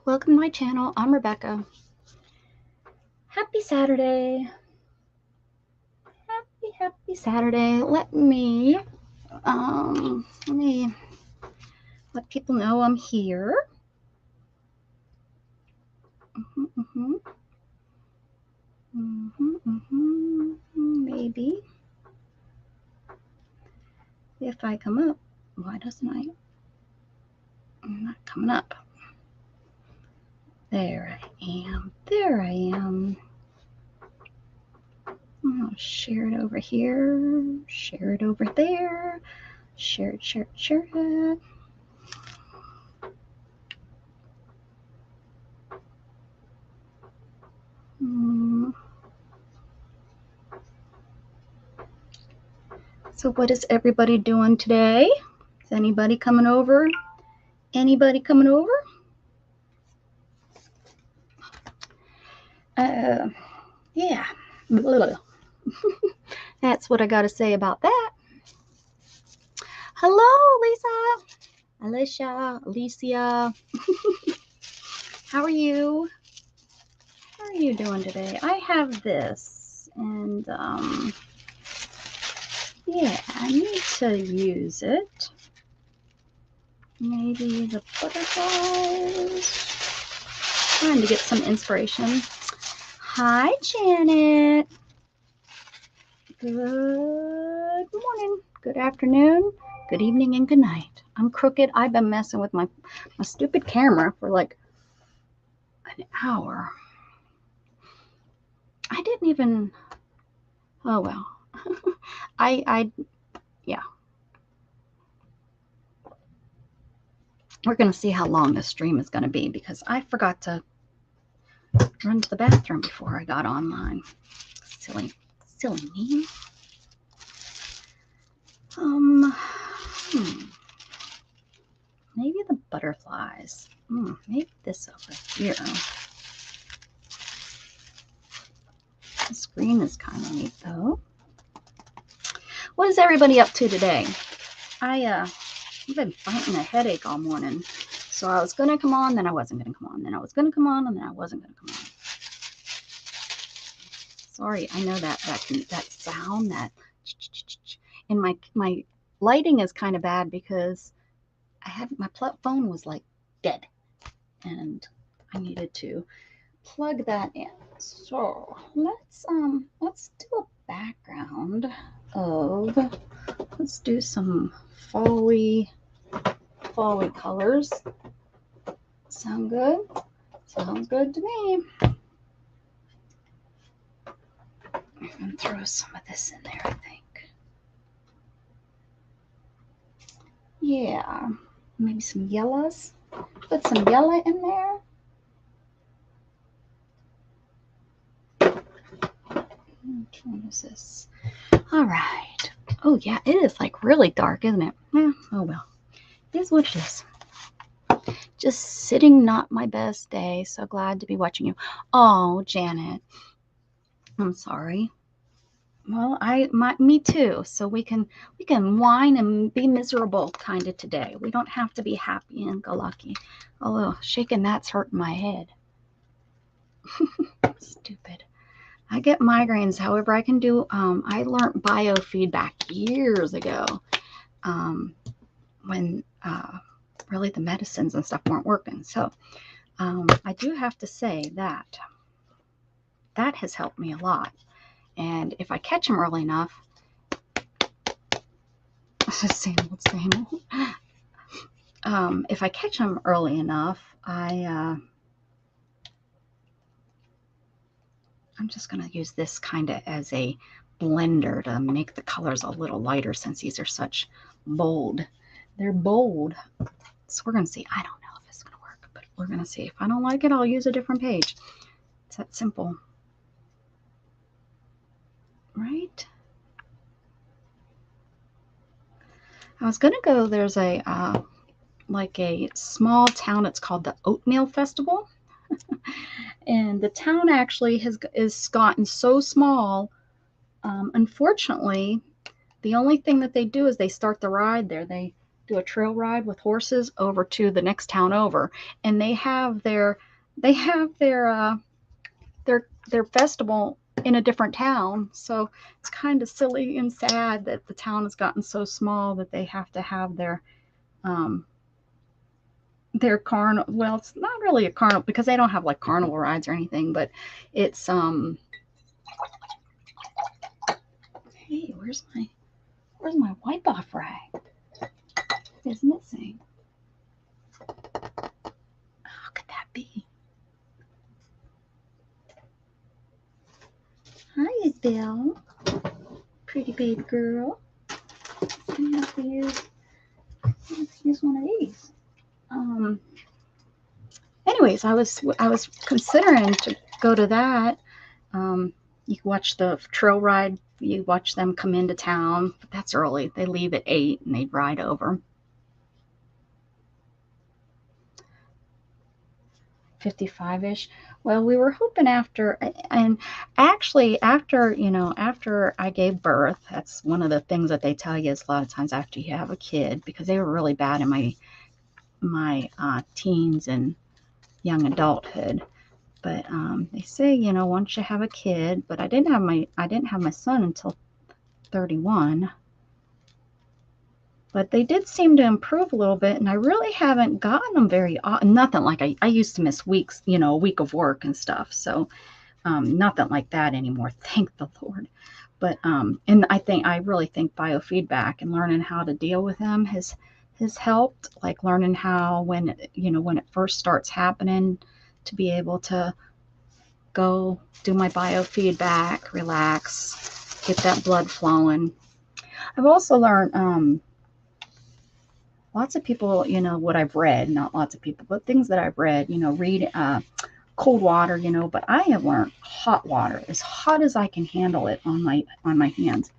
welcome to my channel. I'm Rebecca. Happy Saturday. Happy Saturday. Let me let people know I'm here. Maybe. If I come up, why doesn't I'm not coming up. There I am. I'll share it over here, share it over there, share it. So what is everybody doing today? Is anybody coming over? Yeah. That's what I got to say about that. Hello, Lisa, Alicia. How are you? How are you doing today? I have this, and yeah, I need to use it. Maybe the butterflies. Trying to get some inspiration. Hi, Janet. Good morning, good afternoon, good evening, and good night. I'm crooked. I've been messing with my stupid camera for like an hour. I didn't even, oh well. Yeah. We're going to see how long this stream is going to be because I forgot to run to the bathroom before I got online. Silly me. Maybe the butterflies. Maybe this over here. The screen is kind of neat though. What is everybody up to today? I've been fighting a headache all morning. So I was going to come on, then I wasn't going to come on. Then I was going to come on, and then I wasn't going to come on. Sorry, I know that sound, that, and my lighting is kind of bad because my phone was like dead, and I needed to plug that in. So let's do a background of, let's do some fall-y colors. Sound good? Sounds good to me. I'm gonna throw some of this in there, I think. Yeah, maybe some yellows. Put some yellow in there. Which one is this? All right. Oh yeah, it is like really dark, isn't it? Oh well. It is what it is. Just sitting, not my best day. So glad to be watching you. Oh, Janet. I'm sorry. Well, me too. So we can whine and be miserable kind of today. We don't have to be happy and go lucky. Although shaking that's hurting my head. Stupid. I get migraines. However, I can do. I learned biofeedback years ago, when really the medicines and stuff weren't working. So I do have to say that has helped me a lot. And if I catch them early enough, same old. If I catch them early enough, I'm just going to use this kind of as a blender to make the colors a little lighter since these are such bold. They're bold. So we're going to see. I don't know if it's going to work, but we're going to see. If I don't like it, I'll use a different page. It's that simple. Right? I was going to go, there's a like a small town, it's called the Oatmeal Festival. And the town actually is gotten so small. Unfortunately, the only thing that they do is they start the ride there. They do a trail ride with horses over to the next town over, and they have their their festival in a different town. So it's kind of silly and sad that the town has gotten so small that they have to have their carnival. Well, it's not really a carnival because they don't have like carnival rides or anything, but it's hey, where's my wipe off rag? It's missing. How could that be? Hi, Bill. Pretty baby girl. I have to use one of these. Anyways, I was considering to go to that. You can watch the trail ride. You watch them come into town, but that's early. They leave at 8 and they ride over. 55-ish. Well, we were hoping after, and actually after I gave birth, that's one of the things that they tell you is a lot of times after you have a kid, because they were really bad in my teens and young adulthood. But they say, once you have a kid, but I didn't have my son until 31. But they did seem to improve a little bit, and I really haven't gotten them very often. Nothing like I used to miss weeks, a week of work and stuff. So nothing like that anymore, thank the Lord. But and I really think biofeedback and learning how to deal with them has helped. Like learning how when it first starts happening, to be able to go do my biofeedback, relax, get that blood flowing. I've also learned lots of people, what I've read, not lots of people, but things that I've read, read cold water, but I have learned hot water, as hot as I can handle it on my hands,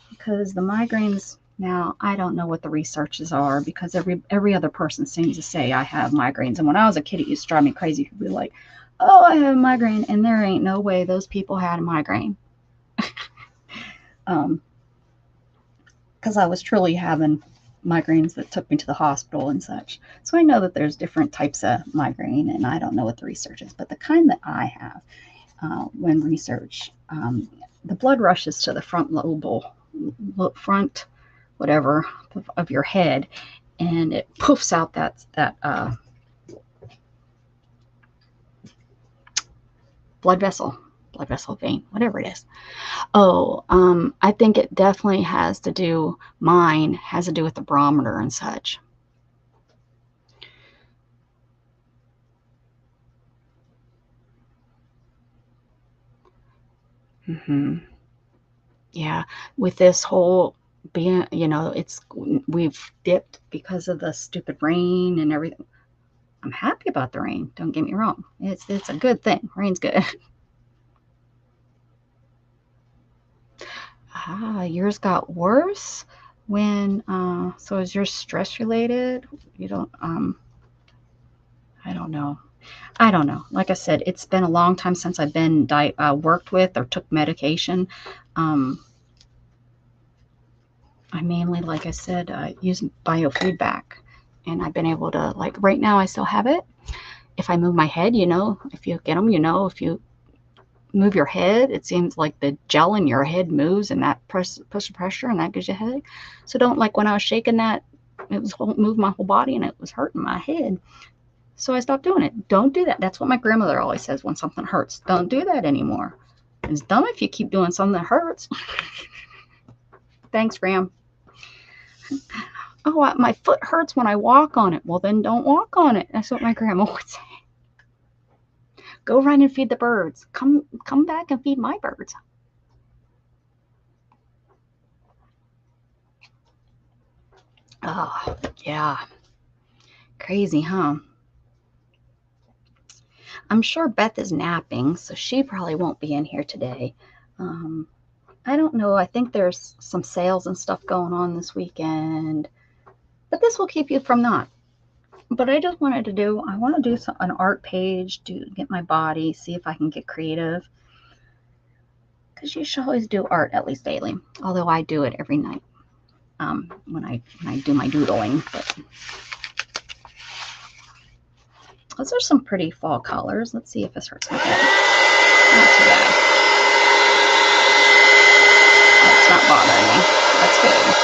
because the migraines now, I don't know what the researches are, because every other person seems to say I have migraines. And when I was a kid, it used to drive me crazy. People be like, oh, I have a migraine, and there ain't no way those people had a migraine. Because I was truly having migraines that took me to the hospital and such. So I know that there's different types of migraine, and I don't know what the research is, but the kind that I have, when research, the blood rushes to the front front whatever of your head, and it poofs out that blood vessel vein, whatever it is. Oh, I think it definitely has to do with the barometer and such. Yeah, with this whole being, we've dipped because of the stupid rain and everything. I'm happy about the rain. Don't get me wrong. It's a good thing. Rain's good. Yours got worse when, so is yours stress related? You don't, I don't know. Like I said, it's been a long time since I've been worked with or took medication. I mainly, like I said, use biofeedback, and I've been able to, like right now I still have it. If I move my head, if you get them, if you move your head, it seems like the gel in your head moves, and that puts pressure, and that gives you a headache. So don't, like when I was shaking that, it was moved my whole body, and it was hurting my head. So I stopped doing it. Don't do that. That's what my grandmother always says when something hurts. Don't do that anymore. It's dumb if you keep doing something that hurts. Thanks, Graham. Oh, my foot hurts when I walk on it. Well, then don't walk on it. That's what my grandma would say. Go run and feed the birds. Come back and feed my birds. Oh, yeah. Crazy, huh? I'm sure Beth is napping, so she probably won't be in here today. I don't know. I think there's some sales and stuff going on this weekend, but this will keep you from not. But I just wanted to do, I want to do an art page to get my body, see if I can get creative. Because you should always do art at least daily, although I do it every night. when I do my doodling. But those are some pretty fall colors. Let's see if this hurts my head. Not too bad. That's not bothering me. That's good.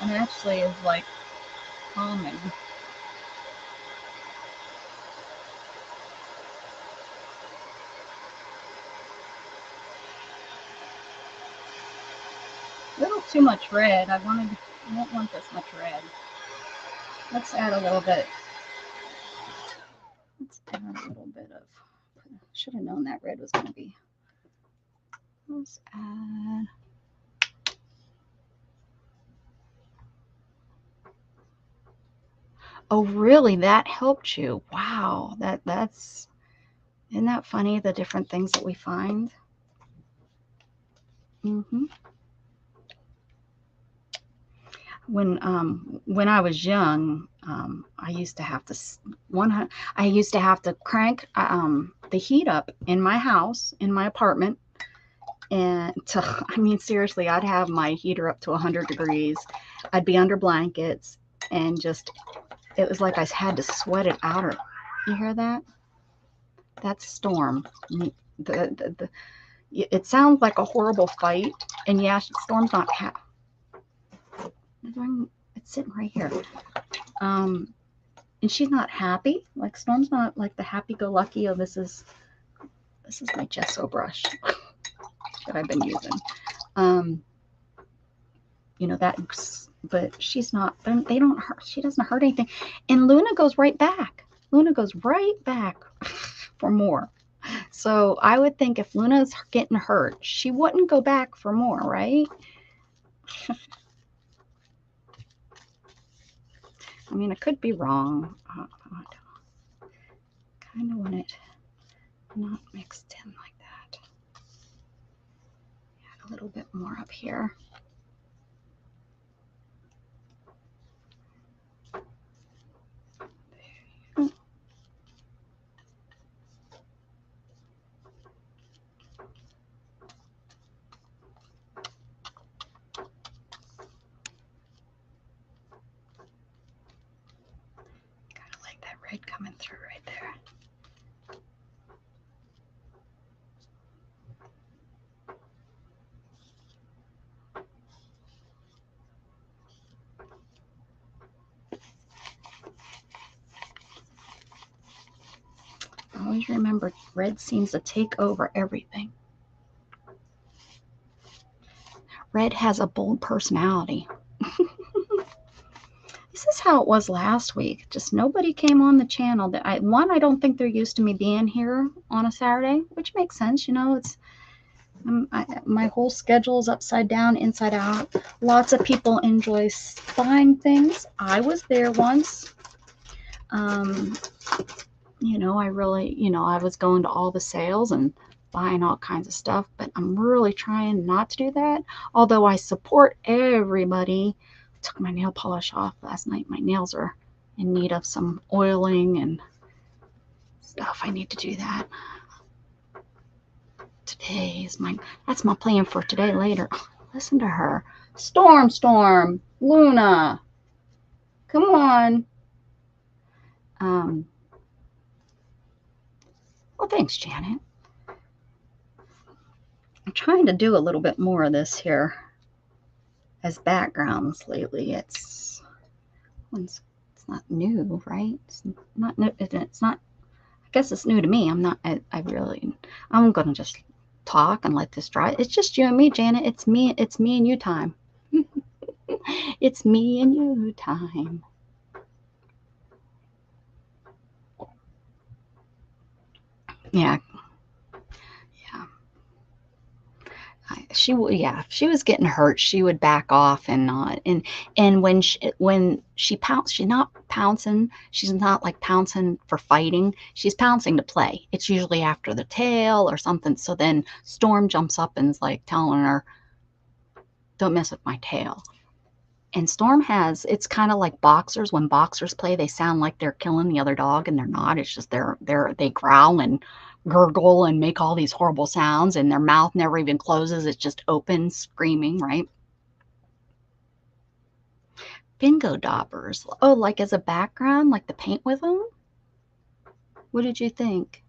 And actually is like calming. A little too much red. I don't want this much red. Let's add a little bit. Let's add a little bit of. Should have known that red was going to be. Let's add. Oh, really? That helped you? Wow. That's. Isn't that funny? The different things that we find. When I was young, I used to have to crank the heat up in my house, in my apartment, and I mean, seriously, I'd have my heater up to 100 degrees. I'd be under blankets, and just it was like I had to sweat it out. You hear that? That's Storm. It sounds like a horrible fight, and yeah, Storm's not happy. It's sitting right here. And she's not happy. Like Storm's not like the happy-go-lucky. Oh, this is my gesso brush that I've been using. You know that, but she's not. They don't hurt. She doesn't hurt anything. And Luna goes right back. Luna goes right back for more. So I would think if Luna's getting hurt, she wouldn't go back for more, right? I mean, I could be wrong. Kind of want it not mixed in like that. Add a little bit more up here. There you go. Kind of like that red coming through right there. Always remember, red seems to take over everything. Red has a bold personality. This is how it was last week. Just nobody came on the channel. I don't think they're used to me being here on a Saturday, which makes sense. You know, it's my whole schedule is upside down, inside out. Lots of people enjoy buying things. I was there once. You know, I really, I was going to all the sales and buying all kinds of stuff, but I'm really trying not to do that. Although I support everybody. I took my nail polish off last night. My nails are in need of some oiling and stuff. I need to do that. Today is that's my plan for today later. Oh, listen to her. Storm, Luna. Come on. Well, thanks, Janet. I'm trying to do a little bit more of this here as backgrounds lately. It's not new, right? It's not new. It's not. I guess it's new to me. I'm going to just talk and let this dry. It's just you and me, Janet. It's me and you time. It's me and you time. Yeah. She was getting hurt, she would back off and not. And when she pounced, she's not pouncing. She's not like pouncing for fighting. She's pouncing to play. It's usually after the tail or something. So then Storm jumps up and is like telling her, "Don't mess with my tail." And Storm has, it's kind of like boxers. When boxers play, they sound like they're killing the other dog, and they're not. It's just they growl and gurgle and make all these horrible sounds, and their mouth never even closes. It's just open, screaming, right? Bingo daubers. Oh, like as a background, like to paint with them? What did you think?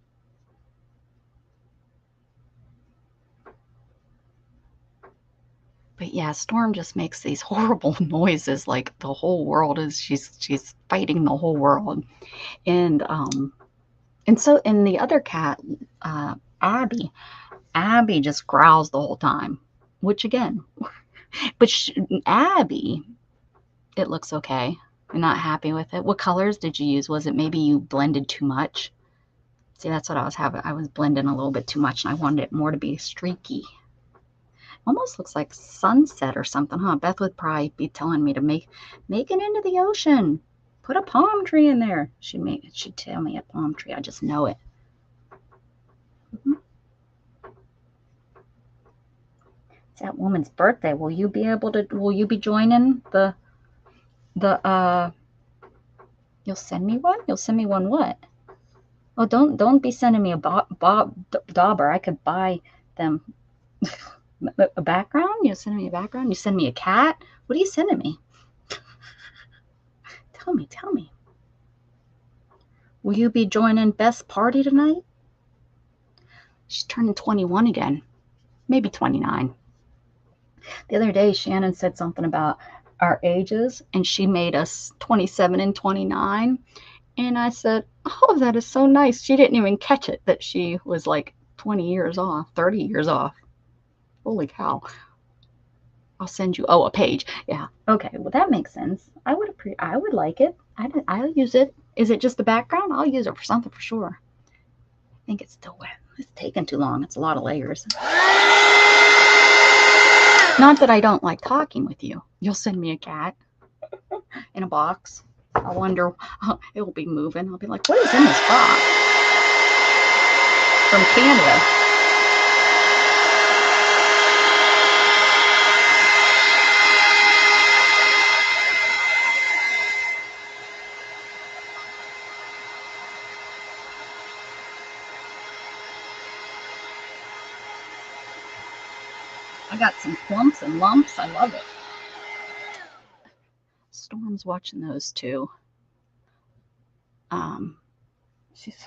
But yeah, Storm just makes these horrible noises like the whole world is, she's fighting the whole world. And so, and the other cat, Abby just growls the whole time, which again, but Abby, it looks okay. I'm not happy with it. What colors did you use? Was it maybe you blended too much? See, that's what I was having. I was blending a little bit too much, and I wanted it more to be streaky. Almost looks like sunset or something, huh? Beth would probably be telling me to make it into the ocean. Put a palm tree in there. She'd tell me a palm tree. I just know it. It's that woman's birthday. Will you be joining the you'll send me one? You'll send me one what? Oh, don't be sending me a dauber. I could buy them a background. You send me a background. You send me a cat. What are you sending me? Tell me. Will you be joining Beth's party tonight? She's turning 21 again. Maybe 29. The other day, Shannon said something about our ages, and she made us 27 and 29. And I said, oh, that is so nice. She didn't even catch it that she was like 20 years off, 30 years off. Holy cow. I'll send you, a page. Yeah. Okay. Well, that makes sense. I would like it. I'll use it. Is it just the background? I'll use it for something for sure. I think it's still wet. It's taking too long. It's a lot of layers. Not that I don't like talking with you. You'll send me a cat in a box. I wonder, it will be moving. I'll be like, what is in this box? From Canada. I got some clumps and lumps. I love it. Storm's watching those too.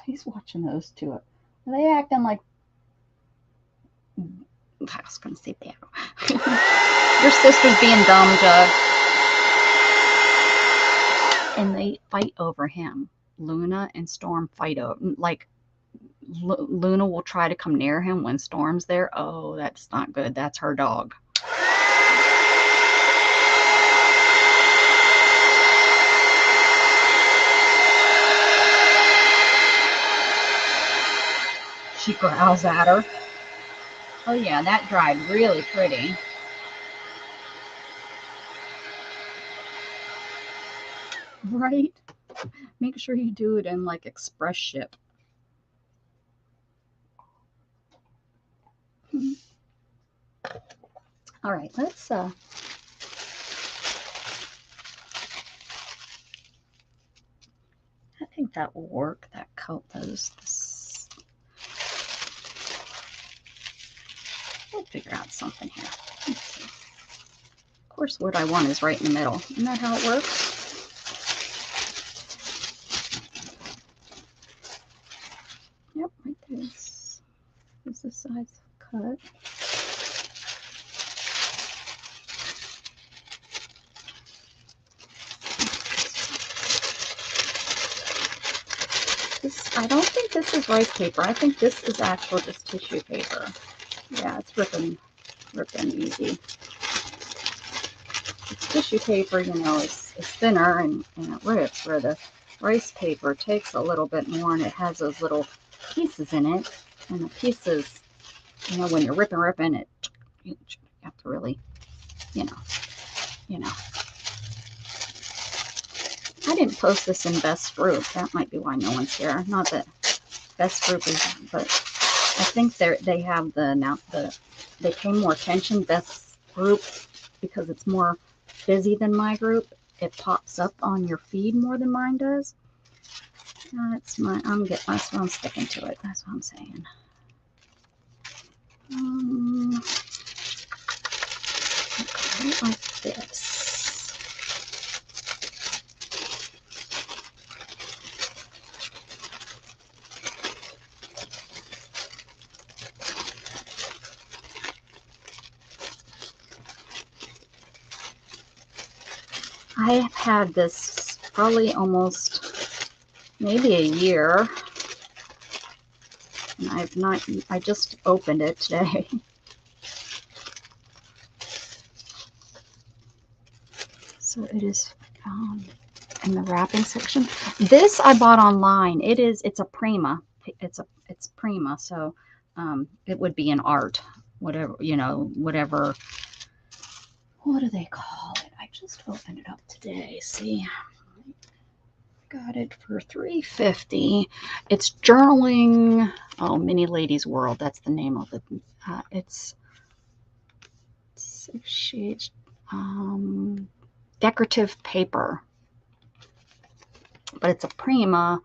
He's watching those too. Are they acting like? I was gonna say that. Your sister's being dumb, Jug. And they fight over him. Luna and Storm fight over. Like Luna will try to come near him when Storm's there. Oh, that's not good. That's her dog. She growls at her. Oh yeah, that dried really pretty. Right? Make sure you do it in like express ship. All right, let's I think that will work. That coat this. We'll figure out something here. Let's see. Of course, what I want is right in the middle. Isn't that how it works? Yep, right there. This is the size cut. I don't think this is rice paper. I think this is actual just tissue paper. Yeah, it's ripping easy. It's tissue paper, you know, is thinner and it rips, where the rice paper takes a little bit more and it has those little pieces in it. And the pieces, you know, when you're ripping it, you have to really, you know. I didn't post this in Best Group. That might be why no one's here. Not that Best Group is, but I think they have they pay more attention, Best Group, because it's more busy than my group, it pops up on your feed more than mine does. That's what I'm sticking to it. That's what I'm saying. Okay, like this. I have had this probably almost maybe a year, and I just opened it today. So it is in the wrapping section. This I bought online. It's a Prima. It's Prima, so it would be an art, whatever, whatever. What do they call it? I just opened it up today. See, got it for $3.50. It's journaling. Oh, Mini Ladies World. That's the name of it. It's 6 sheets. Decorative paper, but it's a Prima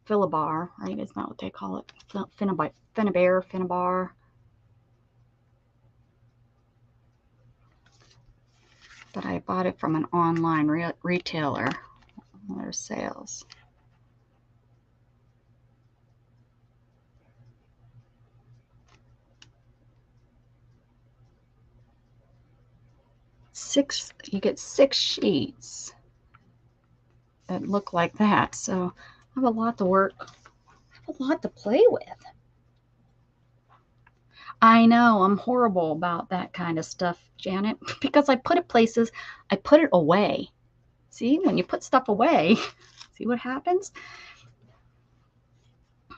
Filibar, right? Isn't that what they call it? Finnabar. But I bought it from an online retailer. Their sales. You get 6 sheets that look like that. So I have a lot to work, I have a lot to play with. I know I'm horrible about that kind of stuff, Janet, because I put it places, I put it away. See, when you put stuff away, see what happens? I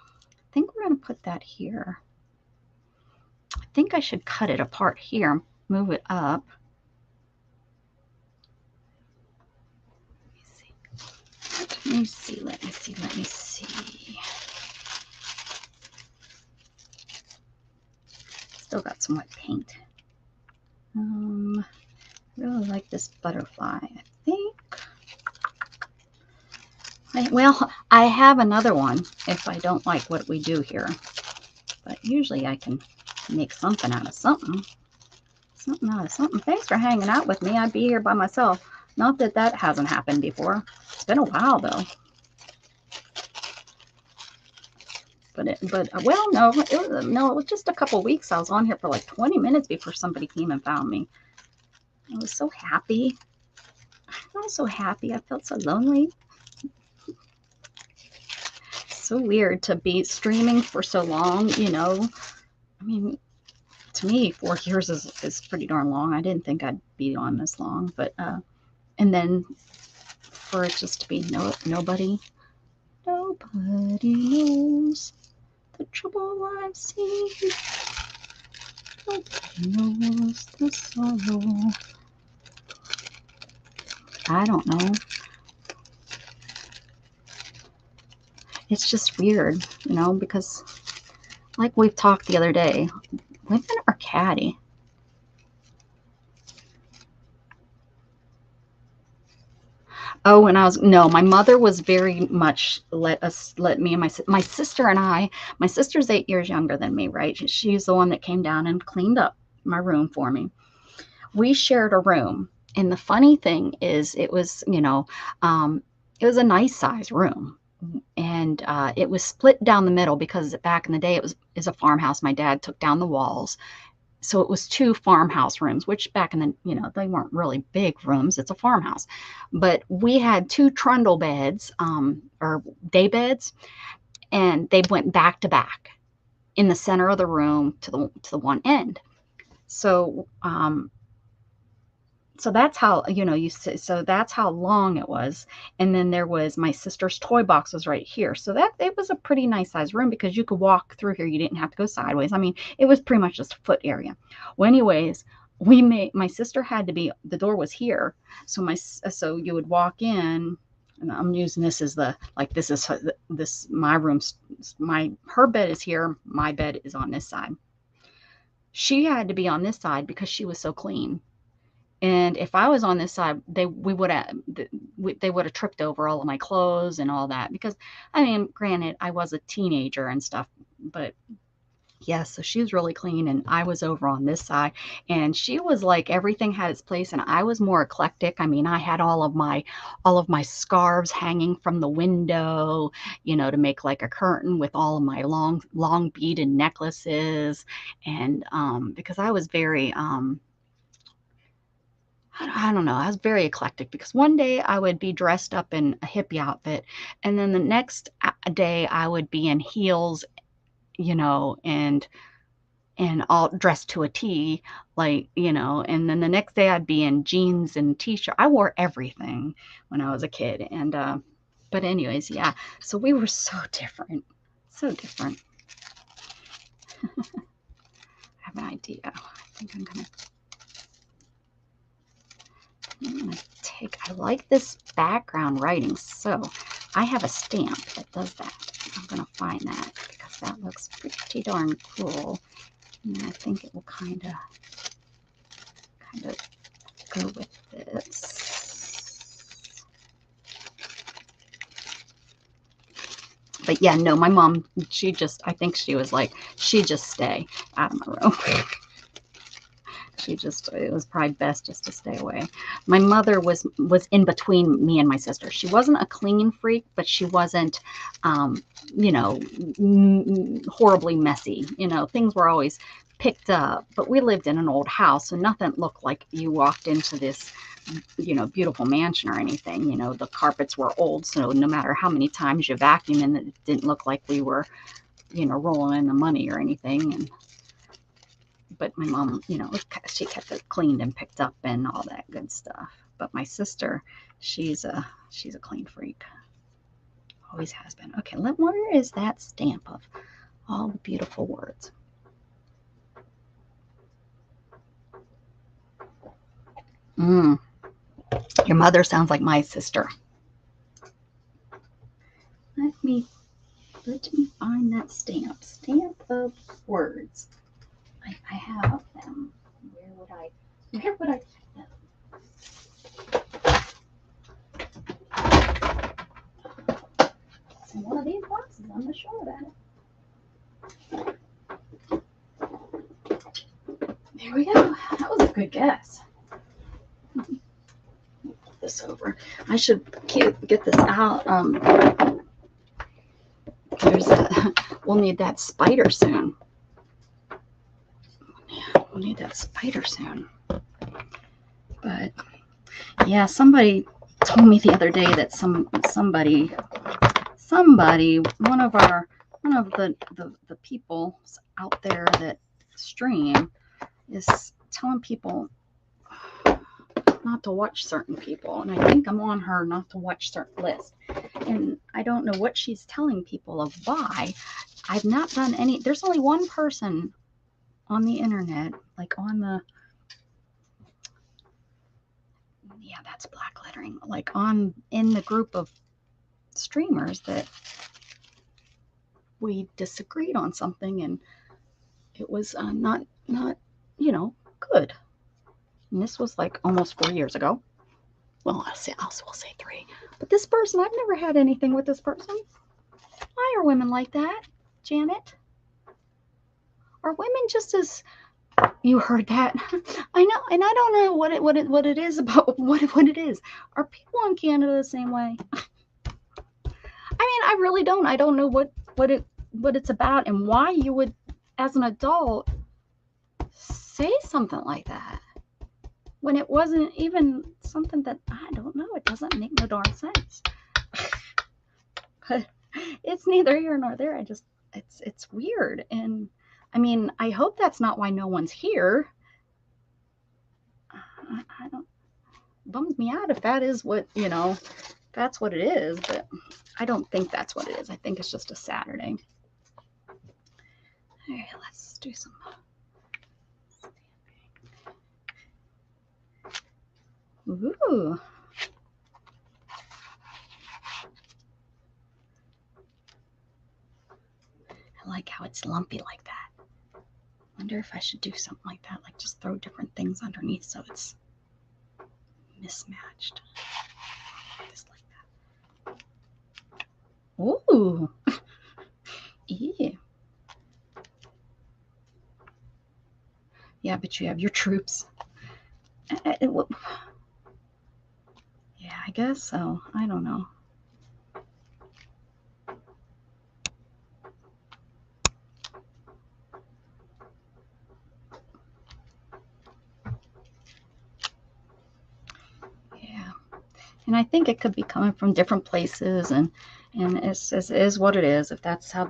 think we're going to put that here. I think I should cut it apart here, move it up. Let me see. Still got some white paint. I really like this butterfly, I think. Well, I have another one if I don't like what we do here. But usually I can make something out of something. Something out of something. Thanks for hanging out with me. I'd be here by myself. Not that that hasn't happened before. It's been a while, though. Well, no, it was just a couple weeks. I was on here for like 20 minutes before somebody came and found me. I was so happy. I was so happy. I felt so lonely. So weird to be streaming for so long, I mean, to me, 4 years is pretty darn long. I didn't think I'd be on this long, but and then for it just to be nobody knows the trouble I've seen. Nobody knows the sorrow. I don't know. It's just weird, because like we've talked the other day, women are catty. Oh, my mother was very much let me and my sister and my sister's 8 years younger than me, right? She's the one that came down and cleaned up my room for me. We shared a room. And the funny thing is it was a nice size room. And it was split down the middle because back in the day is a farmhouse. My dad took down the walls. So it was 2 farmhouse rooms, which back in the, they weren't really big rooms. It's a farmhouse. But we had 2 trundle beds, or day beds, and they went back to back in the center of the room to the one end. So, so that's how, so that's how long it was. And then there was my sister's toy box was right here. So it was a pretty nice size room because you could walk through here. You didn't have to go sideways. I mean, it was pretty much just a foot area. Well, anyways, my sister had to be, the door was here. So you would walk in, and I'm using this as my room's, her bed is here. My bed is on this side. She had to be on this side because she was so clean. And if I was on this side, they would have tripped over all of my clothes and all that, because I mean, granted, I was a teenager and stuff, but yeah, so she was really clean, and I was over on this side, and she was like, everything had its place, and I was more eclectic. I mean, I had all of my scarves hanging from the window, to make like a curtain with all of my long beaded necklaces, and because I was very I don't know, I was very eclectic, because one day I would be dressed up in a hippie outfit, and then the next day I would be in heels, and all dressed to a T, like, and then the next day I'd be in jeans and t-shirt. I wore everything when I was a kid. And, but anyways, yeah. So we were so different. So different. I have an idea. I think I'm gonna I like this background writing. So I have a stamp that does that. I'm gonna find that, because that looks pretty darn cool. And I think it will kind of go with this. But yeah, no, my mom, I think she was like, she just stay out of my room. It was probably best just to stay away. My mother was in between me and my sister. She wasn't a clean freak, but she wasn't, horribly messy. Things were always picked up, but we lived in an old house, so nothing looked like you walked into this, beautiful mansion or anything. The carpets were old, so no matter how many times you vacuumed, and it didn't look like we were, rolling in the money or anything. But my mom, she kept it cleaned and picked up and all that good stuff. But my sister, she's a clean freak. Always has been. Okay, where is that stamp of all the beautiful words? Your mother sounds like my sister. Let me find that stamp. Stamp of words. I have them. Where would I put them? It's in one of these boxes. I'm not sure about it. There we go. That was a good guess. Put this over. I should get this out. We'll need that spider soon. We'll need that spider soon. But yeah, somebody told me the other day that somebody, one of the people out there that stream is telling people not to watch certain people, and I think I'm on her not to watch certain list, and I don't know what she's telling people of why. I've not done any. There's only one person on the internet, like on the, yeah, that's black lettering, like in the group of streamers, that we disagreed on something, and it was not good. And this was like almost 4 years ago. Well, we'll say 3. But this person, I've never had anything with this person. Why are women like that, Janet? Are women just as, you heard that? I know, and I don't know what it is about what it is. Are people in Canada the same way? I mean, I really don't. I don't know what it's about, and why you would, as an adult, say something like that when it wasn't even something that, I don't know. It doesn't make no darn sense. But it's neither here nor there. It's weird, and I mean, I hope that's not why no one's here. I don't. Bums me out if that is what, that's what it is, but I don't think that's what it is. I think it's just a Saturday. All right, let's do some stamping. Ooh. I like how it's lumpy like that. Wonder if I should do something like that, like just throw different things underneath so it's mismatched. Just like that. Ooh. Yeah. Yeah, but you have your troops. Yeah, I guess so. I don't know. Yeah. And I think it could be coming from different places, and it's is what it is. If that's how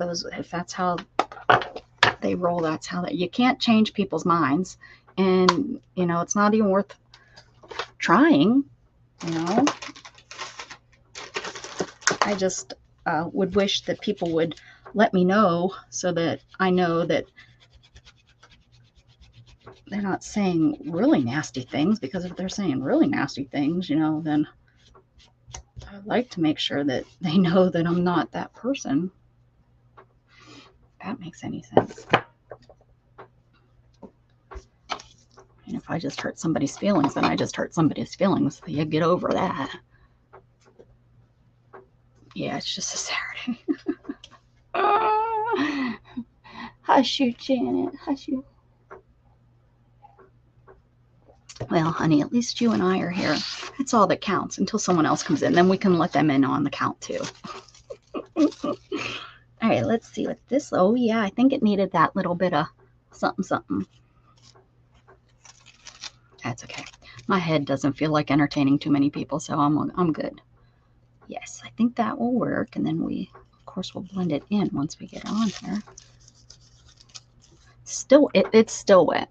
they roll, that's how that. You can't change people's minds, and you know it's not even worth trying. You know, I just would wish that people would let me know so that I know that they're not saying really nasty things, because if they're saying really nasty things, you know, then I'd like to make sure that they know that I'm not that person. If that makes any sense. And if I just hurt somebody's feelings, then I just hurt somebody's feelings. You get over that. Yeah, it's just a Saturday. Hush you, Janet. Hush you. Well, honey, at least you and I are here. That's all that counts until someone else comes in. Then we can let them in on the count too. All right, let's see what this. Oh, yeah, I think it needed that little bit of something, something. That's okay. My head doesn't feel like entertaining too many people, so I'm good. Yes, I think that will work. And then we, of course, will blend it in once we get on here. Still, it's still wet.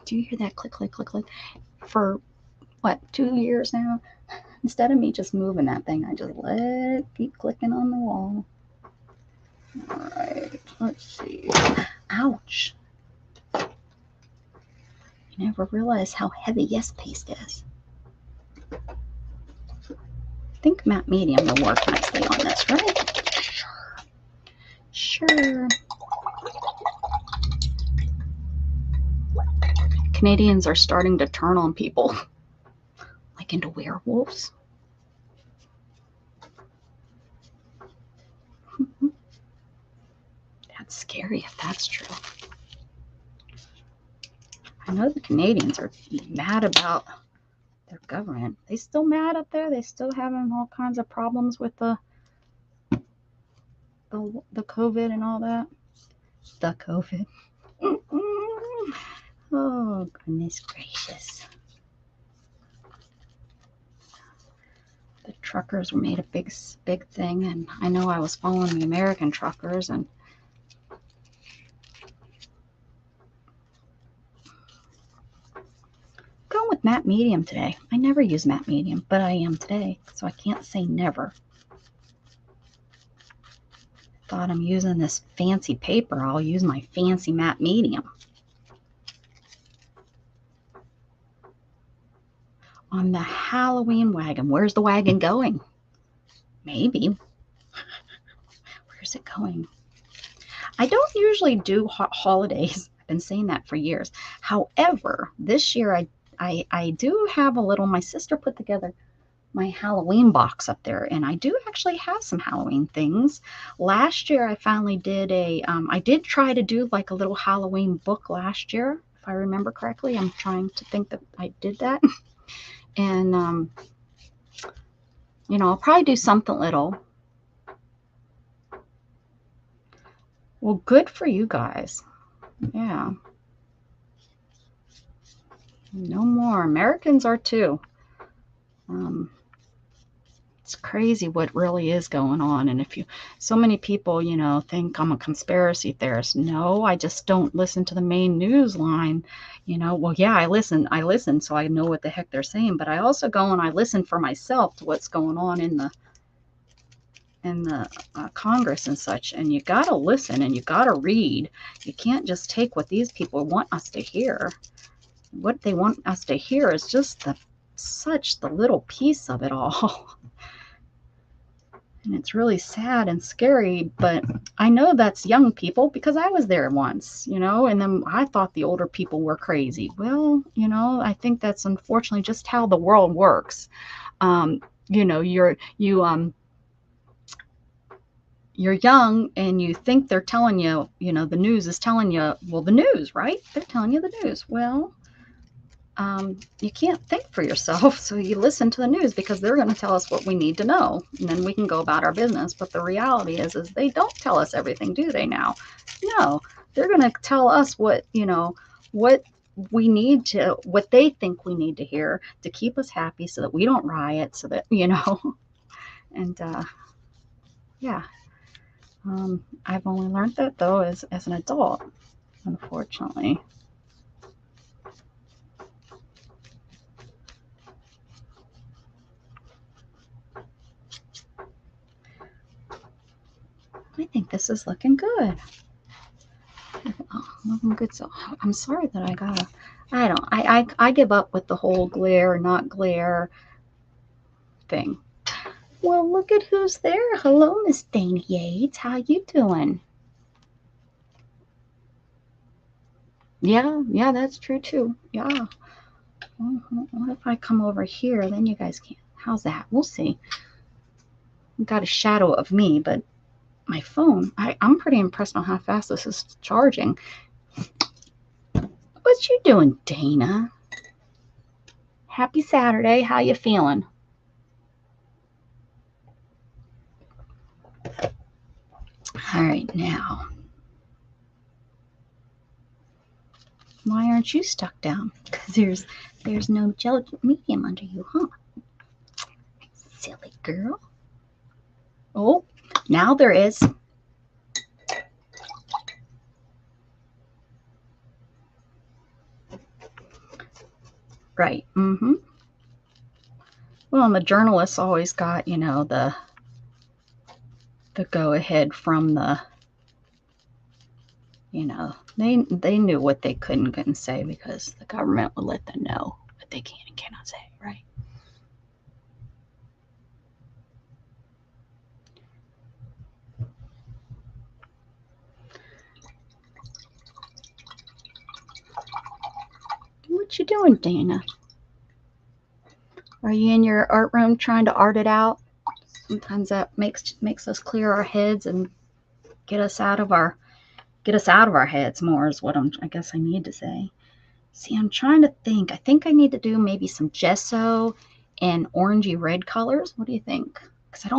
Do you hear that click, click, click, click? For what, 2 years now? Instead of me just moving that thing, I just let it keep clicking on the wall. All right, let's see. Ouch. You never realize how heavy Yes paste is. I think matte medium will work nicely on this, right? Sure. Canadians are starting to turn on people like into werewolves. That's scary if that's true. I know the Canadians are mad about their government. They still mad up there? They still having all kinds of problems with the COVID and all that? The COVID. Oh, goodness gracious. The truckers made a big thing, and I know I was following the American truckers, and going with matte medium today. I never use matte medium, but I am today, so I can't say never. Thought I'm using this fancy paper. I'll use my fancy matte medium. On the Halloween wagon. Where's the wagon going? Maybe. Where's it going? I don't usually do holidays. I've been saying that for years. However, this year I do have a little, my sister put together my Halloween box up there, and I do actually have some Halloween things. Last year I finally did I did try to do like a little Halloween book last year, if I remember correctly. I'm trying to think that I did that. And you know, I'll probably do something little. Well, good for you guys. Yeah. No more. Americans are too. It's crazy what really is going on. And so many people, you know, think I'm a conspiracy theorist. No, I just don't listen to the main news line. You know, well, yeah, I listen, so I know what the heck they're saying. But I also go and I listen for myself to what's going on in the Congress and such. And you got to listen and you got to read. You can't just take what these people want us to hear. What they want us to hear is just the little piece of it all. And it's really sad and scary, but I know that's young people because I was there once, you know, and then I thought the older people were crazy. Well, you know, I think that's unfortunately just how the world works. You know, you're young and you think they're telling you, you know, the news is telling you, well, the news, right? They're telling you the news. Well, you can't think for yourself, so you listen to the news because they're going to tell us what we need to know, and then we can go about our business. But the reality is they don't tell us everything, do they now? No, they're going to tell us what, you know, what we need to, what they think we need to hear to keep us happy so that we don't riot, so that, you know, and yeah. I've only learned that, though, as an adult, unfortunately. I think this is looking good. Oh, looking good. So I'm sorry that I give up with the whole glare, not glare thing. Well, look at who's there. Hello, Miss Dana Yates. How you doing? Yeah, that's true too. Yeah. What if I come over here? Then you guys can't. How's that? We'll see. Got a shadow of me, but my phone, I'm pretty impressed on how fast this is charging. What you doing, Dana? Happy Saturday. How you feeling? All right, now. Why aren't you stuck down? Because there's no gel medium under you, huh? Silly girl. Oh, now there is. Right. Mm-hmm. Well, and the journalists always got, you know, the go ahead from the, you know, they knew what they couldn't say because the government would let them know what they can and cannot say, right? What you doing, Dana? Are you in your art room trying to art it out? Sometimes that makes us clear our heads and get us out of our heads more is what I guess I need to say. See, I'm trying to think. I think I need to do maybe some gesso and orangey red colors. What do you think? Because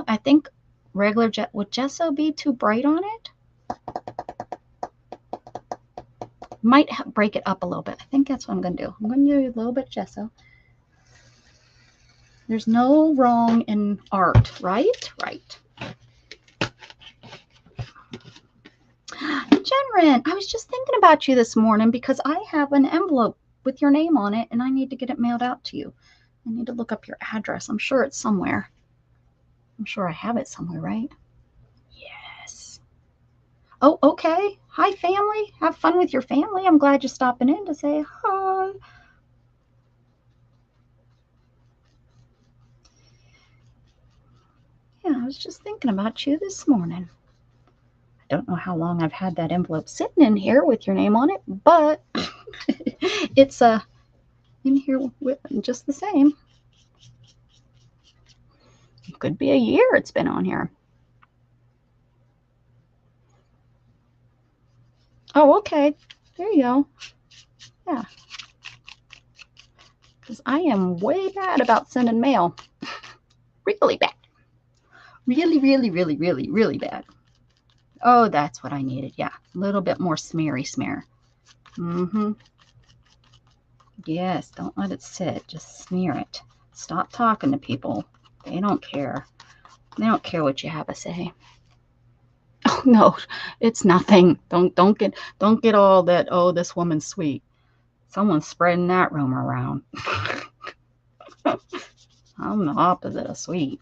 I think regular would gesso be too bright on it? Might break it up a little bit. I think that's what I'm going to do. I'm going to do a little bit of gesso. There's no wrong in art, right? Right. Jenren, I was just thinking about you this morning because I have an envelope with your name on it and I need to get it mailed out to you. I need to look up your address. I'm sure it's somewhere. I'm sure I have it somewhere, right? Yes. Oh, okay. Hi, family. Have fun with your family. I'm glad you're stopping in to say hi. Yeah, I was just thinking about you this morning. I don't know how long I've had that envelope sitting in here with your name on it, but it's in here with just the same. It could be a year it's been on here. Oh, okay. There you go. Yeah. Because I am way bad about sending mail. Really bad. Really, really, really, really, really bad. Oh, that's what I needed. Yeah. A little bit more smear. Mm-hmm. Yes. Don't let it sit. Just smear it. Stop talking to people. They don't care. They don't care what you have to say. Oh no, it's nothing. Don't get all that, oh, this woman's sweet. Someone's spreading that rumor around. I'm the opposite of sweet.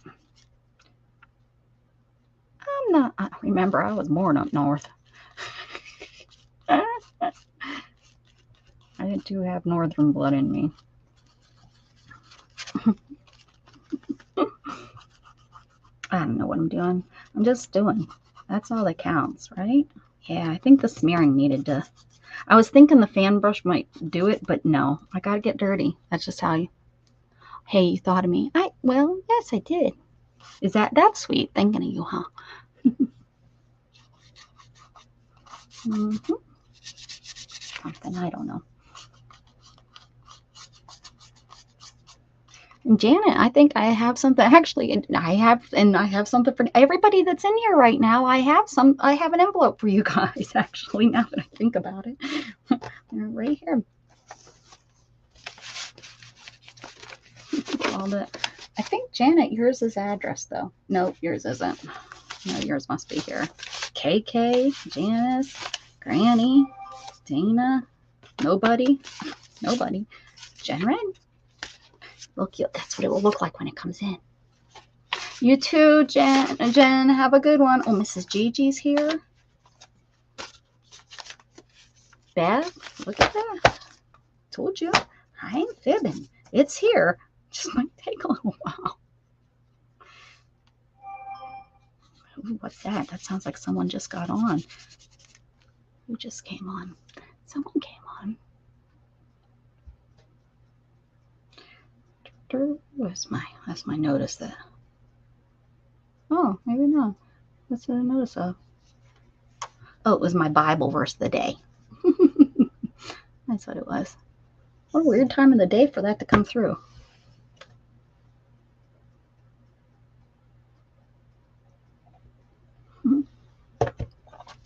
I'm not. Remember, I was born up north. I do have northern blood in me. I don't know what I'm doing. I'm just doing. That's all that counts, right? Yeah, I think the smearing needed to. I was thinking the fan brush might do it, but no. I gotta get dirty. That's just how you. Hey, you thought of me. Well, yes, I did. Is that's sweet? Thinking of you, huh? Mm-hmm. Something, I don't know. And Janet, I think I have something. Actually, I have something for everybody that's in here right now. I have an envelope for you guys. Actually, now that I think about it, they're right here. I think Janet, yours is address though. No, yours isn't. No, yours must be here. KK, Janice, Granny, Dana, nobody, Jen Red. Look, that's what it will look like when it comes in. You too, Jen. Have a good one. Oh, Mrs. Gigi's here. Beth, look at that. Told you. I ain't fibbing. It's here. Just might take a little while. Ooh, what's that? That sounds like someone just got on. Who just came on? Someone came on. That's my notice that. Oh, maybe not. What's the notice of? Oh, it was my Bible verse of the day. That's what it was. What a weird time of the day for that to come through.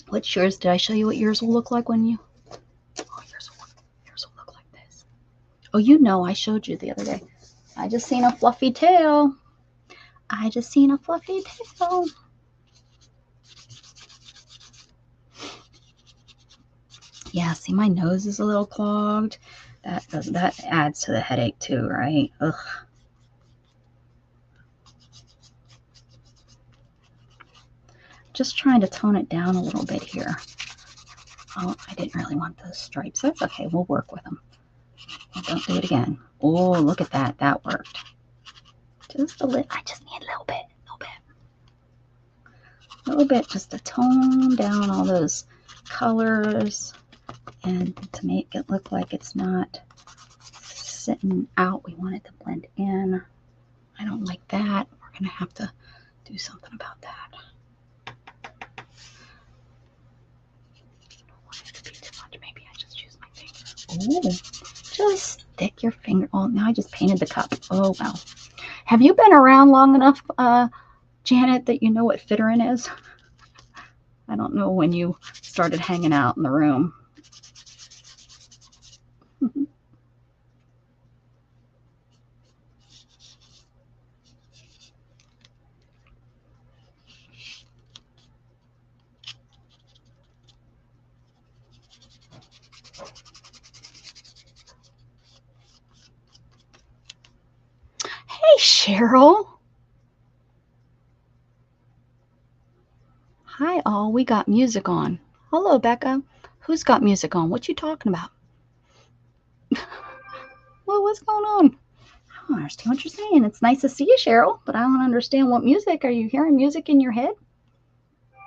What's yours? Did I show you what yours will look like when you? Oh, yours will look like this. Oh, you know, I showed you the other day. I just seen a fluffy tail. Yeah, see, my nose is a little clogged. That adds to the headache too, right? Ugh. Just trying to tone it down a little bit here. Oh, I didn't really want those stripes. That's okay. We'll work with them. Don't do it again. Oh, look at that. That worked. Just a little. I just need a little bit. A little bit just to tone down all those colors and to make it look like it's not sitting out. We want it to blend in. I don't like that. We're going to have to do something about that. I don't want it to be too much. Maybe I just use my finger. Oh, just stick your finger. Oh, now I just painted the cup. Oh, well. Have you been around long enough, Janet, that you know what fittering is? I don't know when you started hanging out in the room. Hey, Cheryl. Hi, all. We got music on. Hello, Becca. Who's got music on? What you talking about? Well, what's going on? I don't understand what you're saying. It's nice to see you, Cheryl, but I don't understand what music. Are you hearing music in your head?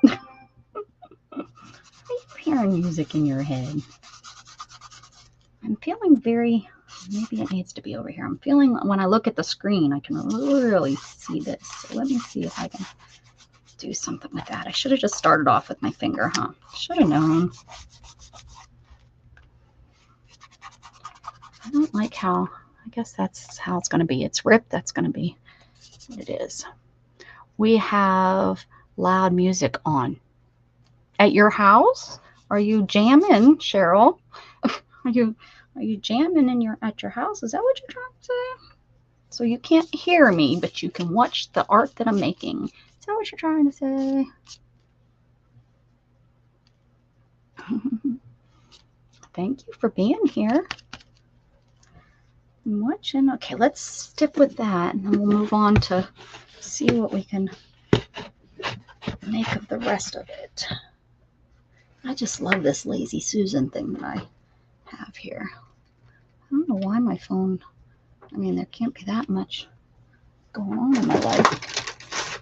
Are you hearing music in your head? I'm feeling very, maybe it needs to be over here. I'm feeling, when I look at the screen, I can really see this. So let me see if I can do something with that. I should have just started off with my finger, huh? Should have known. I don't like how, I guess that's how it's going to be. It's ripped. That's going to be what it is. We have loud music on. At your house? Are you jamming, Cheryl? Are you jamming at your house? Is that what you're trying to say? So you can't hear me, but you can watch the art that I'm making. Is that what you're trying to say? Thank you for being here. I'm watching. Okay, let's stick with that, and then we'll move on to see what we can make of the rest of it. I just love this Lazy Susan thing that I have here. I don't know why my phone, I mean, there can't be that much going on in my life.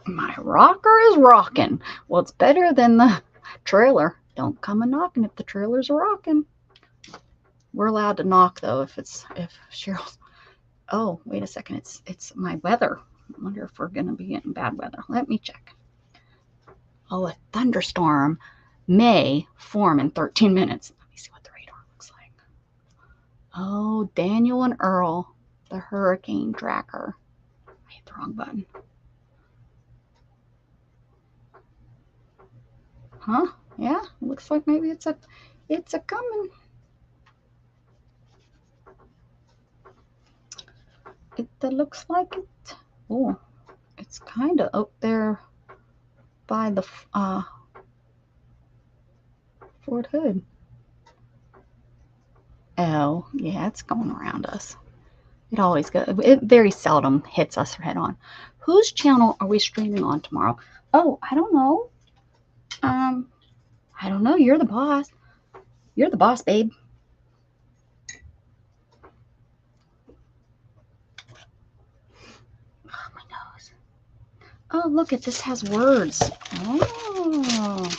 My rocker is rocking. Well, it's better than the trailer. Don't come a knocking if the trailers are rocking. We're allowed to knock though if Cheryl's. Oh, wait a second. It's my weather. I wonder if we're gonna be getting bad weather. Let me check. Oh, a thunderstorm may form in 13 minutes. Let me see what the radar looks like. Oh, Daniel and Earl, the hurricane tracker. I hit the wrong button. Huh? Yeah, looks like maybe it's a coming. It looks like it. Oh, it's kind of up there by the Fort Hood. Oh, yeah, it's going around us. It always goes. It very seldom hits us head on. Whose channel are we streaming on tomorrow? Oh, I don't know. I don't know. You're the boss. You're the boss, babe. Oh, my nose. Oh, look, this has words. Oh.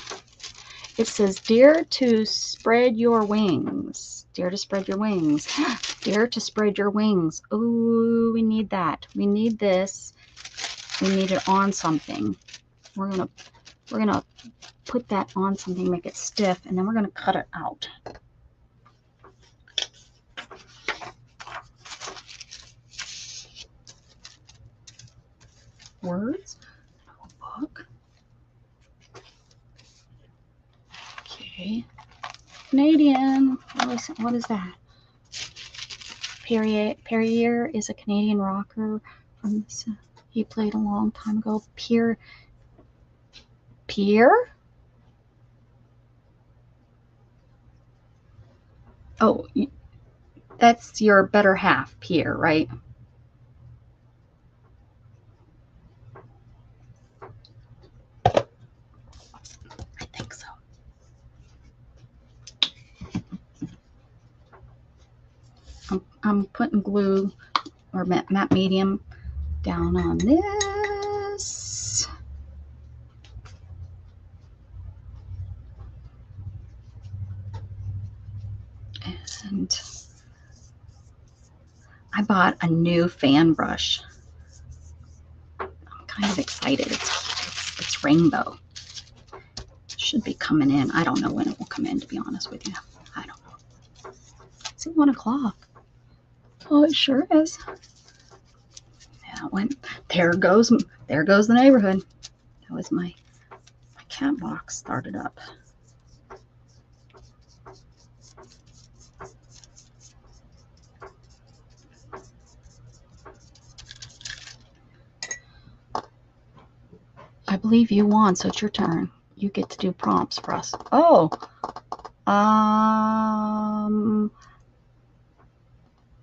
It says, dare to spread your wings. Dare to spread your wings. Dare to spread your wings. Ooh, we need that. We need this. We need it on something. We're gonna put that on something, make it stiff, and then we're gonna cut it out. Words. Book. Okay. Canadian. What is that? Perrier is a Canadian rocker from he played a long time ago. Pierre. Oh, that's your better half, Pierre, right? I think so. I'm putting glue or matte medium down on this. And I bought a new fan brush. I'm kind of excited. It's rainbow. It should be coming in. I don't know when it will come in, to be honest with you. I don't know. It's at 1 o'clock. Oh, it sure is. Yeah, it went. There goes the neighborhood. That was my cat box started up. I believe you won, so it's your turn. You get to do prompts for us. Oh,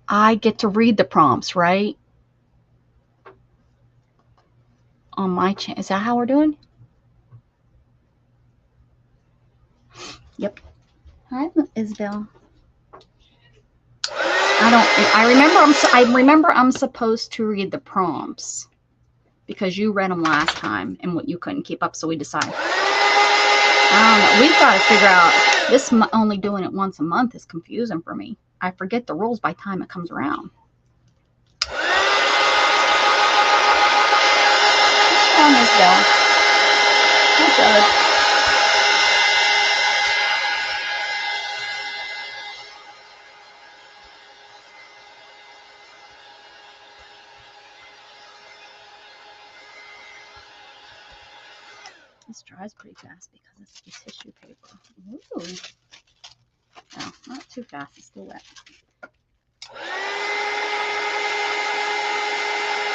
I get to read the prompts, right? On my channel. Is that how we're doing? Yep. Hi, Isabel. I remember I'm supposed to read the prompts because you read them last time and what you couldn't keep up, so we decided. We've got to figure out this. Only doing it once a month is confusing for me. I forget the rules by the time it comes around. Isabel. Hi, This dries pretty fast because it's the tissue paper. Ooh. No, not too fast. It's still wet.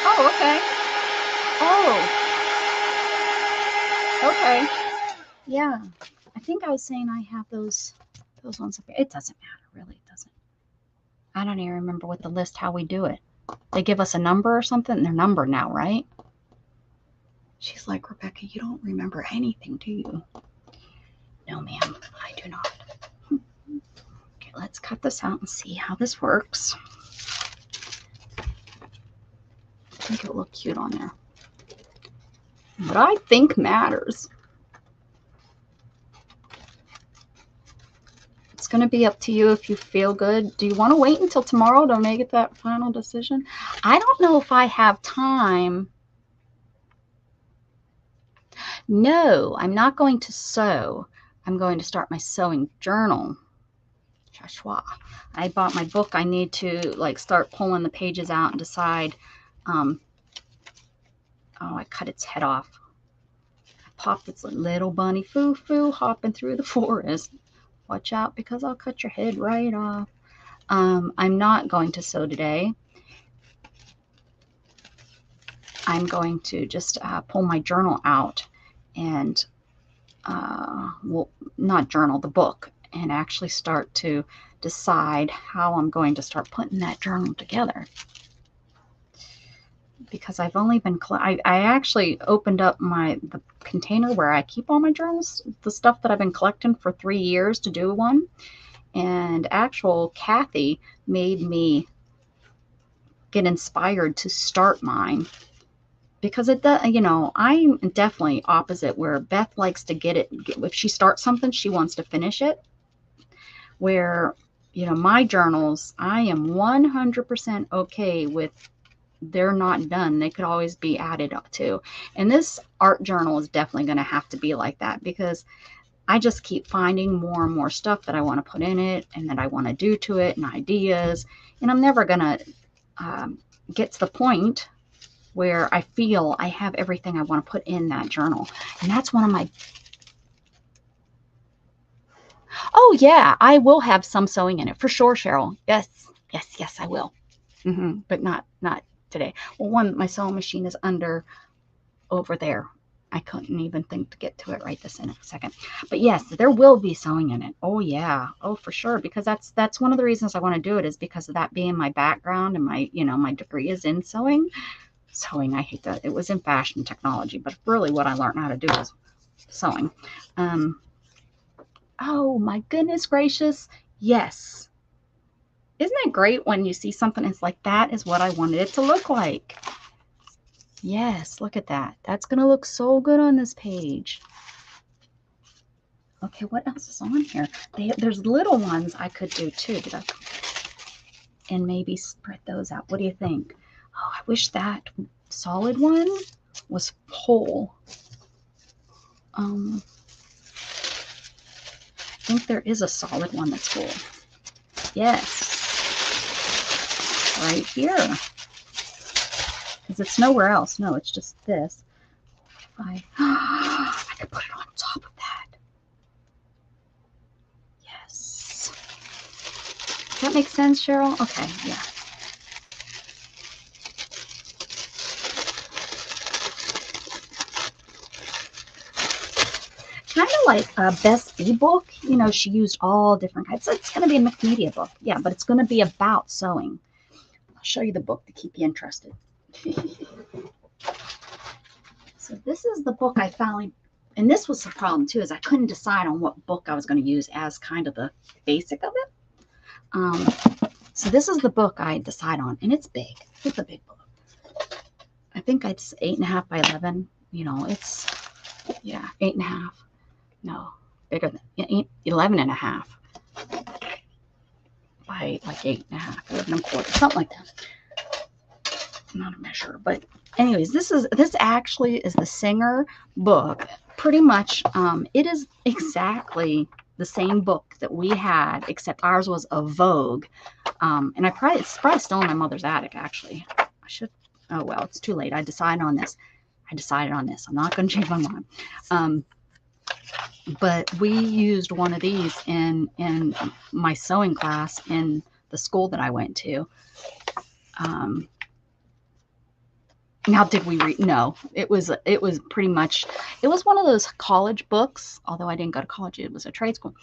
Oh, okay. Oh. Okay. Yeah. I think I was saying I have those ones up here. It doesn't matter, really. It doesn't. I don't even remember what the list, how we do it. They give us a number or something, and they're numbered now, right? She's like, Rebecca, you don't remember anything, do you? No, ma'am, I do not. Okay, let's cut this out and see how this works. I think it'll look cute on there. What I think matters. It's going to be up to you if you feel good. Do you want to wait until tomorrow to make that final decision? I don't know if I have time. No, I'm not going to sew. I'm going to start my sewing journal. Joshua, I bought my book. I need to like start pulling the pages out and decide. Oh, I cut its head off. I popped its little bunny foo-foo hopping through the forest. Watch out because I'll cut your head right off. I'm not going to sew today. I'm going to just pull my journal out and, well, not journal, the book, and actually start to decide how I'm going to start putting that journal together. Because I've only been, I actually opened up the container where I keep all my journals, the stuff that I've been collecting for 3 years to do one. And actual Kathy made me get inspired to start mine. Because it does, you know, I'm definitely opposite where Beth likes to get it. If she starts something, she wants to finish it. Where, you know, my journals, I am 100% okay with they're not done. They could always be added up to. And this art journal is definitely going to have to be like that because I just keep finding more and more stuff that I want to put in it and that I want to do to it and ideas. And I'm never going to get to the point where I feel I have everything I want to put in that journal. And that's one of my... Oh, yeah, I will have some sewing in it for sure, Cheryl. Yes, yes, yes, I will. But not today. Well, my sewing machine is over there. I couldn't even think to get to it right this second. But yes, there will be sewing in it. Oh yeah. Oh, for sure. Because that's one of the reasons I want to do it is because of that being my background and my, you know, my degree is in sewing. Sewing, I hate that. It was in fashion technology, but really what I learned how to do is sewing. Oh my goodness gracious. Yes. Isn't it great when you see something and it's like, that is what I wanted it to look like. Yes, look at that. That's going to look so good on this page. Okay, what else is on here? There's little ones I could do too. And maybe spread those out. What do you think? Oh, I wish that solid one was whole. I think there is a solid one that's full. Yes. Right here. Because it's nowhere else. No, it's just this. I could put it on top of that. Yes. Does that make sense, Cheryl? Okay, yeah. Kind of like Best ebook. You know, she used all different kinds. So it's going to be a mixed media book. Yeah, but it's going to be about sewing. I'll show you the book to keep you interested. So this is the book I finally, and this was the problem too, is I couldn't decide on what book I was going to use as kind of the basic of it. So this is the book I decide on, and it's big. It's a big book. I think it's 8.5 by 11. You know, it's, yeah, 8.5. No, bigger than 11.5 by like 8.5, 11.25, something like that. Not a measure, but anyways, this actually is the Singer book. Pretty much, it is exactly the same book that we had, except ours was a Vogue. And it's probably still in my mother's attic, actually. I should, oh well, it's too late. I decided on this. I'm not going to change my mind. But we used one of these in my sewing class in the school that I went to. Now, did we read? No, it was pretty much, it was one of those college books, although I didn't go to college, it was a trade school.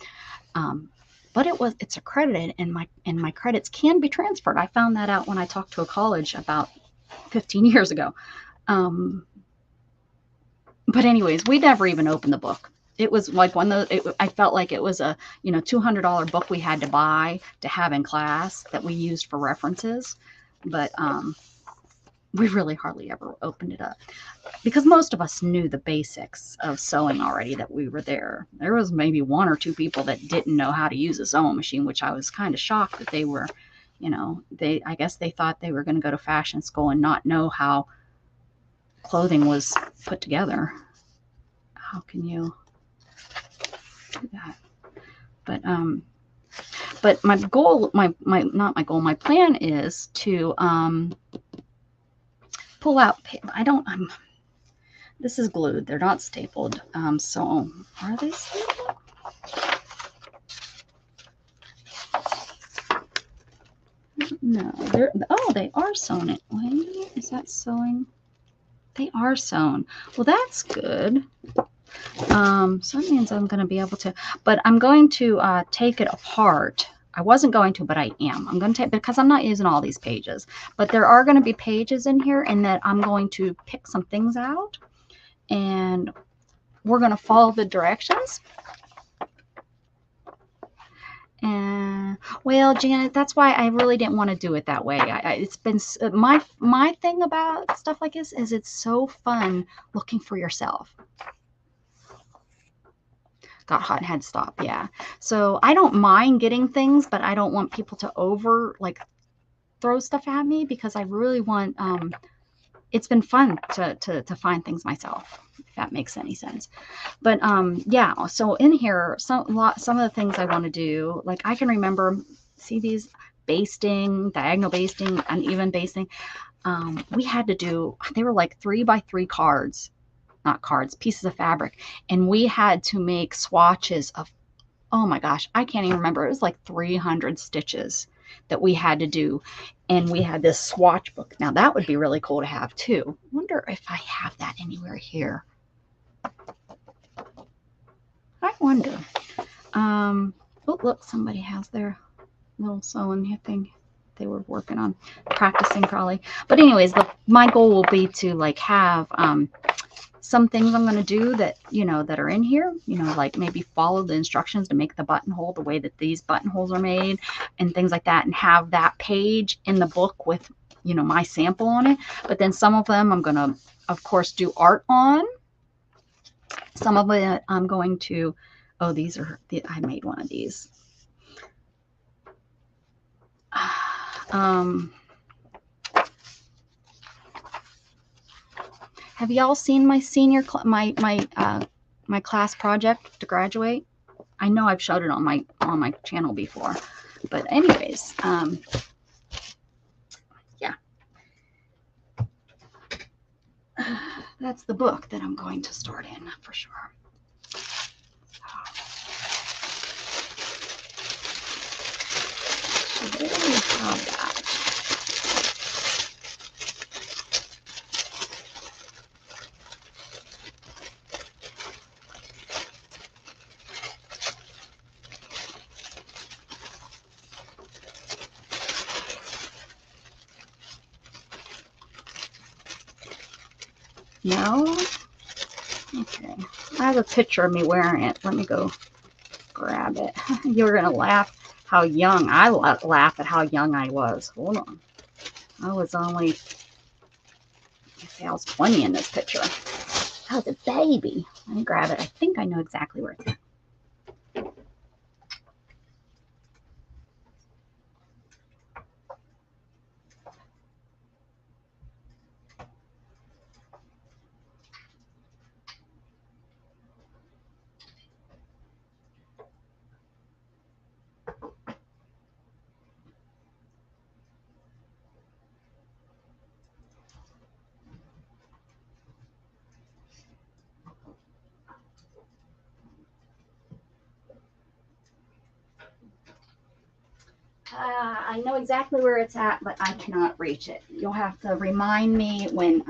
But it's accredited, and my credits can be transferred. I found that out when I talked to a college about 15 years ago. But anyways, we never even opened the book. It was like I felt like it was a, you know, $200 book we had to buy to have in class that we used for references. But we really hardly ever opened it up because most of us knew the basics of sewing already, that we were there. There was maybe 1 or 2 people that didn't know how to use a sewing machine, which I was kind of shocked that they were, you know, I guess they thought they were going to go to fashion school and not know how clothing was put together. How can you do that? But my goal, not my goal, my plan is to pull out. This is glued. They're not stapled. So are they stapled? No, they are sewn it. Wait, is that sewing? They are sewn. Well, that's good. So that means I'm going to be able to, but I'm going to take it apart. I wasn't going to, but I am. I'm going to take, because I'm not using all these pages, but there are going to be pages in here, and that I'm going to pick some things out, and we're going to follow the directions. And well, Janet, that's why I really didn't want to do it that way. It's been my thing about stuff like this is it's so fun looking for yourself. Got hot and had to stop. Yeah. So I don't mind getting things, but I don't want people to throw stuff at me, because I really want, it's been fun to find things myself, if that makes any sense. But yeah, so in here, some of the things I want to do, like I can remember, see these basting, diagonal basting, uneven basting. We had to do, they were like 3x3 cards. Not cards, pieces of fabric, and we had to make swatches of, oh my gosh, I can't even remember. It was like 300 stitches that we had to do, and we had this swatch book. Now that would be really cool to have too. Wonder if I have that anywhere here. I wonder. Oh look, somebody has their little sewing thing they were working on, practicing probably. But anyways, my goal will be to like have some things I'm going to do that, that are in here, like maybe follow the instructions to make the buttonhole the way that these buttonholes are made and things like that, and have that page in the book with, my sample on it. But then some of them I'm going to, of course, do art on. Some of it I'm going to, oh, I made one of these. Have y'all seen my my class project to graduate? I know I've showed it on my channel before, but anyways, yeah, that's the book that I'm going to start in for sure. So there we have that. No? Okay. I have a picture of me wearing it. Let me go grab it. You're going to laugh how young. I laugh at how young I was. Hold on. I was only, I was 20 in this picture. I was a baby. Let me grab it. I think I know exactly where it's at. I know exactly where it's at, but I cannot reach it. You'll have to remind me when,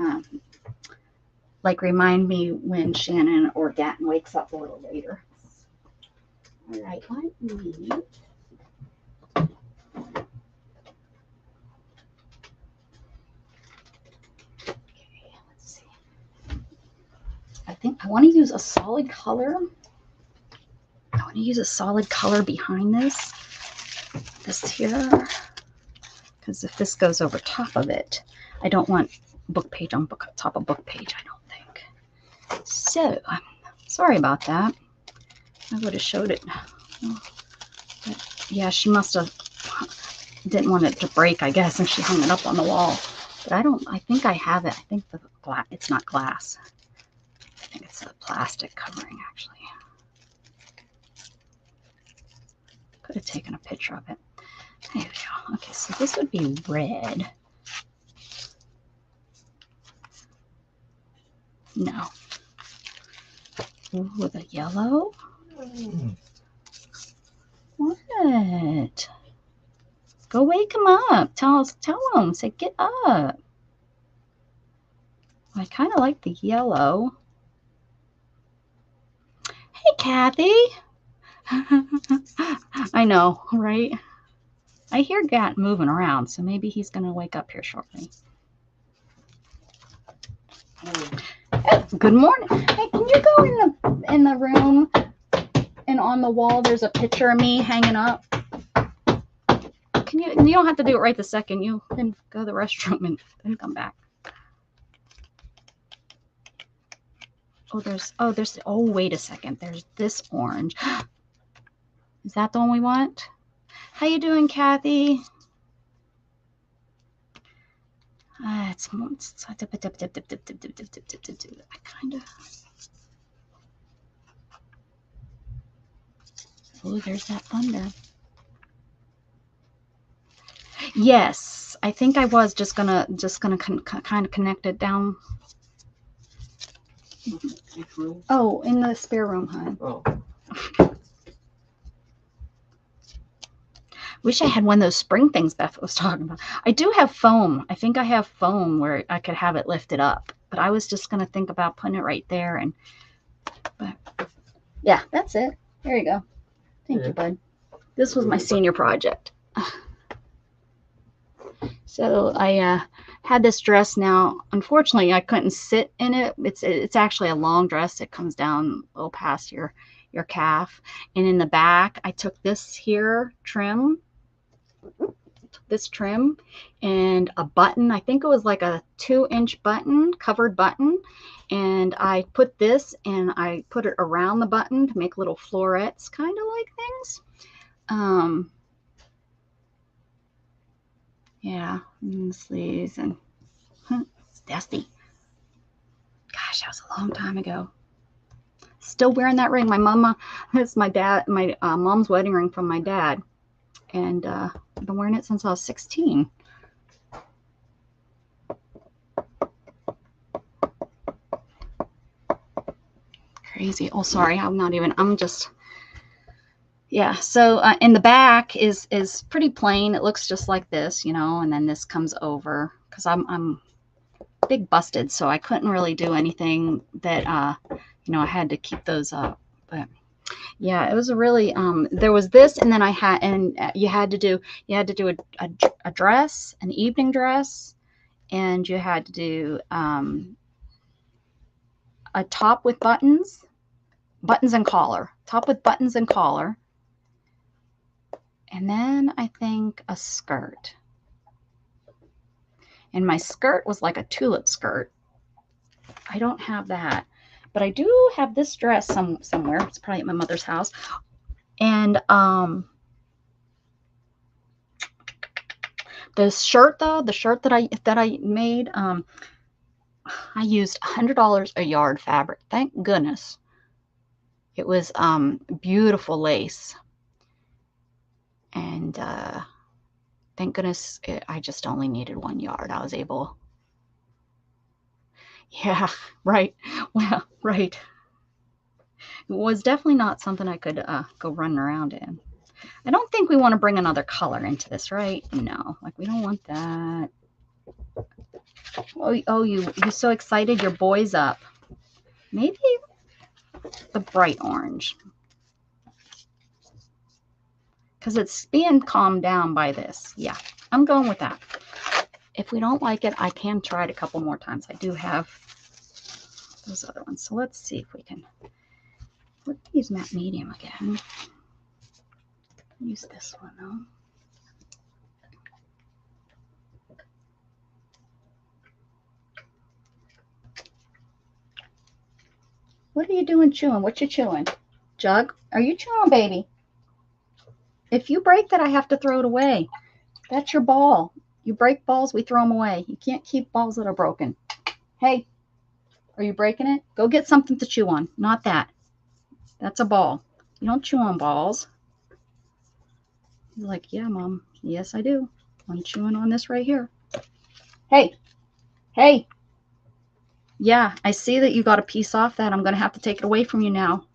when Shannon or Gatton wakes up a little later. All right, let me. Okay, let's see. I think I want to use a solid color. I want to use a solid color behind this here, because if this goes over top of it, I don't want book page on top of book page, I don't think. So, I'm sorry about that. I would have showed it. But yeah, she must have didn't want it to break, I guess, and she hung it up on the wall. But I think I have it. I think it's not glass. I think it's a plastic covering, actually. Could have taken a picture of it. There we go. Okay, so this would be red. No. Ooh, with a yellow? What? Go wake him up. Tell him. Say, get up. I kind of like the yellow. Hey, Kathy. I know, right? I hear Gat moving around, so maybe he's going to wake up here shortly. Hey, good morning. Hey, can you go in the room, and on the wall there's a picture of me hanging up? Can you don't have to do it right this second. You can go to the restroom and then come back. Oh, wait a second. There's this orange. Is that the one we want? How you doing, Kathy? It's I kind of. Oh, there's that thunder. Yes, I think I was just gonna kind of connect it down. Oh, in the spare room, hon. Oh. Wish I had one of those spring things Beth was talking about. I do have foam. I think I have foam where I could have it lifted up. But I was just going to think about putting it right there. But yeah, that's it. There you go. Thank you, bud. This was my senior project. So I had this dress now. Unfortunately, I couldn't sit in it. It's actually a long dress. It comes down a little past your calf. And in the back, I took this here trim. This trim and a button. I think it was like a 2-inch button, covered button. And I put this and I put it around the button to make little florets, kind of like things. Yeah, and the sleeves, and it's dusty. Gosh, that was a long time ago. Still wearing that ring. My mama, it's my mom's wedding ring from my dad. And I've been wearing it since I was 16. Crazy. Oh, sorry. I'm just, yeah. So in the back is pretty plain. It looks just like this, and then this comes over because I'm big busted. So I couldn't really do anything that, I had to keep those up. But yeah, it was a really, there was this, and then you had to do a dress, an evening dress, and you had to do a top with buttons and collar, top with buttons and collar, and then I think a skirt. And my skirt was like a tulip skirt. I don't have that, but I do have this dress somewhere. It's probably at my mother's house. And the shirt though, that I made, I used $100 a yard fabric. Thank goodness. It was beautiful lace. And thank goodness I just only needed 1 yard. I was able. Yeah, right. Well, right. It was definitely not something I could go running around in. I don't think we want to bring another color into this, right? No, like we don't want that. Oh, you're so excited. Your boy's up. Maybe the bright orange. Because it's being calmed down by this. Yeah, I'm going with that. If we don't like it, I can try it a couple more times. I do have those other ones. So let's see if we can. Let's use matte medium again. Use this one though. What are you doing chewing? What you chewing? Jug, are you chewing, baby? If you break that, I have to throw it away. That's your ball. You break balls, we throw them away. You can't keep balls that are broken. Hey, are you breaking it? Go get something to chew on. Not that. That's a ball. You don't chew on balls. He's like, yeah, Mom. Yes, I do. I'm chewing on this right here. Hey, hey. Yeah, I see that you got a piece off that. I'm going to have to take it away from you now.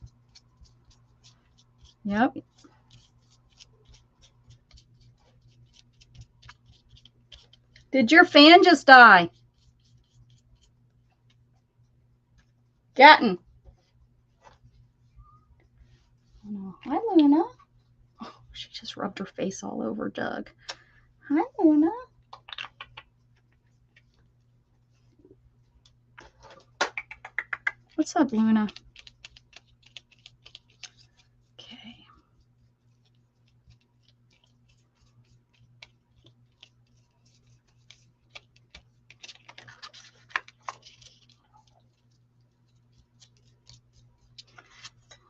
Yep. Did your fan just die? Gatton. Oh, hi, Luna. Oh, she just rubbed her face all over Doug. Hi, Luna. What's up, Luna? Okay.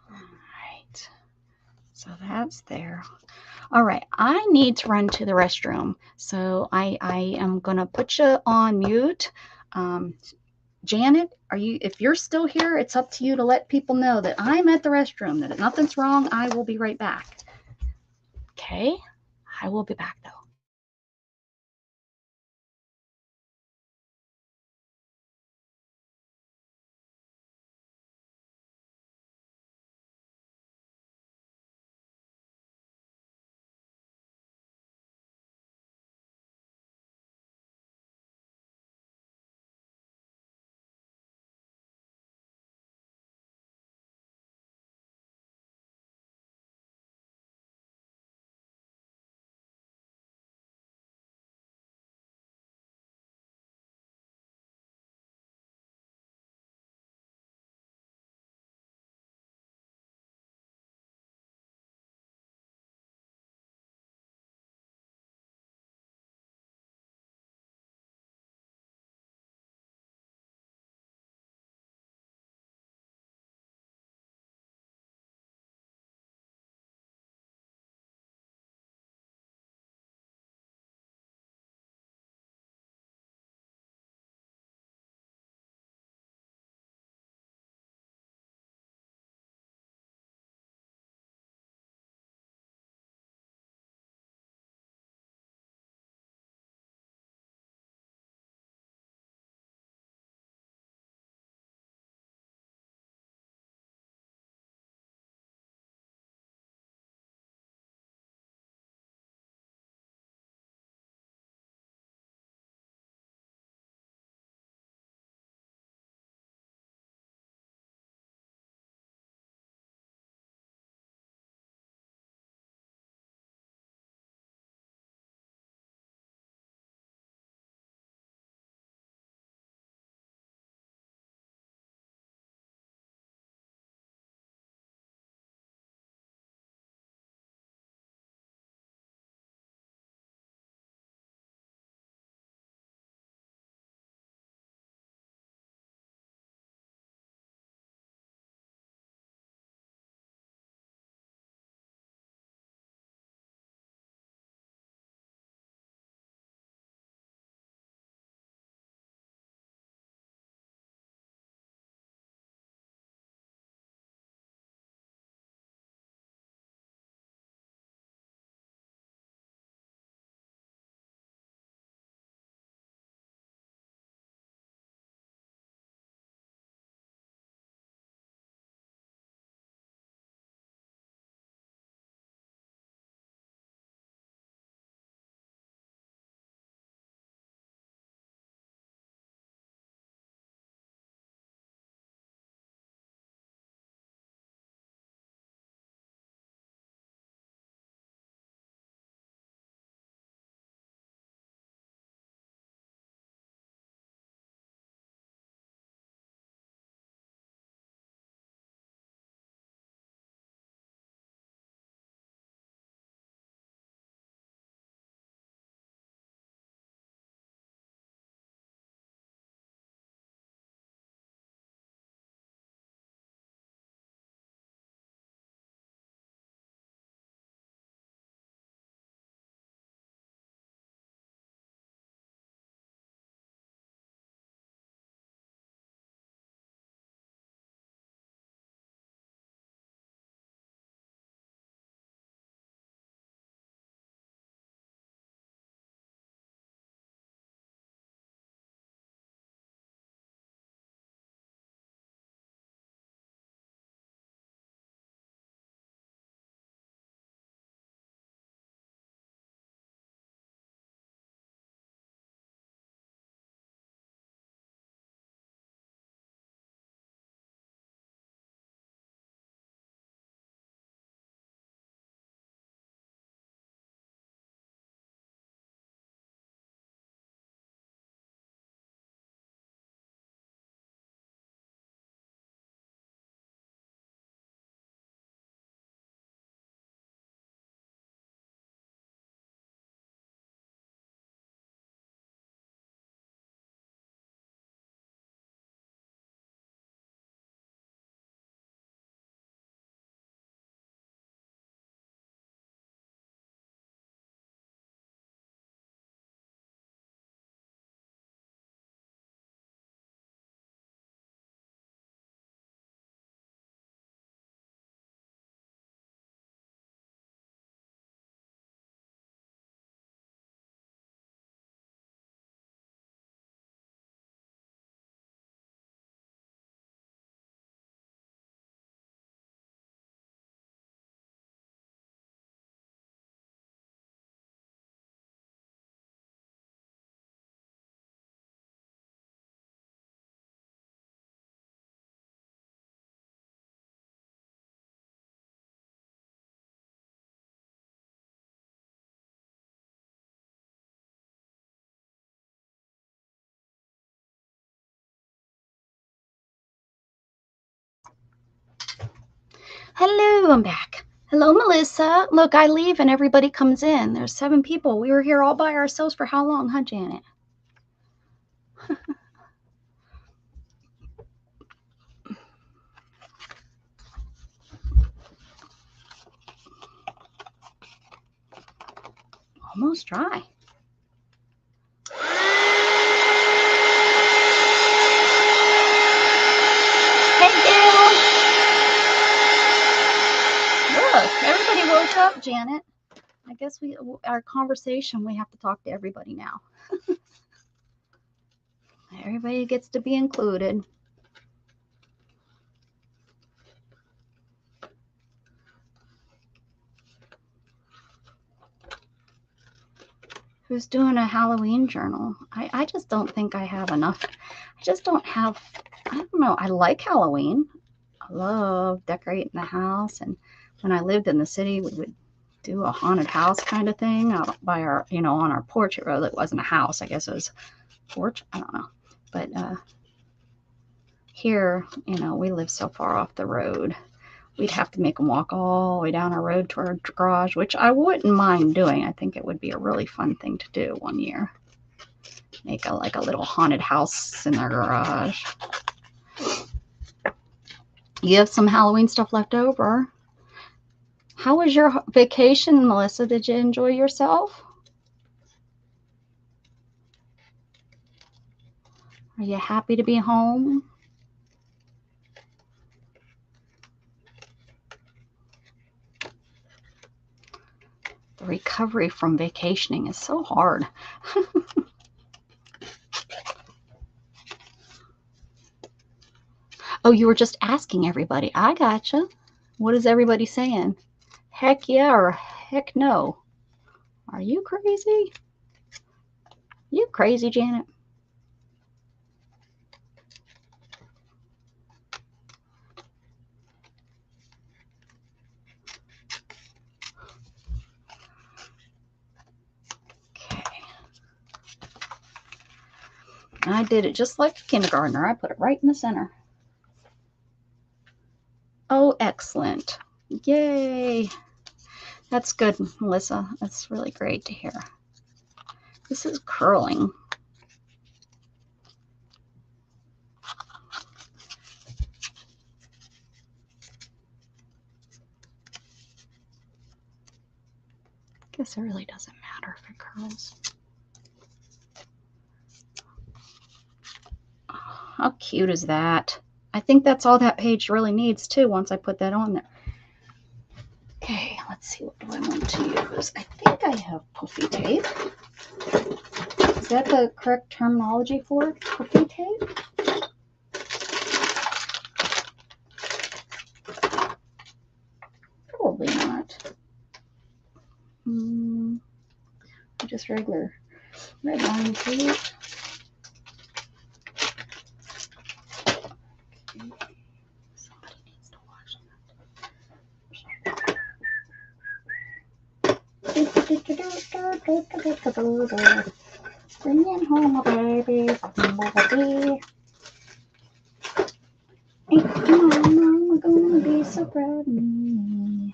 All right. So that's there. All right. I need to run to the restroom. So I am going to put you on mute. Janet, if you're still here, it's up to you to let people know that I'm at the restroom, that if nothing's wrong, I will be right back. Okay? I will be back though. Hello, I'm back. Hello, Melissa. Look, I leave and everybody comes in. There's 7 people. We were here all by ourselves for how long, huh, Janet? Almost dry. Hey, Gail. Look, everybody woke up, Janet. I guess our conversation, we have to talk to everybody now. Everybody gets to be included. Who's doing a Halloween journal? I just don't think I have enough. I just don't have, I don't know. I like Halloween. I love decorating the house. And when I lived in the city, we would do a haunted house kind of thing out by our, on our porch. It really wasn't a house. I guess it was a porch. I don't know. But here, we live so far off the road. We'd have to make them walk all the way down our road to our garage, which I wouldn't mind doing. I think it would be a really fun thing to do one year. Make a little haunted house in our garage. You have some Halloween stuff left over. How was your vacation, Melissa? Did you enjoy yourself? Are you happy to be home? The recovery from vacationing is so hard. Oh, you were just asking everybody. I gotcha. What is everybody saying? Heck yeah or heck no? Are you crazy? You crazy, Janet? Okay. I did it just like a kindergartner. I put it right in the center. Oh, excellent. Yay. That's good, Melissa. That's really great to hear. This is curling. Guess it really doesn't matter if it curls. Oh, how cute is that? I think that's all that page really needs too once I put that on there. Okay, let's see, what do I want to use? I think I have puffy tape. Is that the correct terminology for it? Puffy tape? Probably not. Just regular red line tape. Somebody needs to watch that. Bringing home a baby, baby. Ain't your mama gonna be so proud of me?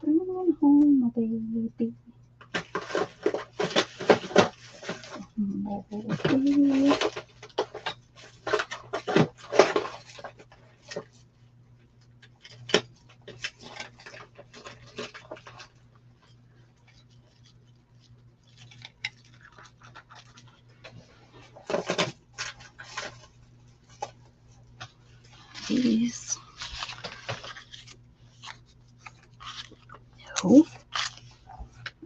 Bringing home a baby, baby. These. No.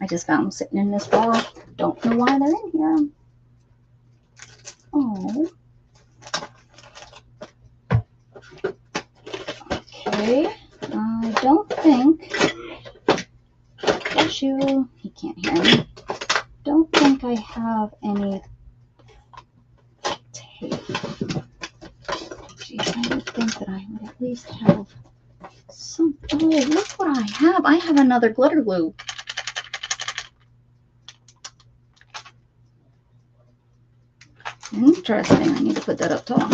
I just found them sitting in this drawer. Don't know why they're in here. Oh. Okay. I don't think. He can't hear me. Don't think I have any tape. Geez, I would think that I would at least have some. Oh, look what I have. I have another glitter glue. Interesting. I need to put that up top.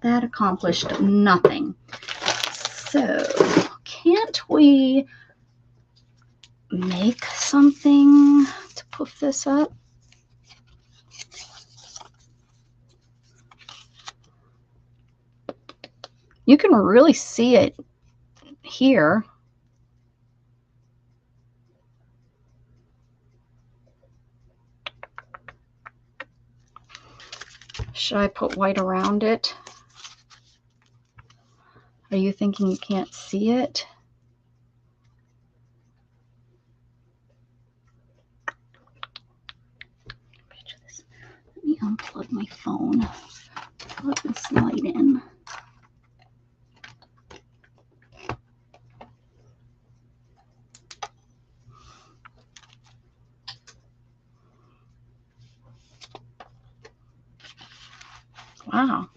that accomplished nothing. So, can't we make something to poof this up? You can really see it here. Should I put white around it? Are you thinking you can't see it? Let me unplug my phone. Plug this light in. Wow,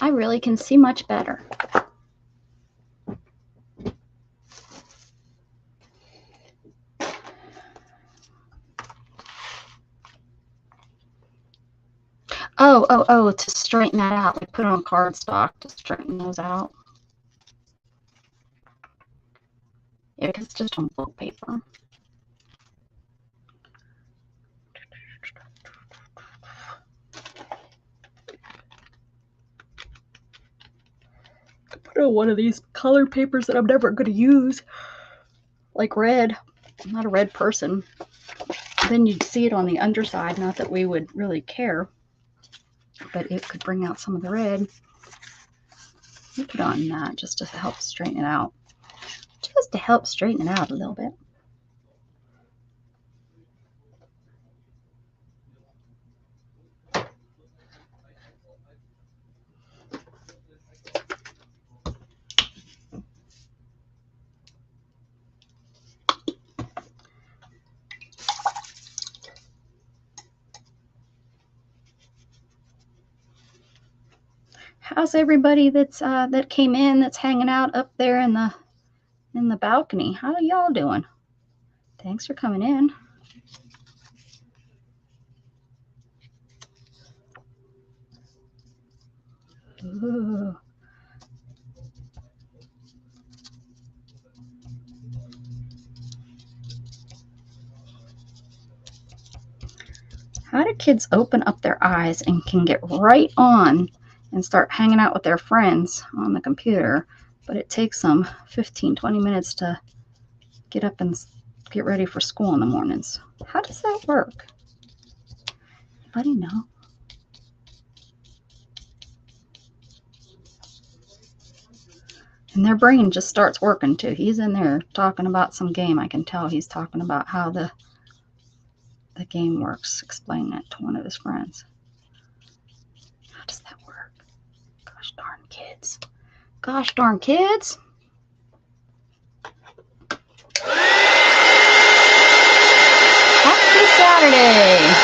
I really can see much better. Oh, to straighten that out, like put it on cardstock to straighten those out. Yeah, because it's just on book paper. Put it on one of these color papers that I'm never going to use, like red. I'm not a red person. Then you'd see it on the underside, not that we would really care, but it could bring out some of the red. You put on that just to help straighten it out. Just to help straighten it out a little bit. How's everybody that came in, that's hanging out up there in the balcony? How are y'all doing? Thanks for coming in. Ooh. How do kids open up their eyes and can get right on and start hanging out with their friends on the computer, but it takes them 15-20 minutes to get up and get ready for school in the mornings? How does that work? Anybody know? And their brain just starts working too. He's in there talking about some game. I can tell he's talking about how the game works, explaining it to one of his friends. How does that work? Gosh darn kids. Gosh darn kids. Happy Saturday.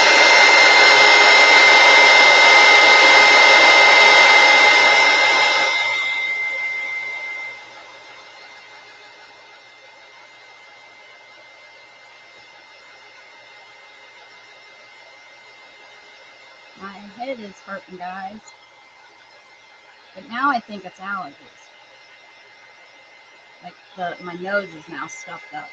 My head is hurting, guys. But now I think it's allergies. Like my nose is now stuffed up.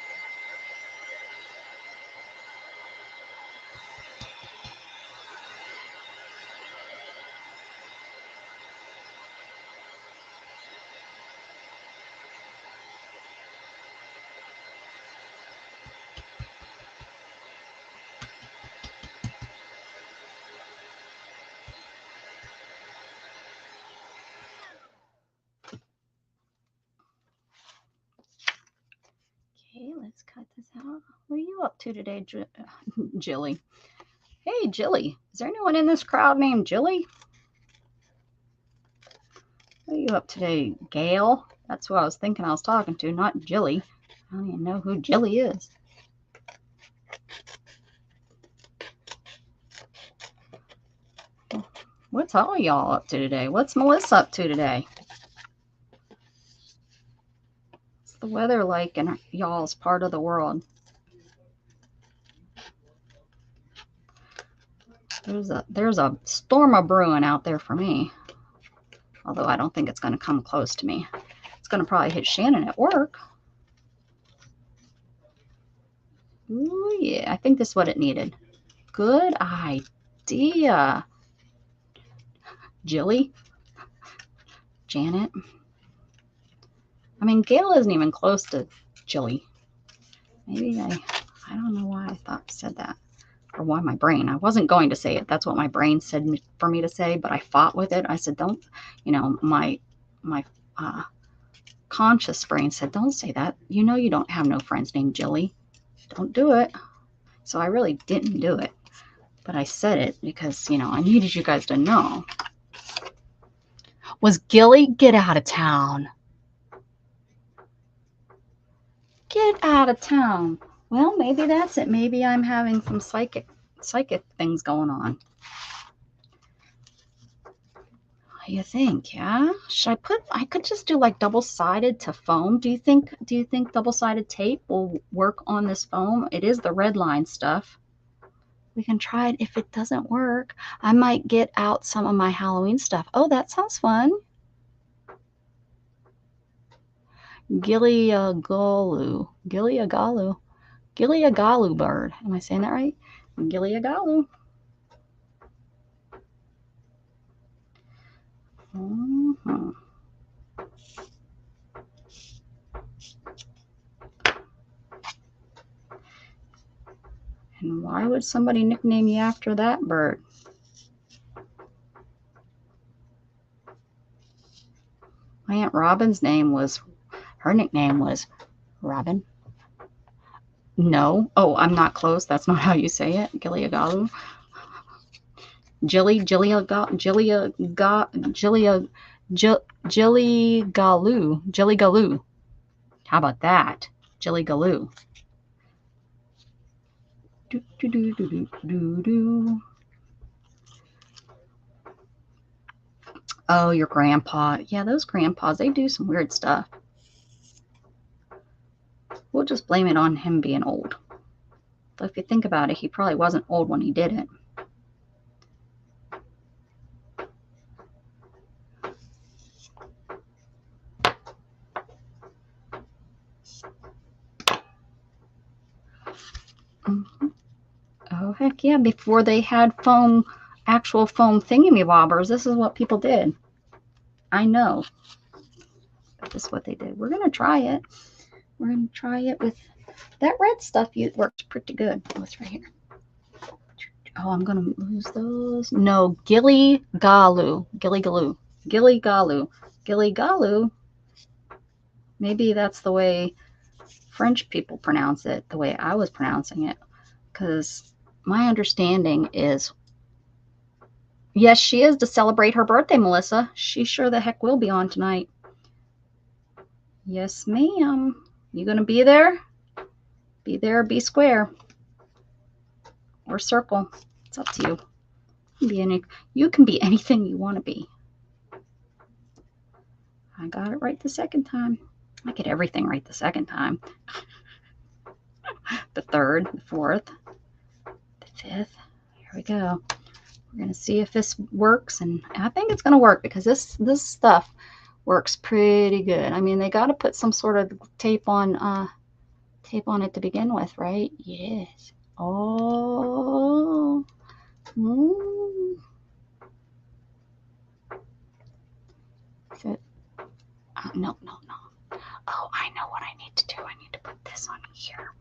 Okay, let's cut this out. What are you up to today, Jilly? Hey, Jilly. Is there anyone in this crowd named Jilly? What are you up today, Gail? That's who I was thinking I was talking to, not Jilly. I don't even know who Jilly is. What's all y'all up to today? What's Melissa up to today? What's the weather like in y'all's part of the world? There's a storm a brewing out there for me. Although I don't think it's going to come close to me. It's going to probably hit Shannon at work. Ooh, yeah, I think this is what it needed. Good idea. Jilly? Janet? I mean, Gail isn't even close to Jilly. Maybe I don't know why I said that. Or why my brain. I wasn't going to say it. That's what my brain said for me to say, but I fought with it. I said, don't, you know, my conscious brain said, don't say that. You know you don't have no friends named Jilly. Don't do it. So I really didn't do it. But I said it because, you know, I needed you guys to know. Was Gilly? Get out of town. Get out of town. Well, maybe that's it. Maybe I'm having some psychic things going on. What do you think? Yeah? Should I could just do like double-sided to foam. Do you think double-sided tape will work on this foam? It is the red line stuff. We can try it. If it doesn't work, I might get out some of my Halloween stuff. Oh, that sounds fun. Giliagalu bird. Am I saying that right? Giliagalu. Mm-hmm. And why would somebody nickname you after that bird? My Aunt Robin's her nickname was Robin. No. Oh, I'm not close. That's not how you say it. Giliagalu. Jilligaloo. How about that? Jilligaloo. Do, do, do, do, do, do, do. Oh, your grandpa. Yeah, those grandpas, they do some weird stuff. We'll just blame it on him being old. But if you think about it, he probably wasn't old when he did it. Mm-hmm. Oh, heck yeah. Before they had actual foam thingy-bobbers, this is what people did. I know. This is what they did. We're going to try it. We're going to try it with that red stuff. It works pretty good. What's right here? Oh, I'm going to lose those. No, Gilligaloo. Maybe that's the way French people pronounce it, the way I was pronouncing it. Because my understanding is, yes, she is to celebrate her birthday, Melissa. She sure the heck will be on tonight. Yes, ma'am. You going to be there? Be there, be square. Or circle. It's up to you. You can be anything you want to be. I got it right the second time. I get everything right the second time. The third, the fourth, the fifth. Here we go. We're going to see if this works, and I think it's going to work because this stuff works pretty good. I mean, they got to put some sort of tape on it to begin with, right? Yes. Oh. Mm. No. Oh, I know what I need to do. I need to put this on here.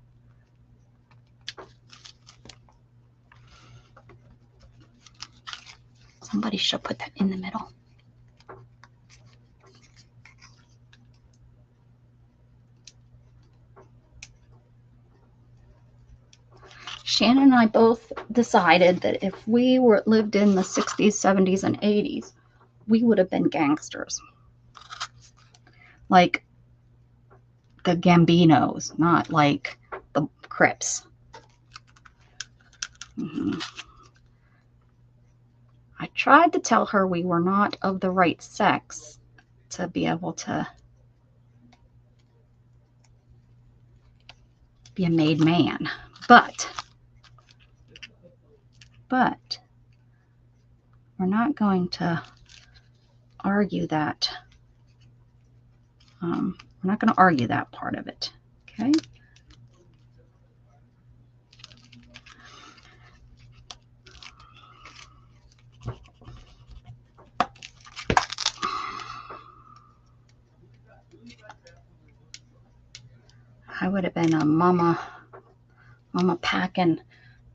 Somebody should put that in the middle. Shannon and I both decided that if we lived in the 60s, 70s, and 80s, we would have been gangsters. Like the Gambinos, not like the Crips. Mm-hmm. I tried to tell her we were not of the right sex to be able to be a made man. But we're not going to argue that. We're not going to argue that part of it. Okay. I would have been a mama packing,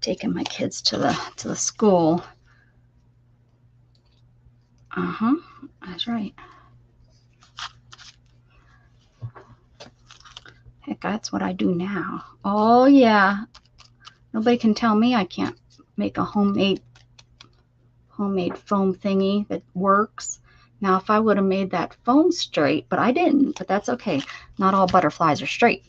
taking my kids to the school. That's right. Heck, that's what I do now. Oh yeah, nobody can tell me I can't make a homemade foam thingy that works. Now, if I would have made that foam straight, but I didn't, but that's okay. Not all butterflies are straight.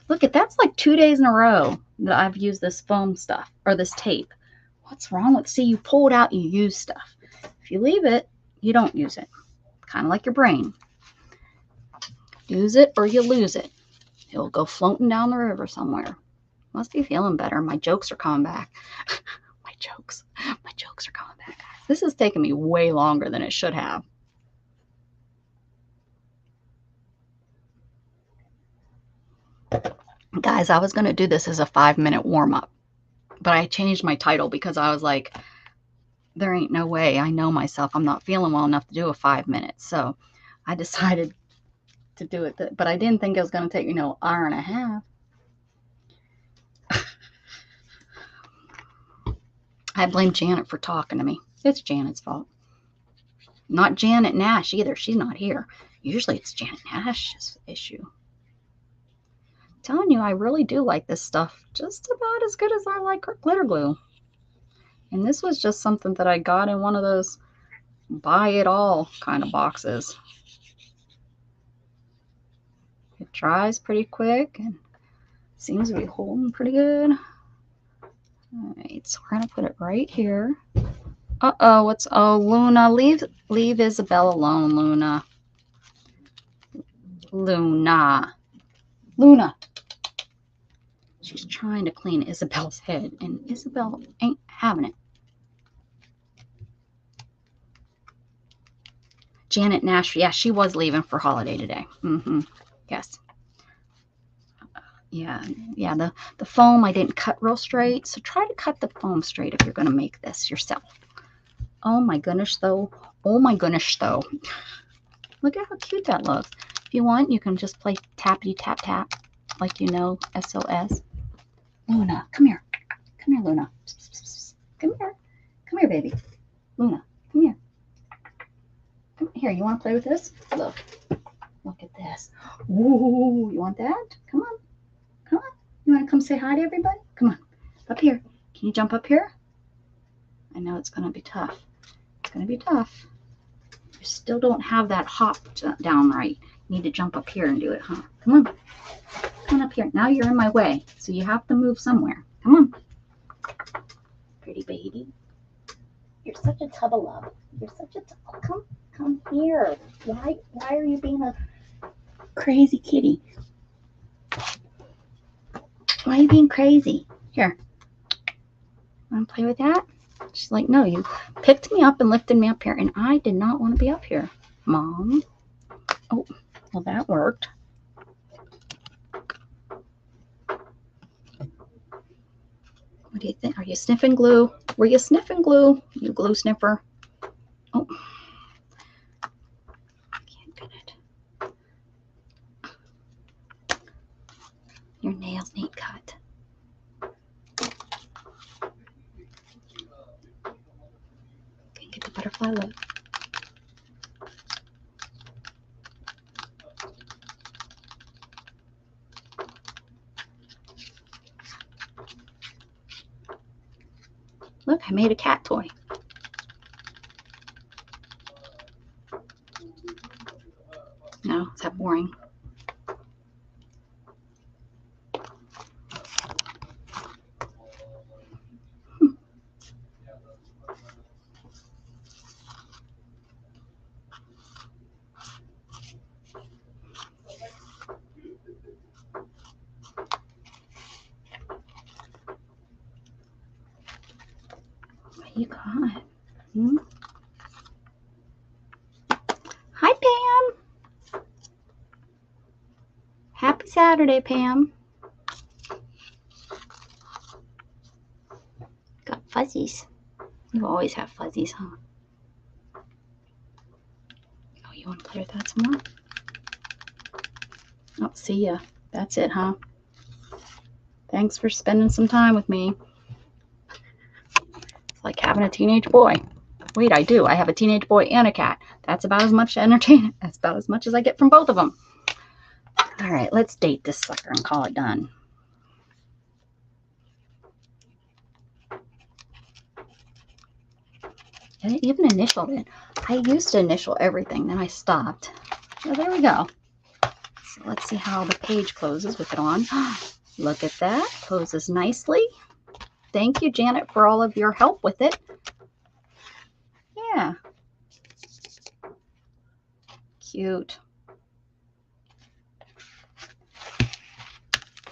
Look at that's like 2 days in a row that I've used this foam stuff or this tape. What's wrong with, see, you pull it out, you use stuff. If you leave it, you don't use it. Kind of like your brain. Use it or you lose it. It'll go floating down the river somewhere. Must be feeling better. My jokes are coming back. My jokes are coming back. This has taken me way longer than it should have. Guys, I was going to do this as a 5-minute warm-up, but I changed my title because I was like, there ain't no way. I know myself. I'm not feeling well enough to do a 5 minutes. So I decided to do it. But I didn't think it was going to take, hour and a half. I blame Janet for talking to me. It's Janet's fault. Not Janet Nash either. She's not here. Usually it's Janet Nash's issue. I'm telling you, I really do like this stuff just about as good as I like glitter glue. And this was just something that I got in one of those buy it all kind of boxes. It dries pretty quick and seems to be holding pretty good. All right, so we're going to put it right here. Oh, Luna, leave Isabel alone, Luna. Luna. She's trying to clean Isabel's head, and Isabel ain't having it. Janet Nash, yeah, she was leaving for holiday today. Yes. Yeah, the foam I didn't cut real straight, so try to cut the foam straight if you're going to make this yourself. Oh my goodness, though. Look at how cute that looks. If you want, you can just play tappity tap tap, like SOS. Luna, come here. Come here, Luna. Come here. Come here, baby. Luna, come here. Come here, you want to play with this? Look at this. Ooh, you want that? Come on. You want to come say hi to everybody? Come on. Up here. Can you jump up here? I know it's going to be tough. You still don't have that hop down right. You need to jump up here and do it, huh? Come on up here. Now you're in my way, so you have to move somewhere. Come on. Pretty baby. You're such a tub of love. Come here. Why are you being a crazy kitty? Why are you being crazy? Here. Want to play with that? She's like, no, you picked me up and lifted me up here, and I did not want to be up here, Mom. Oh, well, that worked. What do you think? Are you sniffing glue? Were you sniffing glue? You glue sniffer? Oh, I can't get it. Your nails need cut. Can't get the butterfly look. Look, I made a cat toy. No, is that boring? What you got? Saturday, Pam. Got fuzzies. You always have fuzzies, huh? Oh, you want to play with that some more? Oh, see ya. That's it, huh? Thanks for spending some time with me. It's like having a teenage boy. Wait, I do. I have a teenage boy and a cat. That's about as much entertainment. That's about as much as I get from both of them. All right, let's date this sucker and call it done. And it even initialed it. I used to initial everything, then I stopped. So there we go. So let's see how the page closes with it on. Look at that. Closes nicely. Thank you, Janet, for all of your help with it. Yeah. Cute.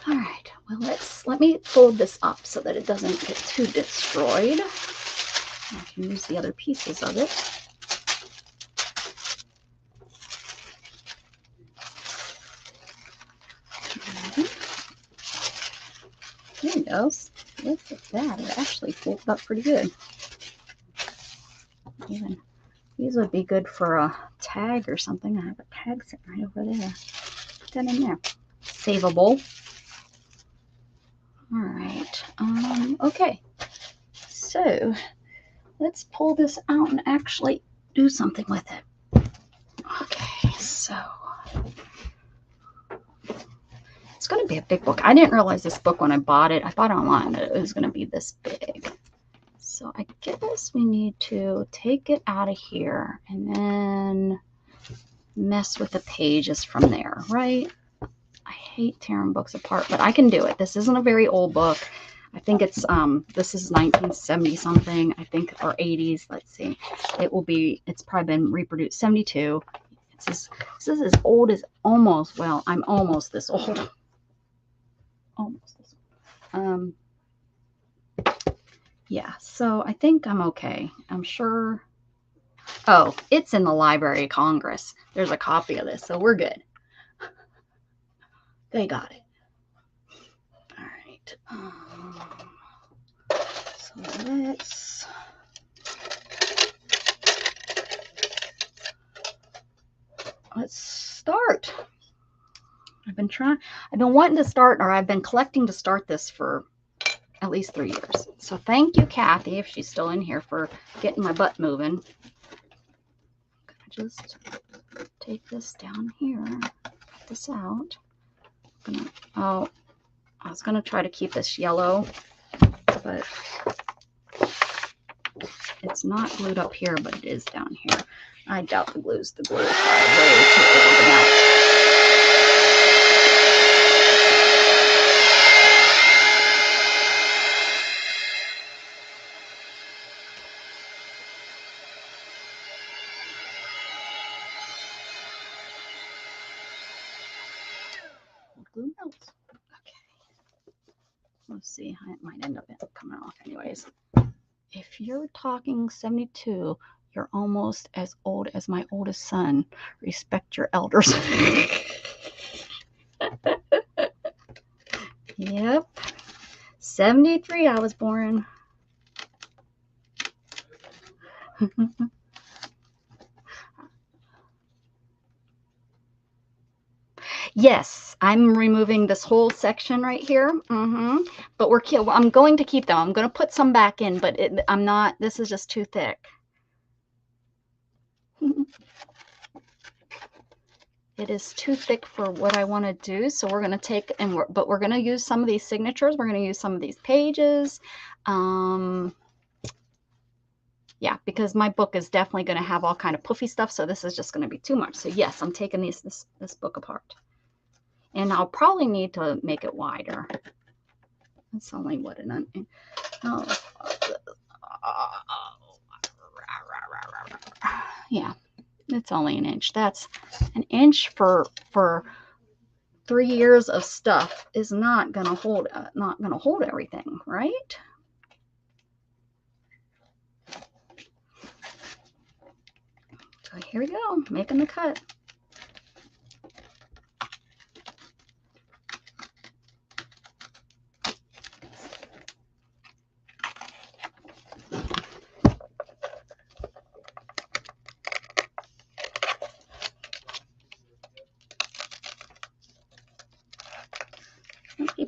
All right. Well, let me fold this up so that it doesn't get too destroyed. I can use the other pieces of it. There it goes. Look at that. It actually folded up pretty good. Even these would be good for a tag or something. I have a tag sitting right over there. Put that in there. Savable. All right. Okay. So let's pull this out and actually do something with it. Okay. So it's going to be a big book. I didn't realize this book when I bought it. I bought it online that it was going to be this big. So I guess we need to take it out of here and then mess with the pages from there, right? I hate tearing books apart, but I can do it. This isn't a very old book. I think it's this is 1970 something, I think, or 80s. Let's see. It's probably been reproduced 72. This is as old as almost, well, I'm almost this old. Almost this old. Yeah, so I think I'm okay. I'm sure. Oh, it's in the Library of Congress. There's a copy of this, so we're good. They got it. All right. So let's start. I've been wanting to start, or I've been collecting to start this for at least 3 years. So thank you, Kathy, if she's still in here, for getting my butt moving. I'm gonna just take this down here, cut this out. Oh, I was gonna try to keep this yellow, but it's not glued up here, but it is down here. I doubt the glue is way too old now. Glue melts. Okay. Let's see. It might end up coming off anyways. If you're talking 72, you're almost as old as my oldest son. Respect your elders. Yep. 73, I was born. Yes, I'm removing this whole section right here. But I'm going to keep them. I'm going to put some back in, but I'm not. This is just too thick. It is too thick for what I want to do. So we're going to take but we're going to use some of these signatures. We're going to use some of these pages. Yeah, because my book is definitely going to have all kind of poofy stuff. So this is just going to be too much. So yes, I'm taking this book apart. And I'll probably need to make it wider. That's only what yeah, it's only an inch. That's an inch for 3 years of stuff is not gonna hold everything, right? So here we go, making the cut.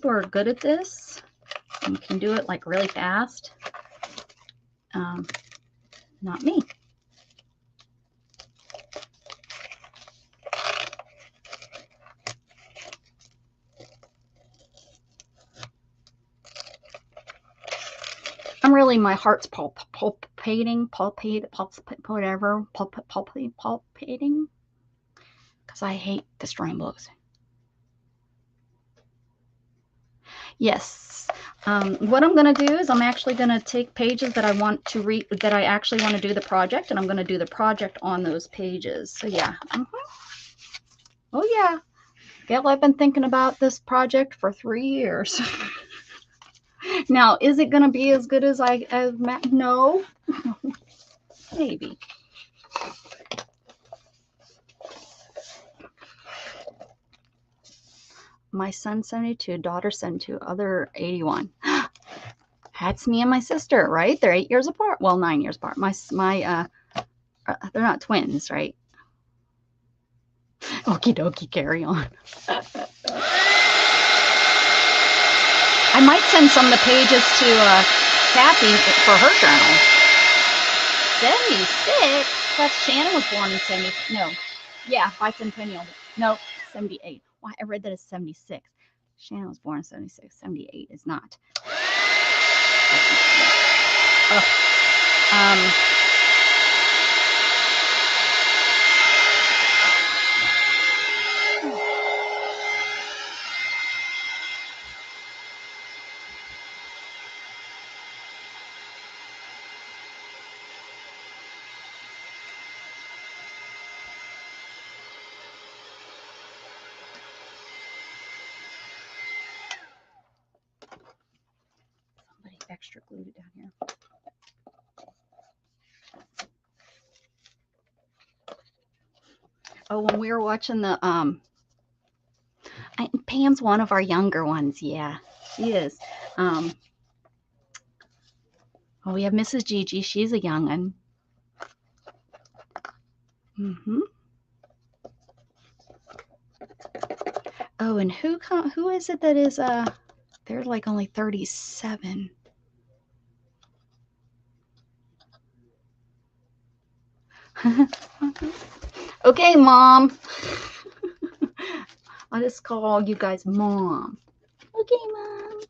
people are good at this and can do it like really fast. Not me. I'm really, my heart's palpitating, whatever, palpitating, because I hate destroying books. Yes. What I'm going to do is I'm actually going to take pages that I want to read, that I actually want to do the project, and I'm going to do the project on those pages. So yeah. Oh yeah. Gail, I've been thinking about this project for 3 years. Now, is it going to be as good as no. Maybe. My son 72, daughter 72, other 81. That's me and my sister, right? They're 8 years apart. Well, 9 years apart. They're not twins, right? Okie dokie, carry on. I might send some of the pages to Kathy for her journal. 76? That's Shannon was born in 70. No. Yeah, bicentennial. No, 78. Why, I read that as 76. Shannon was born in 76. 78 is not. Somebody extra glued it down here. Oh, when we were watching the Pam's one of our younger ones. Yeah, she is. Oh, we have Mrs. Gigi. She's a young'un. Oh, and who is it that is they're like only 37. Okay, Mom. I'll just call you guys Mom. Okay, Mom.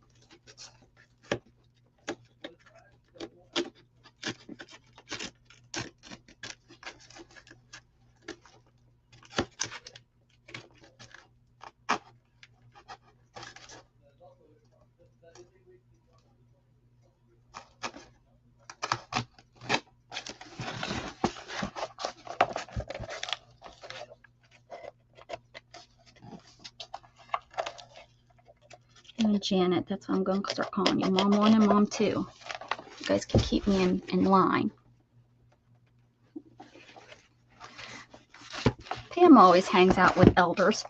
Janet, that's what I'm going to start calling you. Mom 1 and Mom 2. You guys can keep me in line. Pam always hangs out with elders.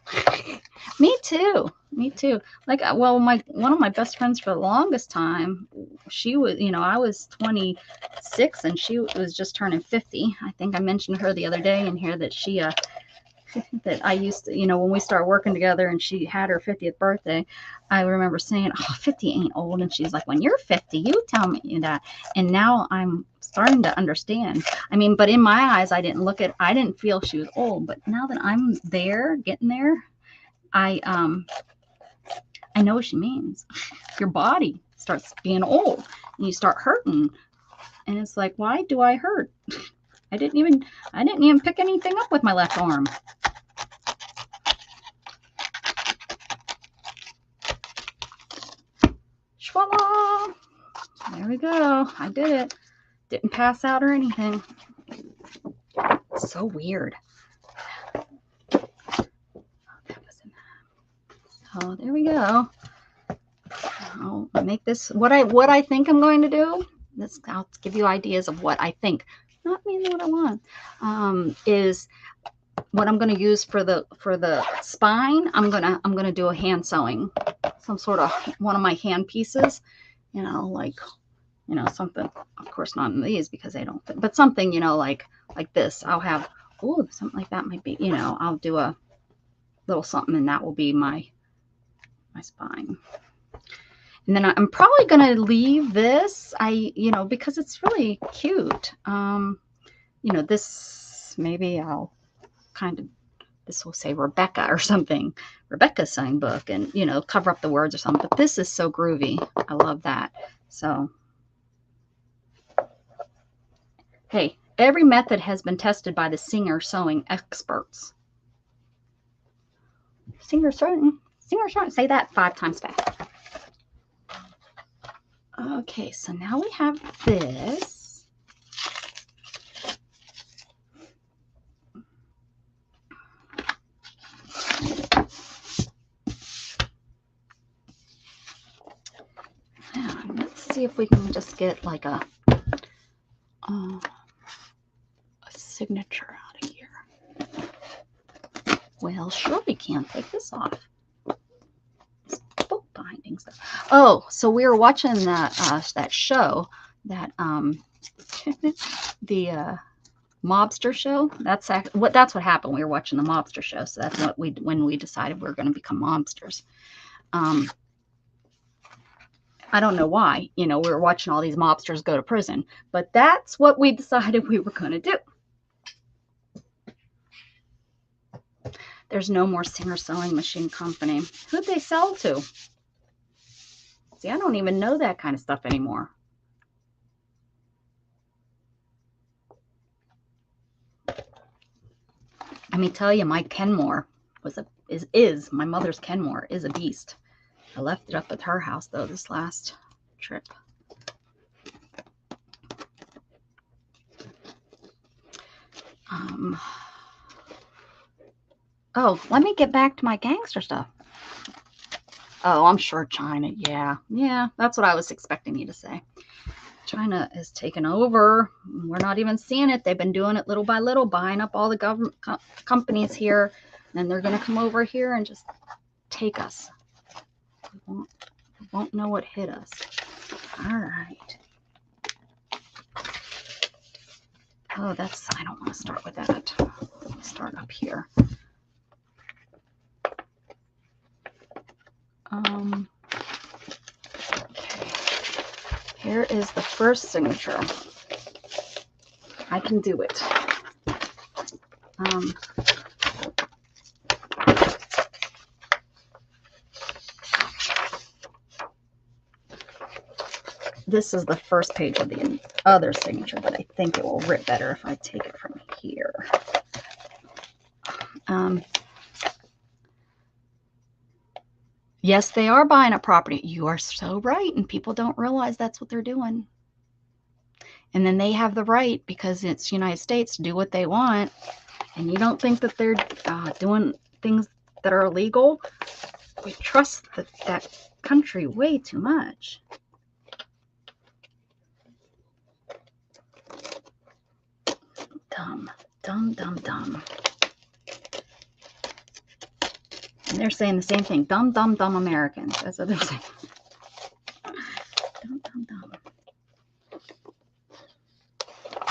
Me too. Me too. Like, well, one of my best friends for the longest time, she was, I was 26 and she was just turning 50. I think I mentioned her the other day in here that she that I used to, when we started working together and she had her 50th birthday, I remember saying, oh, 50 ain't old. And she's like, when you're 50, you tell me that. And now I'm starting to understand. I mean, but in my eyes, I didn't feel she was old. But now that I'm there, getting there, I know what she means. Your body starts being old and you start hurting. And it's like, why do I hurt? I didn't even pick anything up with my left arm. Voila! There we go. I did it. Didn't pass out or anything. It's so weird. So there we go. I'll make this what I think I'm going to do. I'll give you ideas of what I think. Not really what I want. Is what I'm going to use for the spine. I'm gonna do a hand sewing, some sort of one of my hand pieces, something. Of course, not in these because they don't fit, but something, like this. I'll have something like that might be. I'll do a little something, and that will be my spine. And then I'm probably going to leave this, because it's really cute. This, maybe I'll this will say Rebecca or something. Rebecca's sewing book, and, cover up the words or something. But this is so groovy. I love that. So, hey, every method has been tested by the singer sewing experts. Singer sewing. Say that 5 times fast. Okay, so now we have this. And let's see if we can just get like a signature out of here. Well, sure we can. Take this off. Book binding stuff. Oh, so we were watching that show, that the mobster show. That's what happened. We were watching the mobster show, so that's when we decided we were going to become mobsters. I don't know why. We were watching all these mobsters go to prison, but that's what we decided we were going to do. There's no more Singer Sewing Machine Company. Who'd they sell to? See, I don't even know that kind of stuff anymore. Let me tell you, my Kenmore is my mother's Kenmore is a beast. I left it up at her house though this last trip. Oh, let me get back to my gangster stuff. Oh, I'm sure China. Yeah, that's what I was expecting you to say. China is taken over. We're not even seeing it. They've been doing it little by little, buying up all the government companies here. And then they're going to come over here and just take us. We won't know what hit us. All right. Oh, I don't want to start with that. Let's start up here. Okay. Here is the first signature. I can do it. This is the first page of the other signature, but I think it will rip better if I take it from here. Yes, they are buying a property. You are so right, and people don't realize that's what they're doing. And then they have the right, because it's United States, to do what they want. And you don't think that they're doing things that are illegal? We trust that country way too much. Dumb. And they're saying the same thing. Dumb Americans. That's what they're saying. Dumb.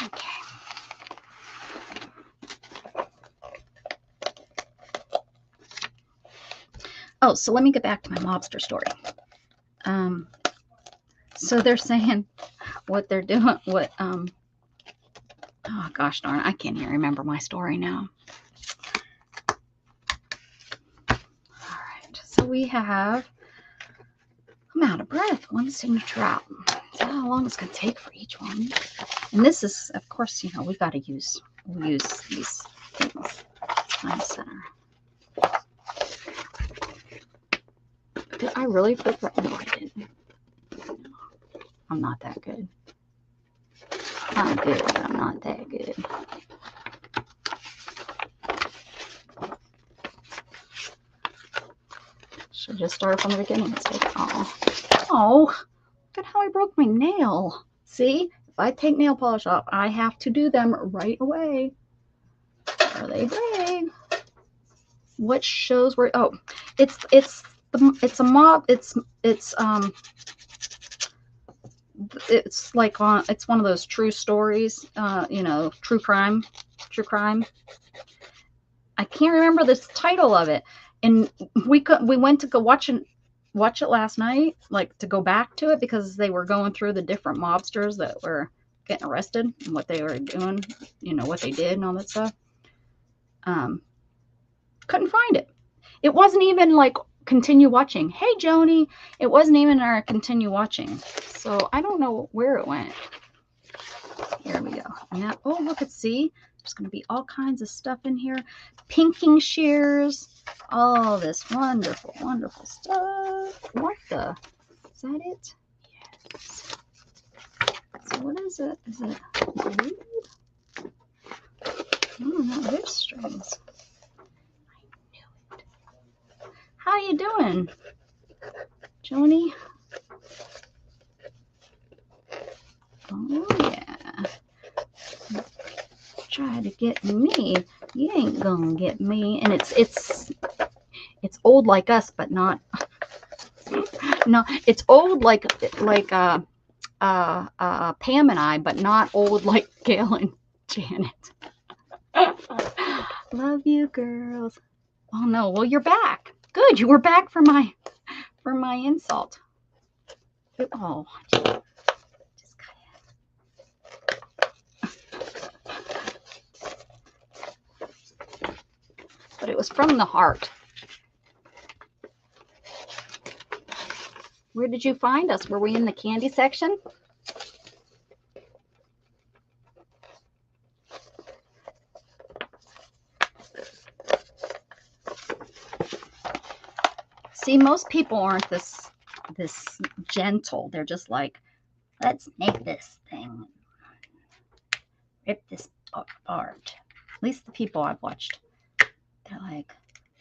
Okay. Oh, so let me get back to my mobster story. So they're saying what they're doing, oh gosh darn, I can't even remember my story now. So we have, I'm out of breath, one signature out. So how long it's going to take for each one. And this is, of course, we got to use these things. Time center. Did I really put that? No, I didn't. I'm not that good. I'm good, but I'm not that good. Should just start from the beginning. Oh, look at how I broke my nail. See, if I take nail polish off, I have to do them right away. Are they big? What shows where? Oh, it's a mob. It's like it's one of those true stories. True crime. I can't remember the title of it. And we went to go watch watch it last night, like to go back to it, because they were going through the different mobsters that were getting arrested and what they were doing, you know, what they did and all that stuff. Couldn't find it. It wasn't even like continue watching. Hey, Joni, it wasn't even our continue watching. So I don't know where it went. Here we go. Now, oh, look at, see, there's going to be all kinds of stuff in here. Pinking shears, all this wonderful, wonderful stuff. What the? Is that it? Yes. So what is it? Is it blue? Oh, no, there's strings. I knew it. How you doing, Joni? Oh, yeah. Try to get me. You ain't gonna get me. And it's old like us, but not. No, it's old like Pam and I, but not old like Gail and Janet. Love you, girls. Oh no, well, you're back. Good, you were back for my insult. Oh, just but it was from the heart. Where did you find us? Were we in the candy section? See, most people aren't this gentle. They're just like, let's make this thing, rip this apart. At least the people I've watched, they're like,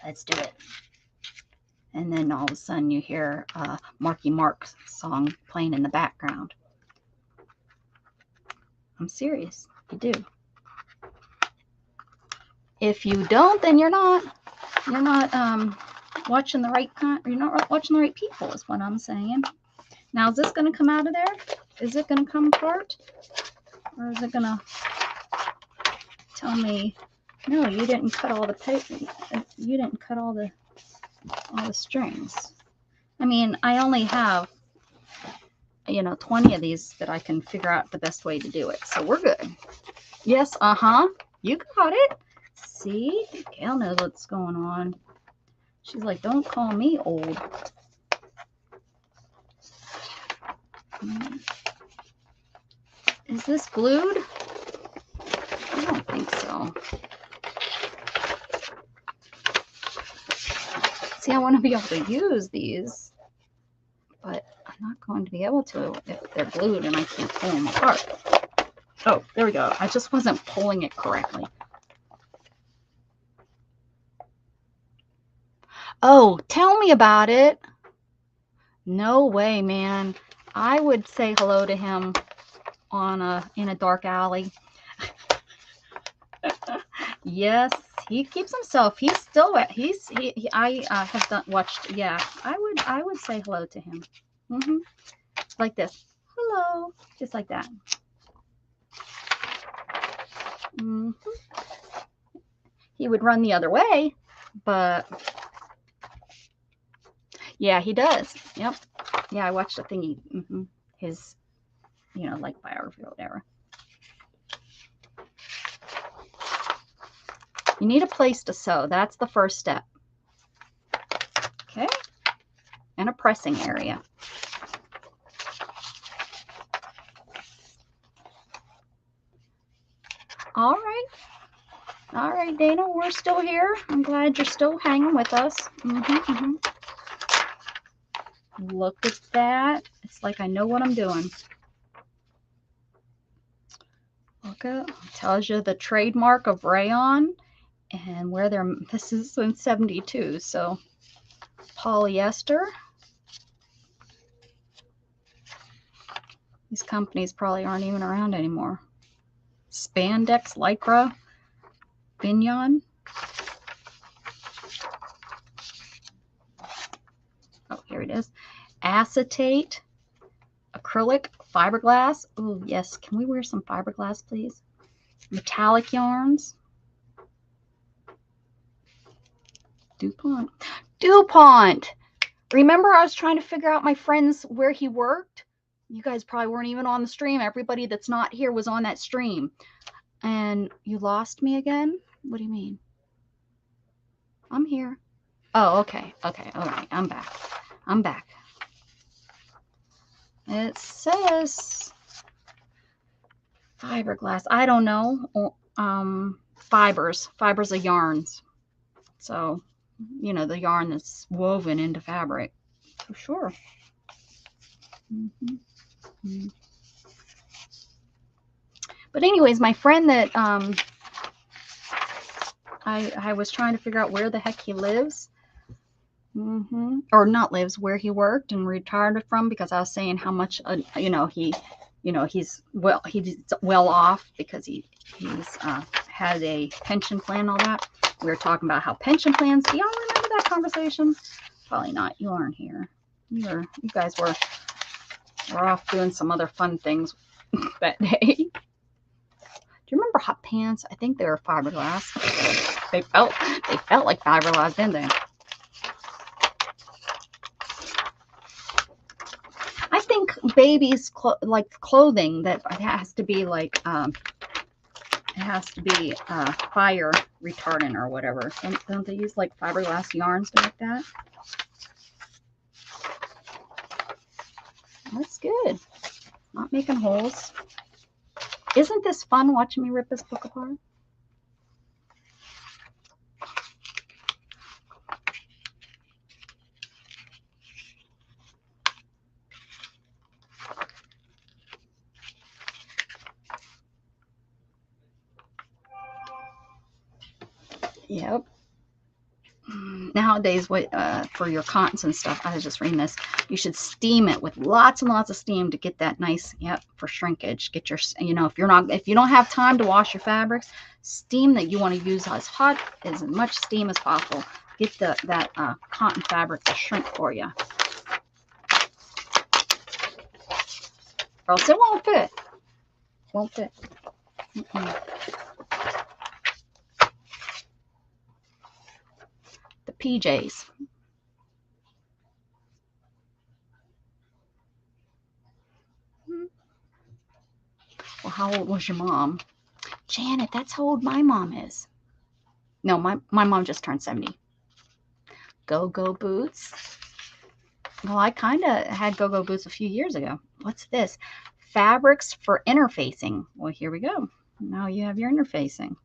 let's do it. And then all of a sudden you hear Marky Mark's song playing in the background. I'm serious, you do. If you don't, then you're not watching the right you're not watching the right people, is what I'm saying. Now, is this going to come out of there? Is it going to come apart? Or is it going to tell me, no, you didn't cut all the paper, you didn't cut all the strings? I mean, I only have, 20 of these that I can figure out the best way to do it. So we're good. Yes, you got it. See, Gail knows what's going on. She's like, don't call me old. Is this glued? I don't think so. See, I want to be able to use these, but I'm not going to be able to if they're glued and I can't pull them apart. Oh, there we go. I just wasn't pulling it correctly. Oh, tell me about it. No way, man. I would say hello to him in a dark alley. Yes, he keeps himself. He's still I have watched. Yeah, I would say hello to him. Like this. Hello, just like that. He would run the other way, but yeah, he does. Yep. Yeah, I watched a thingy. His, like biography or whatever. You need a place to sew. That's the first step. Okay. And a pressing area. All right. All right, Dana, we're still here. I'm glad you're still hanging with us. Look at that. It's like I know what I'm doing. Look at, it tells you the trademark of rayon and where they're, this is in 72, so polyester. These companies probably aren't even around anymore. Spandex, Lycra, Binion. Oh, here it is. Acetate, acrylic, fiberglass. Oh, yes. Can we wear some fiberglass, please? Metallic yarns. DuPont. DuPont! Remember, I was trying to figure out my friend's where he worked. You guys probably weren't even on the stream. Everybody that's not here was on that stream. And you lost me again? What do you mean? I'm here. Oh, okay. Okay. All right. I'm back. I'm back. It says fiberglass. I don't know. Fibers of yarns. So, you know, the yarn that's woven into fabric. For sure. But anyways, my friend that I was trying to figure out where the heck he lives. Or not lives, where he worked and retired from, because I was saying how much he's well off because he's had a pension plan and all that. We were talking about how pension plans. Do y'all remember that conversation? Probably not. You aren't here. You guys were off doing some other fun things that day. Do you remember hot pants? I think they were fiberglass. They felt like fiberglass, didn't they? I think babies like clothing that it has to be like it has to be fire retardant or whatever. Don't they use like fiberglass yarns to make that? That's good. Not making holes. Isn't this fun watching me rip this book apart? Yep. Nowadays, what for your cottons and stuff, I was just reading this, you should steam it with lots and lots of steam to get that nice, for shrinkage. Get your, if you don't have time to wash your fabrics, steam that you want to use as much steam as possible. Get that cotton fabric to shrink for you. Or else it won't fit. Won't fit. The PJs. Well, how old was your mom? Janet, that's how old my mom is. No, my mom just turned 70. Go-go boots. Well, I kind of had go-go boots a few years ago. What's this? Fabrics for interfacing. Well, here we go. Now you have your interfacing.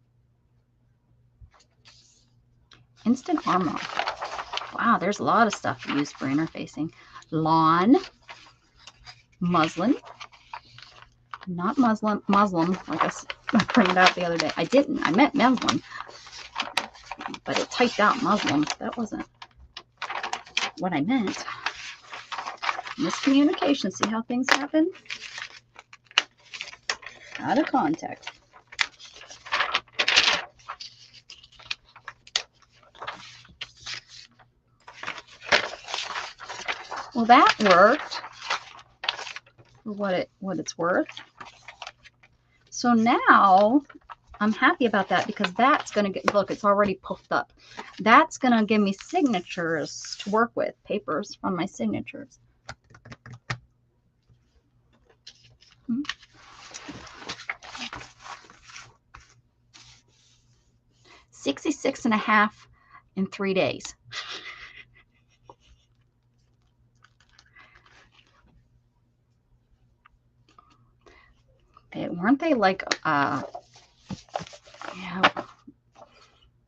Instant armor. Wow, there's a lot of stuff used for interfacing. Lawn. Muslin. Not Muslim, like I printed out the other day. I didn't. I meant muslin. But it typed out Muslim. That wasn't what I meant. Miscommunication. See how things happen? Out of context. Well, that worked for what it's worth. So now I'm happy about that because that's going to get, look, it's already puffed up. That's going to give me signatures to work with, papers from my signatures. 66.5 in 3 days. Weren't they like,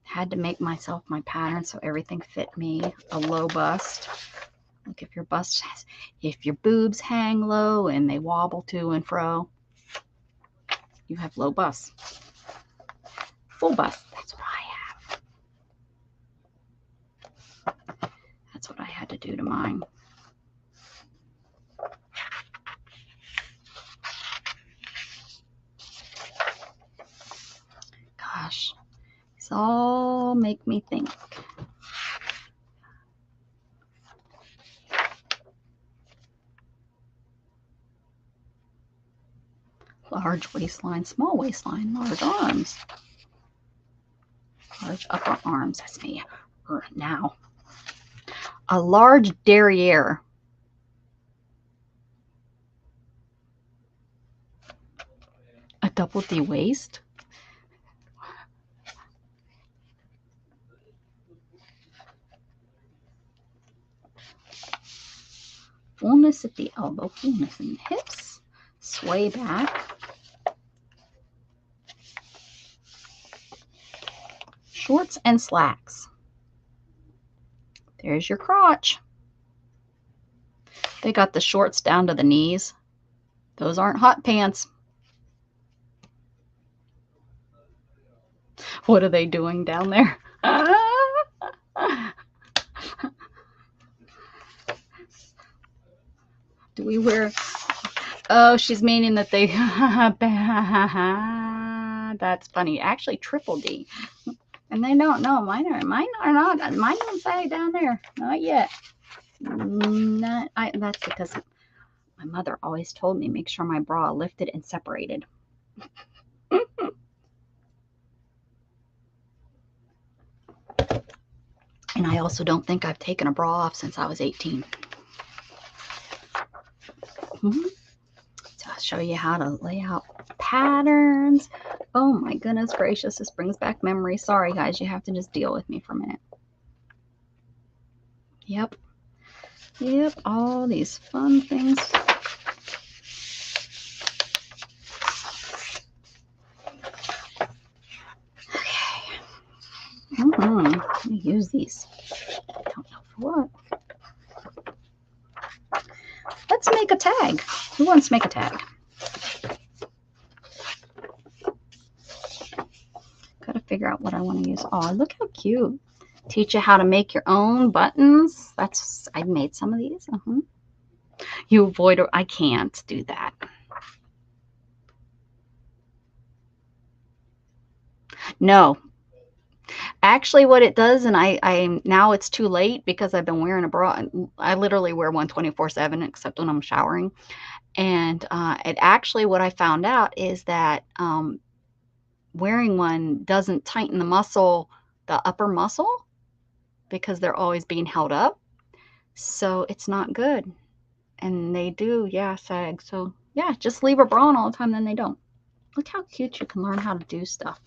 had to make myself my pattern so everything fit me. A low bust. Like if your boobs hang low and they wobble to and fro, you have low bust. Full bust. That's what I have. That's what I had to do to mine. Gosh, these all make me think. Large waistline, small waistline, large arms. Large upper arms, that's me now. A large derriere. A double D waist? Fullness at the elbow, fullness in the hips, sway back. Shorts and slacks. There's your crotch. They got the shorts down to the knees. Those aren't hot pants. What are they doing down there? Do we wear... Oh, she's meaning that they... That's funny. Actually, triple D. And they don't know. Mine are not. Mine don't say down there. Not yet. That's because my mother always told me, make sure my bra lifted and separated. And I also don't think I've taken a bra off since I was 18. So I'll show you how to lay out patterns. Oh my goodness gracious, this brings back memories. Sorry guys, you have to just deal with me for a minute. Yep, all these fun things. Okay. Let me use these. I don't know for what. Let's make a tag. Who wants to make a tag? Gotta figure out what I want to use. Oh, look how cute. Teach you how to make your own buttons. I made some of these. You avoid, I can't do that. No. Actually, what it does, and I now it's too late because I've been wearing a bra. I literally wear one 24/7, except when I'm showering. And it actually, what I found out is that wearing one doesn't tighten the muscle, the upper muscle, because they're always being held up. So it's not good. And they do, yeah, sag. So yeah, just leave a bra on all the time, then they don't. Look how cute you can learn how to do stuff.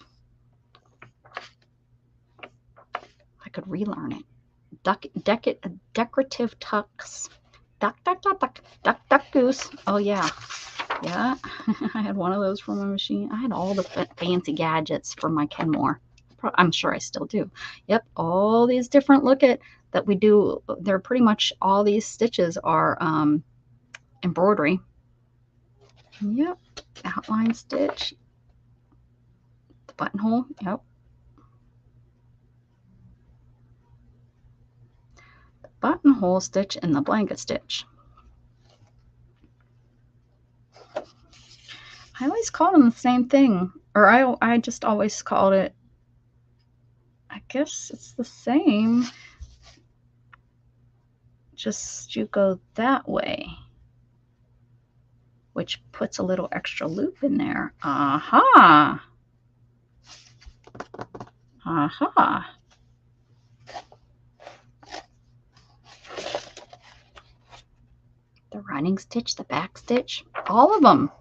I could relearn it. Decorative tucks. Duck, goose. Oh yeah. Yeah. I had one of those for my machine. I had all the fancy gadgets for my Kenmore. I'm sure I still do. Yep. All these different that we do. They're pretty much all these stitches are embroidery. Yep. Outline stitch. The buttonhole. Yep. Buttonhole stitch and the blanket stitch. I always call them the same thing, or I just always called it, I guess it's the same, just you go that way, which puts a little extra loop in there. Aha! Aha! The running stitch, the back stitch, all of them.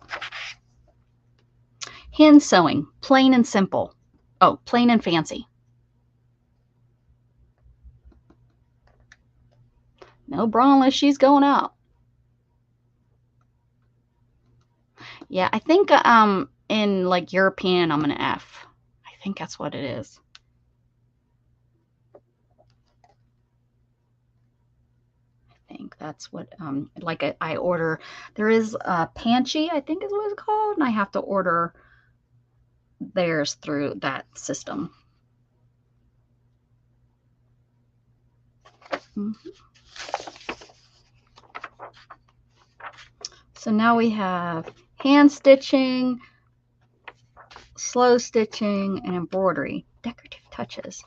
Hand sewing, plain and simple. Oh, plain and fancy. No bra unless she's going out. Yeah, I think in like European, I'm an F. I think that's what it is. I think that's what like I order. There is a Pantry, I think is what it's called, and I have to order theirs through that system. So now we have hand stitching, slow stitching, and embroidery. Decorative touches.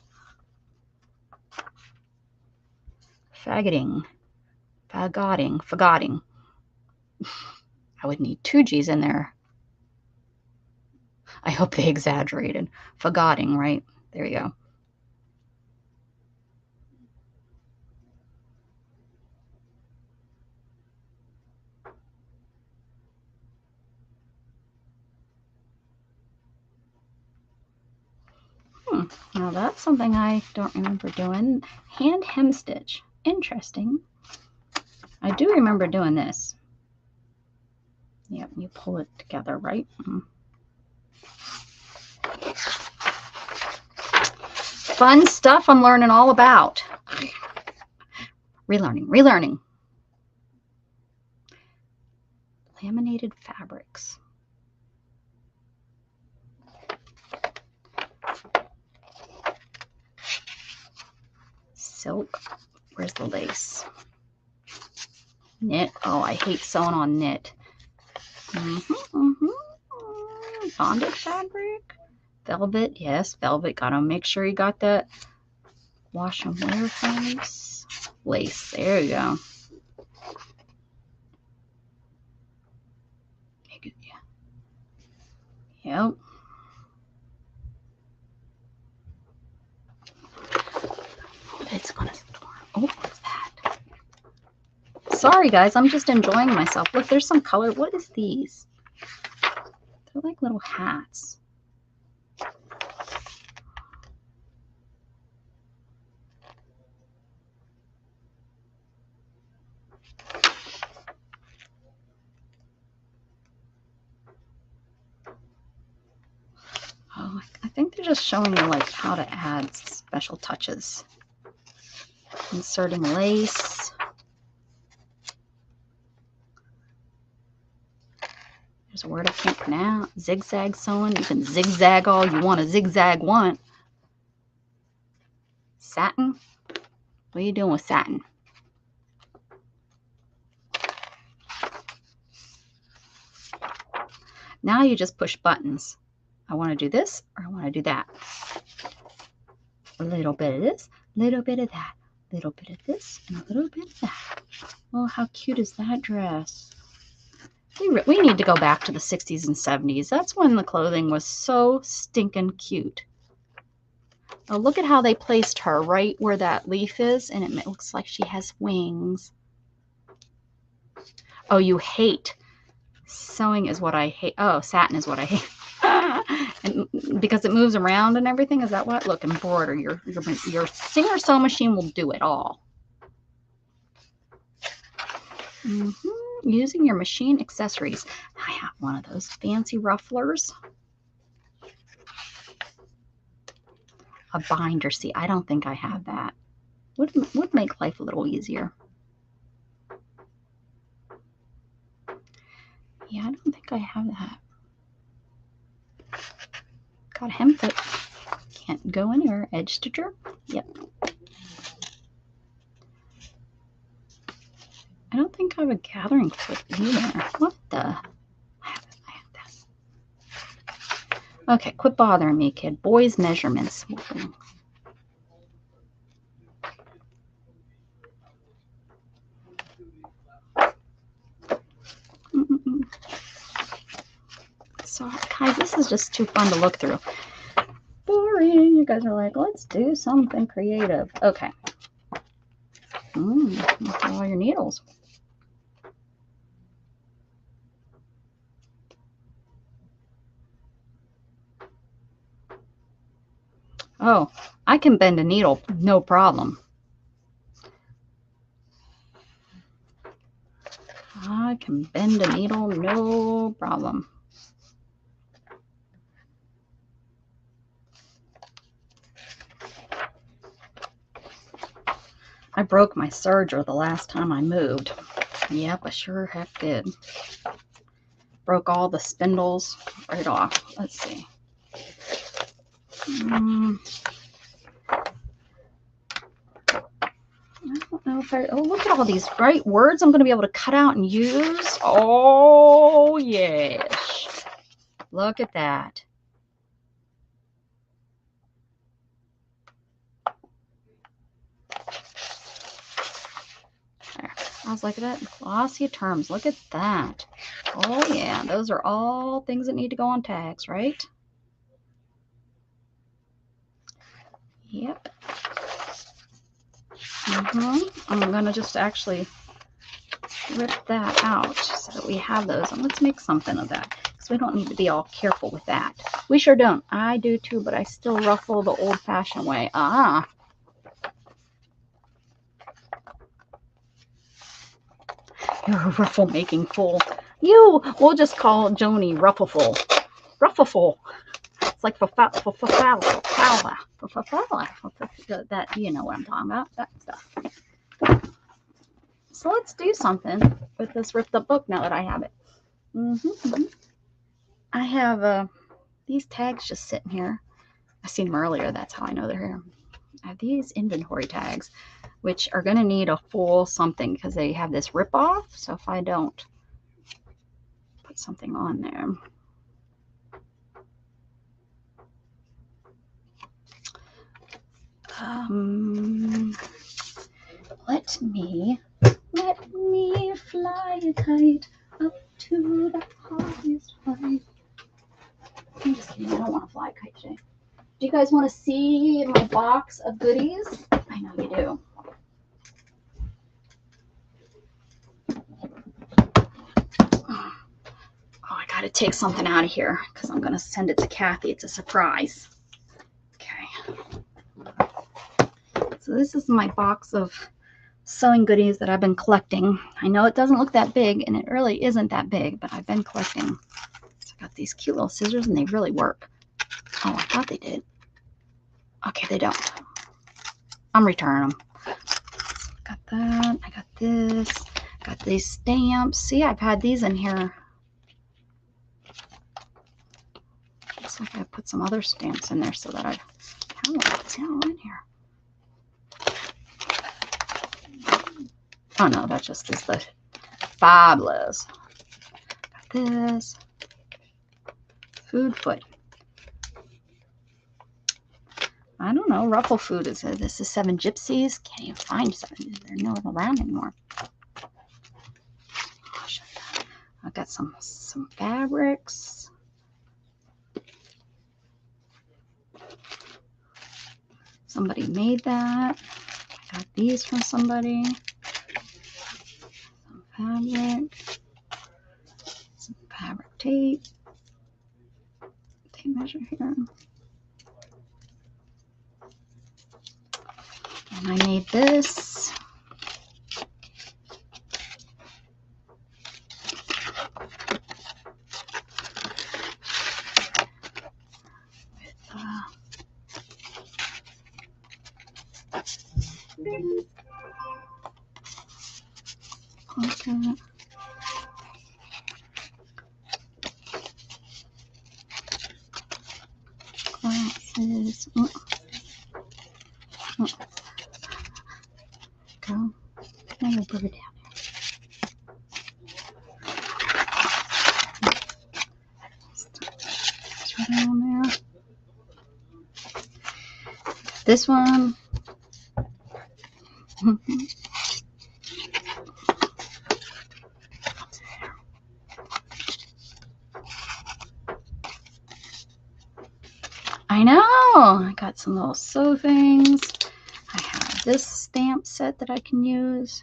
Fagotting. Fagotting. I would need 2 G's in there. I hope they exaggerated. Fagotting, right? There you go. Now that's something I don't remember doing. Hand hem stitch. Interesting. I do remember doing this. Yep, you pull it together, right? Fun stuff I'm learning all about. Relearning. Laminated fabrics. Silk. Where's the lace? Knit. Oh, I hate sewing on knit. Bonded fabric. Velvet. Yes, velvet. Gotta make sure you got that wash and wear face. Lace. There you go. Yep. It's gonna storm. Oh, what's that? Sorry, guys. I'm just enjoying myself. Look, there's some color. What is these? They're like little hats. Oh, I think they're just showing you like how to add special touches. Inserting lace. There's a word I can't pronounce. Zigzag sewing. You can zigzag all you want to zigzag want. Satin. What are you doing with satin? Now you just push buttons. I want to do this or I want to do that. A little bit of this, a little bit of that, a little bit of this, and a little bit of that. Oh, how cute is that dress? We need to go back to the 60s and 70s. That's when the clothing was so stinking cute. Oh, look at how they placed her right where that leaf is, and it looks like she has wings. Oh, you hate. Sewing is what I hate. Oh, satin is what I hate. And because it moves around and everything, is that what? Look, embroider. Your Singer sew machine will do it all. Using your machine accessories. I have one of those fancy rufflers. A binder. See, I don't think I have that. Would make life a little easier. Yeah, I don't think I have that. Got a hem foot. Can't go anywhere. Edge stitcher. Yep. I don't think I have a gathering clip either. What the? I have this. Okay, quit bothering me, kid. Boys' measurements. So, guys, this is just too fun to look through. Boring. You guys are like, let's do something creative. Okay. Look at all your needles. Oh, I can bend a needle, no problem. I can bend a needle, no problem. I broke my serger the last time I moved. Yep, I sure heck did. Broke all the spindles right off. Let's see. I don't know if oh, look at all these great words I'm going to be able to cut out and use. Oh, yes. Look at that. There. I was like that. Glossy terms. Look at that. Oh, yeah. Those are all things that need to go on tags, right? Yep. I'm going to just actually rip that out so that we have those. And let's make something of that. because we don't need to be all careful with that. We sure don't. I do too, but I still ruffle the old-fashioned way. Ah. You're a ruffle-making fool. We'll just call Joni Ruffleful. Ruffleful. It's like fafala. That, you know what I'm talking about. That stuff. So let's do something with this ripped up book now that I have it. I have these tags just sitting here. I seen them earlier. That's how I know they're here. I have these inventory tags, which are going to need a full something because they have this rip off. So if I don't put something on there. Let me fly a kite up to the highest height. I'm just kidding. I don't want to fly a kite today. Do you guys want to see my box of goodies? I know you do. Oh, I got to take something out of here because I'm going to send it to Kathy. It's a surprise. Okay. So this is my box of sewing goodies that I've been collecting. I know it doesn't look that big, and it really isn't that big, but I've been collecting. So I got these cute little scissors, and they really work. Oh, I thought they did. Okay, they don't. I'm returning them. Got that. I got this. Got these stamps. See, I've had these in here. Looks like I put some other stamps in there so that I have them in here. Oh no, that just is the fabulous. Got this. Food foot. I don't know. Ruffle food is it? This is 7 Gypsies. Can't even find 7. They're not around anymore. I'll show you that. I got some fabrics. Somebody made that. I got these from somebody. Some fabric. Some fabric tape. Tape measure here. And I made this. Glasses. Go. And we'll put it down there. On there. This one. I know. I got some little sew things. I have this stamp set that I can use.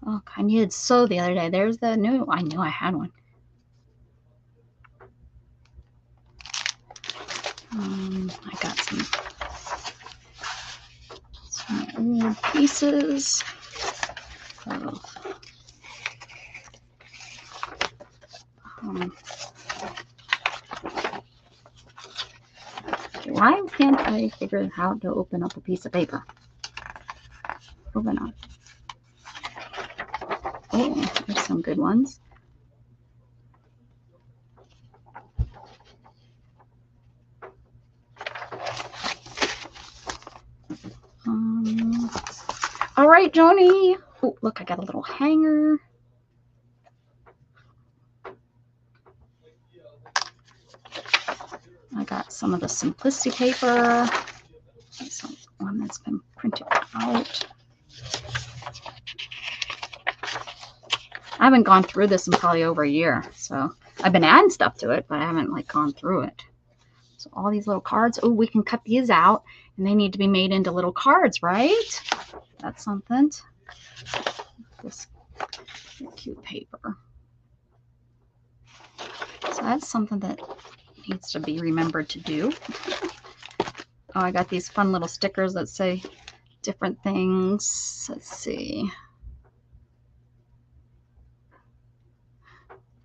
Oh, I needed sew the other day. There's the new. I knew I had one. I got some old pieces of why can't I figure out how to open up a piece of paper? Open up. Oh, there's some good ones. All right, Joni. Oh, look, I got a little hanger. I got some of the Simplicity paper. Some one that's been printed out. I haven't gone through this in probably over a year, so I've been adding stuff to it, but I haven't like gone through it. So all these little cards. Oh, we can cut these out, and they need to be made into little cards, right? That's something. This cute paper. that's something that needs to be remembered to do. Oh, I got these fun little stickers that say different things. Let's see.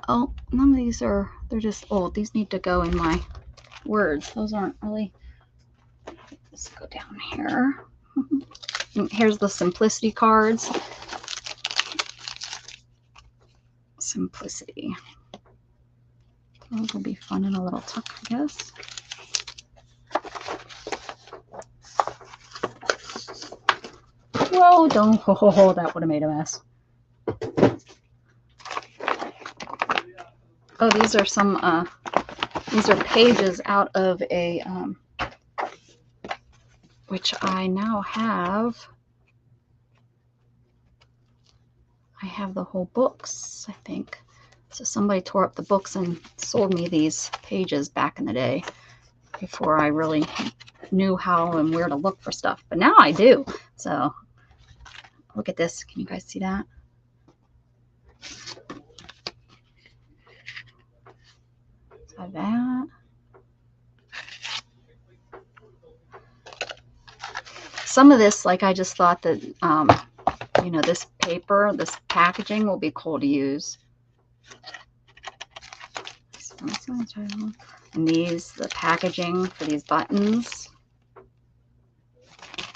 Oh, none of these are, they're just old. These need to go in my words. Those aren't really. Let's go down here. Here's the simplicity cards. Simplicity. Those will be fun in a little tuck, I guess. Whoa, don't. Oh, that would have made a mess. Oh, these are some, these are pages out of a, which I now have. I have the whole books, I think. So somebody tore up the books and sold me these pages back in the day before I really knew how and where to look for stuff. But now I do. So look at this. Can you guys see that? So that. Some of this, like I just thought that, you know, this paper, this packaging will be cool to use. And these, the packaging for these buttons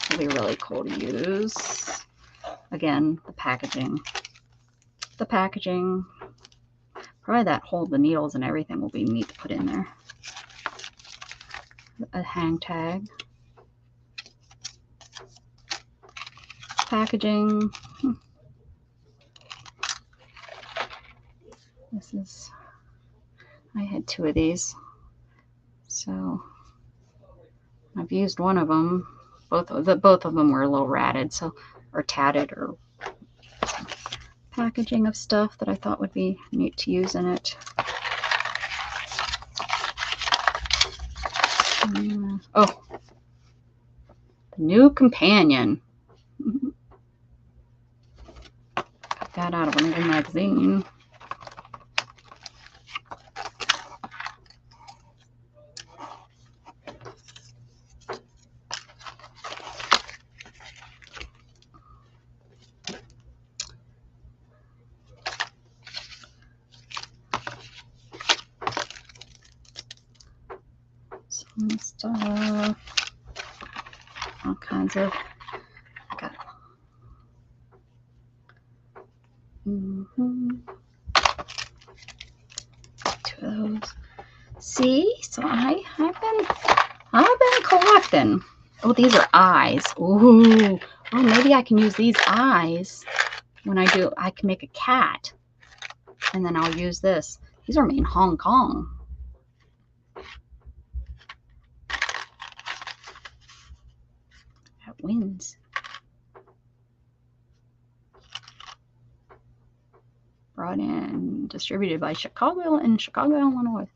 will be really cool to use. Again, the packaging. The packaging. Probably that hold the needles and everything will be neat to put in there. A hang tag. Packaging. This is, I had 2 of these, so I've used one of them. Both of them were a little ratted, so, or tatted, or packaging of stuff that I thought would be neat to use in it. Oh, new companion. Got that out of another magazine. Some stuff. All kinds of. Got. Two of those. See, so I've been collecting. Oh, these are eyes. Ooh. Oh, maybe I can use these eyes when I do. I can make a cat, and then I'll use this. These are made in Hong Kong. That wins. Brought in, distributed by Chicago in Chicago, Illinois.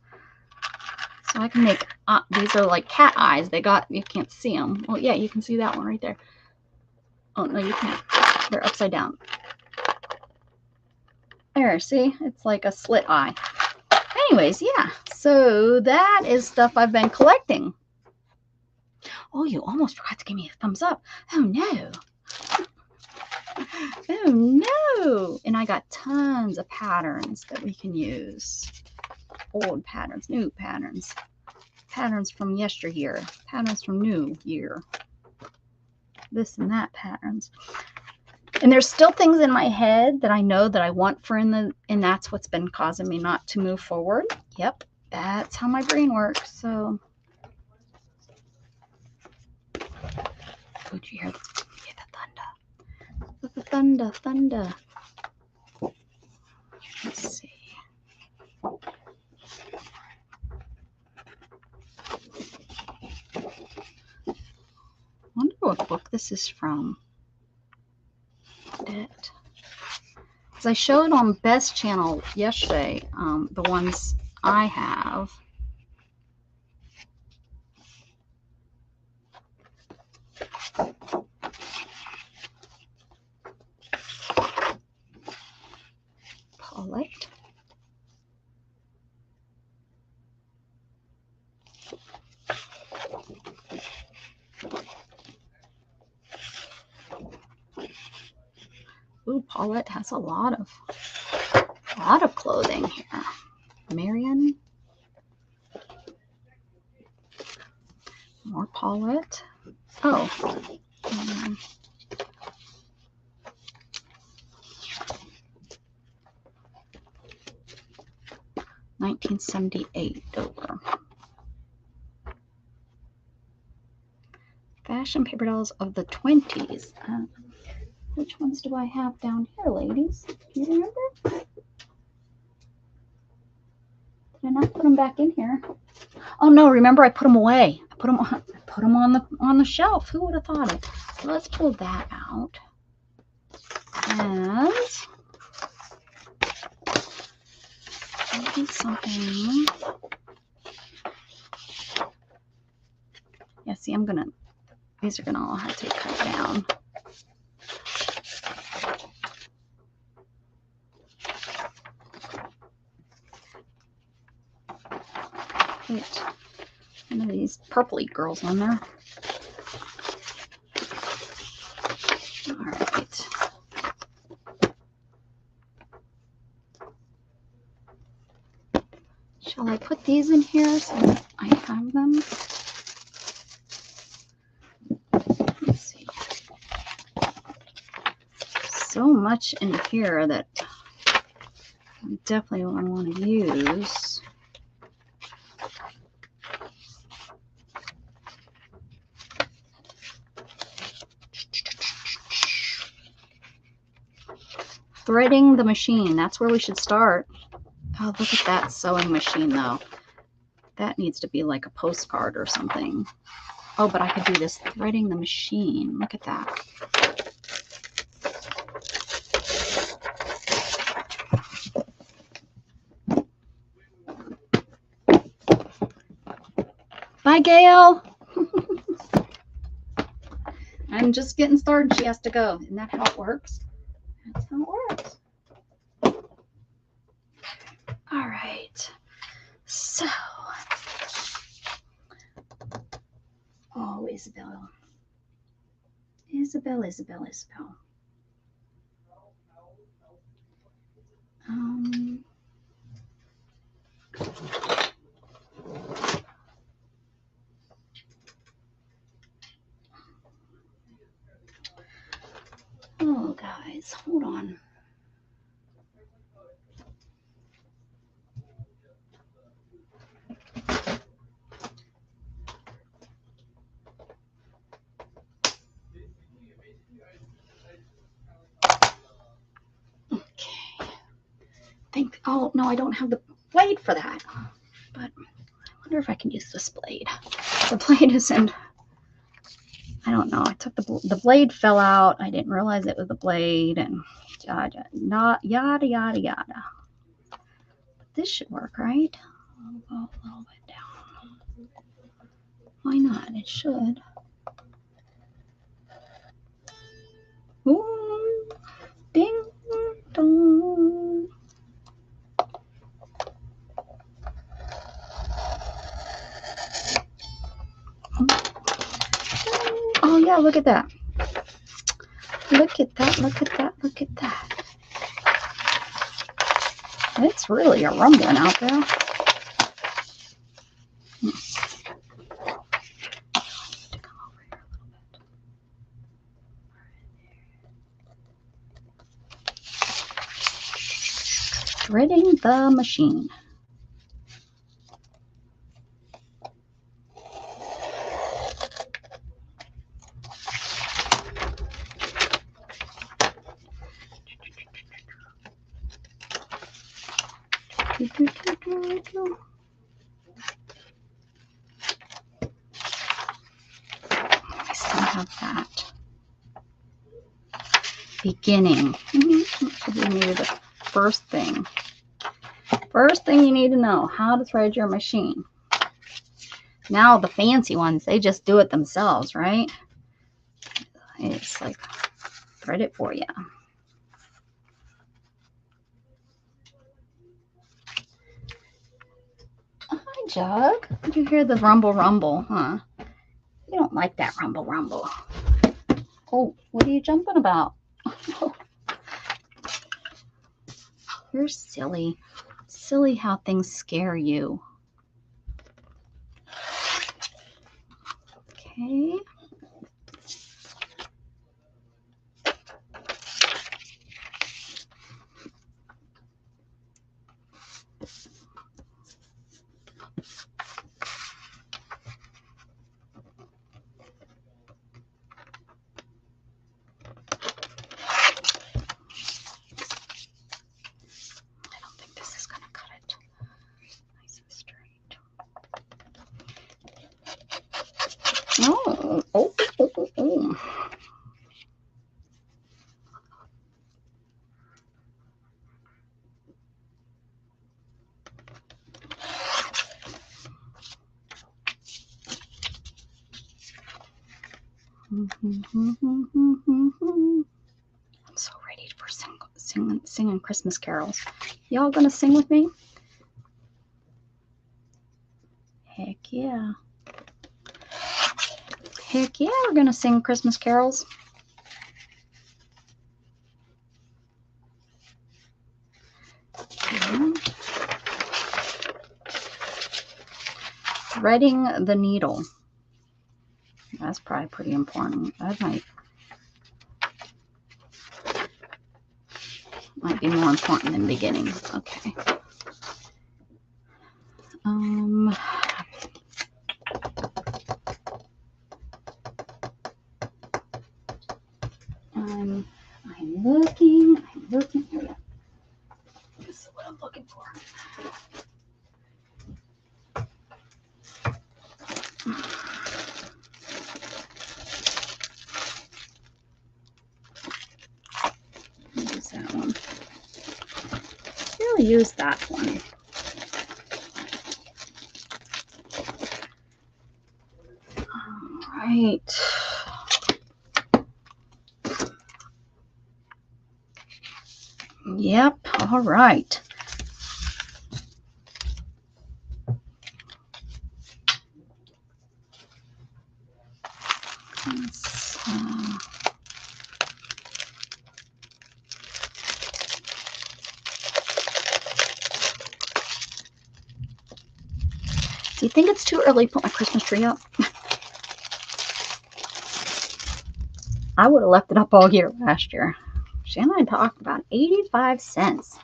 So I can make, these are like cat eyes. They got, you can't see them. Well, yeah, you can see that one right there. Oh, no, you can't. They're upside down. There, see? It's like a slit eye. Anyways, yeah. So that is stuff I've been collecting. Oh, you almost forgot to give me a thumbs up. Oh, no. Oh, no. And I got tons of patterns that we can use. Old patterns, new patterns. Patterns from yesteryear. Patterns from new year. This and that patterns. And there's still things in my head that I know that I want for and that's what's been causing me not to move forward. Yep, that's how my brain works. So, oh, did you hear the thunder? The thunder, thunder. Let's see. I wonder what book this is from. Because I showed on Best Channel yesterday the ones I have. Pull it. Paulette has a lot of clothing here. Marion. More Paulette. Oh. 1978 over. Fashion paper dolls of the 20s. Which ones do I have down here, ladies? Do you remember? Did I not put them back in here? Oh no! Remember, I put them away. I put them on the shelf. Who would have thought it? So let's pull that out. And maybe something. Yeah. See, these are gonna all have to be cut down. Put one of these purpley girls on there. All right. Shall I put these in here so that I have them? Let's see. So much in here that I definitely want to use. Threading the machine. That's where we should start. Oh, look at that sewing machine, though. That needs to be like a postcard or something. Oh, but I could do this threading the machine. Look at that. Bye, Gail. I'm just getting started. She has to go. Isn't that how it works? That's how it works. All right. So, oh, Isabel. Oh, guys, hold on. Oh, no, I don't have the blade for that. But I wonder if I can use this blade. The blade isn't, I don't know. I took the blade fell out. I didn't realize it was the blade and yada, yada, yada. But this should work, right? I'll go a little bit down. Why not? It should. Ooh, ding dong. Oh yeah, look at that. Look at that, look at that, look at that. It's really a rumbling out there. Threading the machine. I still have that. Beginning. We needed the first thing. First thing you need to know, how to thread your machine. Now the fancy ones, they just do it themselves, right? It's like, thread it for you. Hi, Jug. Did you hear the rumble, rumble, huh? You don't like that rumble, rumble. Oh, what are you jumping about? You're silly. Silly how things scare you. Okay. Oh, oh, oh, oh, oh. I'm so ready for singing Christmas carols. Y'all gonna sing with me? Heck yeah. Heck yeah, we're gonna sing Christmas carols. Threading the needle. That's probably pretty important. That might be more important than beginning. Okay. I'm looking. Here we go. This is what I'm looking for. Use that one. Really use that one. All right. Yep. All right. Do you think it's too early to put my Christmas tree up? I would have left it up all year last year. Shannon and I talked about 85 cents.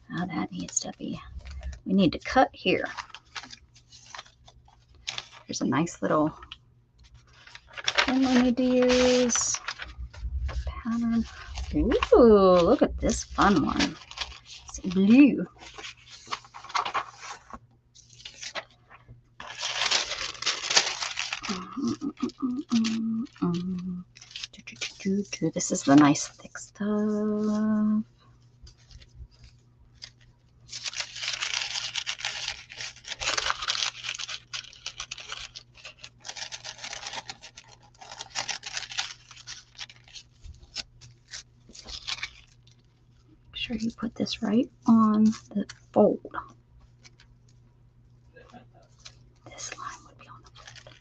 Now that needs to be, we need to cut here. There's a nice little thing we need to use. Pattern. Ooh, look at this fun one. It's blue. This is the nice thick stuff. Make sure you put this right on the fold. This line would be on the fold.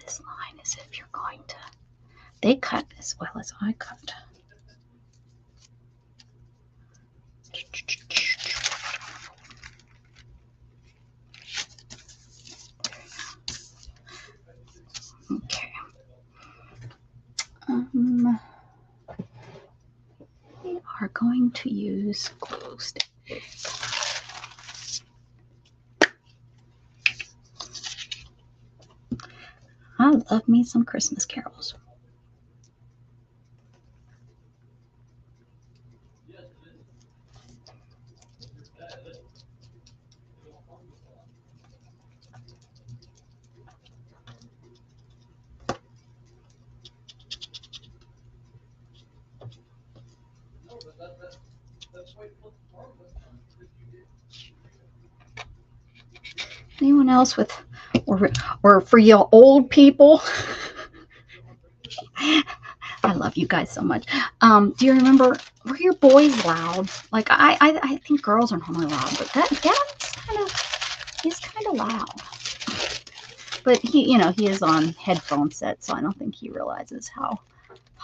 This line is if you're going to, they cut as well as I cut. Okay. We are going to use glue stick. I love me some Christmas carols. Anyone else with, or for you old people? I love you guys so much. Do you remember, were your boys loud? Like I think girls are normally loud, but he's kind of loud. But he, he is on headphone set, so I don't think he realizes how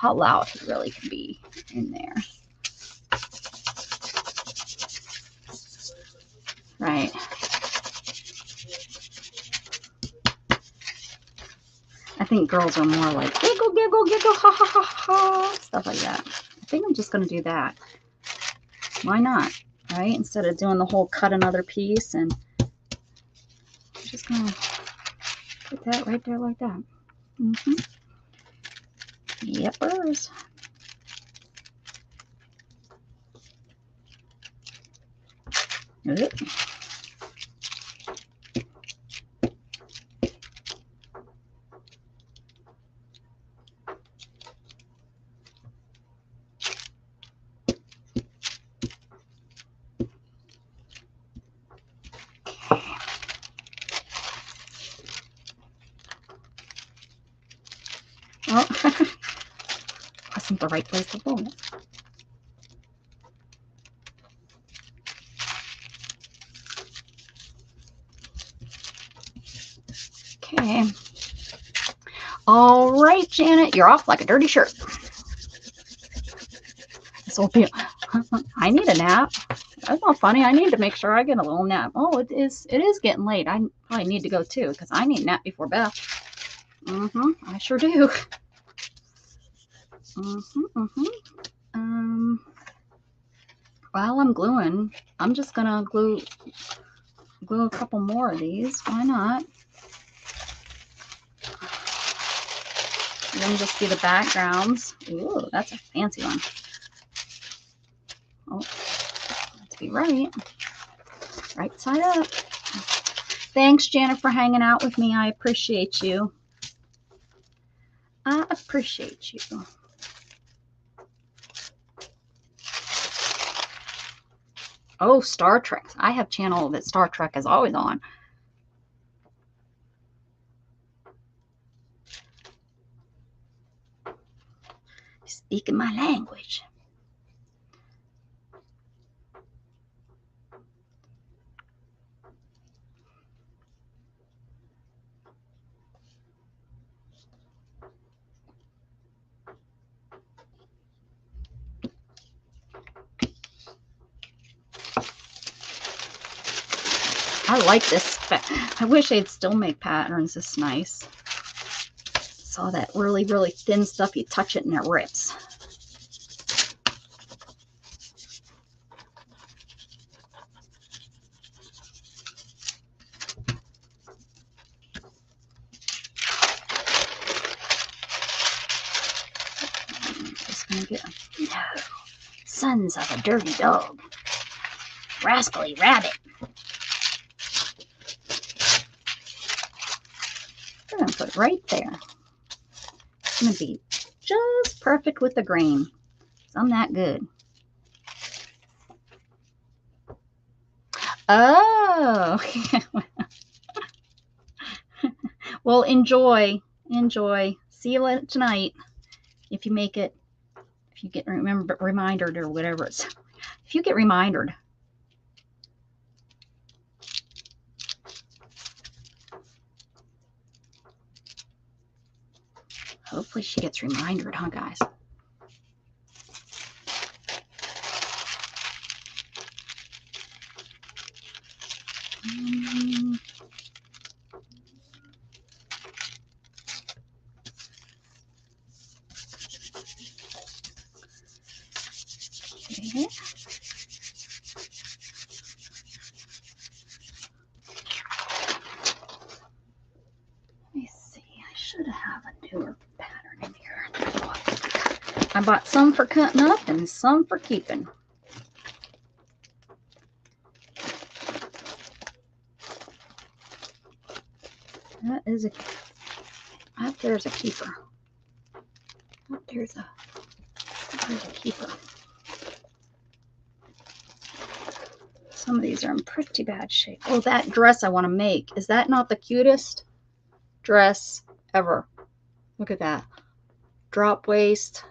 loud he really can be in there. Right. I think girls are more like giggle, giggle, giggle, ha, ha, ha, ha, stuff like that. I think I'm just going to do that. Why not? Right? Instead of doing the whole cut another piece, and I'm just going to put that right there like that. Yepers. Oop. Oh, wasn't the right place to hold it. Okay. All right, Janet, you're off like a dirty shirt. This will be. I need a nap. That's not funny. I need to make sure I get a little nap. Oh, it is getting late. I probably need to go too because I need a nap before Beth. I sure do. While I'm gluing, I'm just gonna glue a couple more of these. Why not? And then just do the backgrounds. Ooh, that's a fancy one. Oh, let's be right. Right side up. Thanks, Janet, for hanging out with me. I appreciate you. I appreciate you. Oh, Star Trek. I have channel that Star Trek is always on. Speaking my language. I like this. I wish they'd still make patterns this nice. Saw that really, really thin stuff. You touch it and it rips. Just gonna get no sons of a dirty dog, rascally rabbit. I'm gonna put it right there. It's gonna be just perfect with the grain. I'm that good. Oh, well, enjoy. See you later tonight. If you make it, if you get reminded or whatever it's, if you get reminded. Hopefully she gets reminded, huh, guys? Okay. Let me see. I should have a newer pattern in here. I bought some for cutting up and some for keeping. That is a, up there's a keeper. Up there's a keeper. Some of these are in pretty bad shape. Oh, that dress I want to make. Is that not the cutest dress ever? Look at that. Drop waist.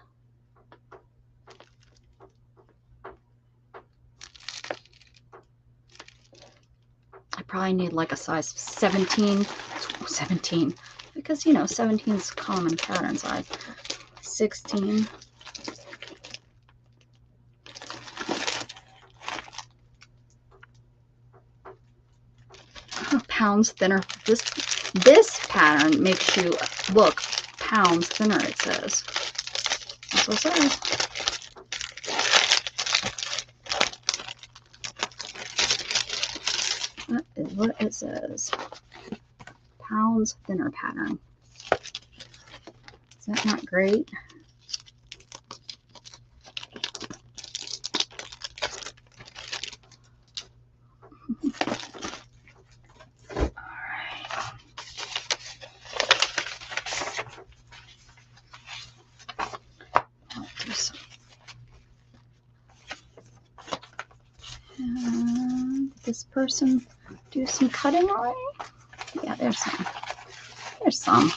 I probably need like a size 17, because you know 17 is common pattern size. 16. pounds thinner. This pattern makes you look pounds thinner, it says. That's what it says. That is what it says. Pounds thinner pattern. Is that not great? This person do some cutting already? Yeah, there's some. There's some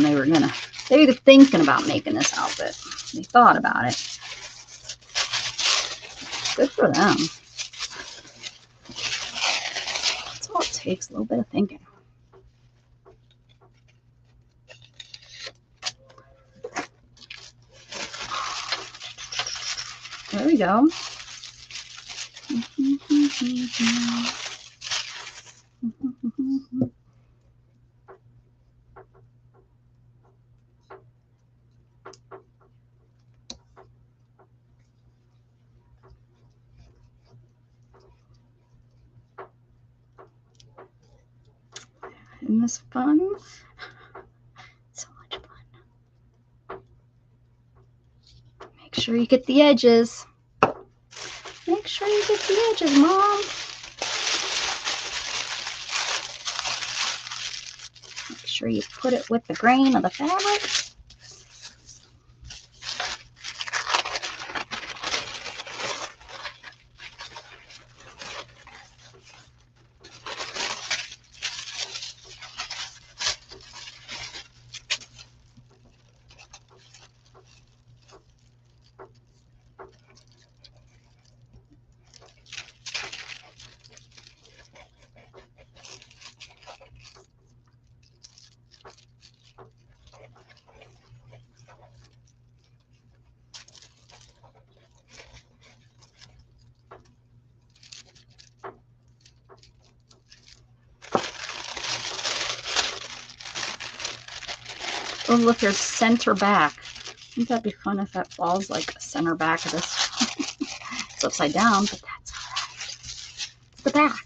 they were gonna. They were thinking about making this outfit. They thought about it. Good for them. That's all it takes, a little bit of thinking. There we go. Isn't this fun? So much fun. Make sure you get the edges. Make sure you get the edges, Mom. Make sure you put it with the grain of the fabric. Oh, look, there's center back. Wouldn't that be fun if that falls like center back of this? It's upside down, but that's all right. It's the back.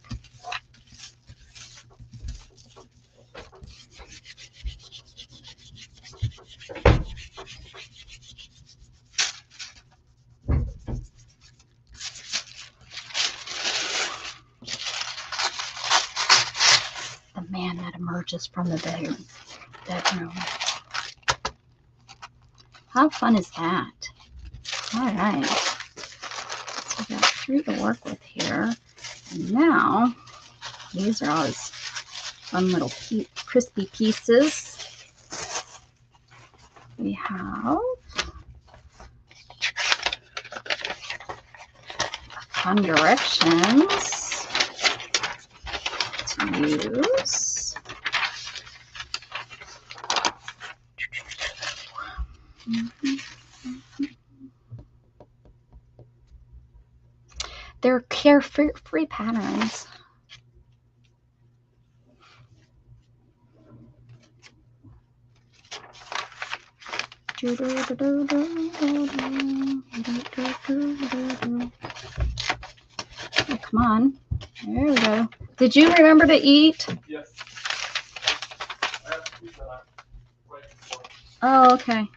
The man that emerges from the bedroom. How fun is that? All right. So we got 3 to work with here. And now, these are all his fun little crispy pieces. We have fun directions to use. They're carefree patterns. Oh, come on. There we go. Did you remember to eat? Yes. I have to eat that right before. Oh, okay.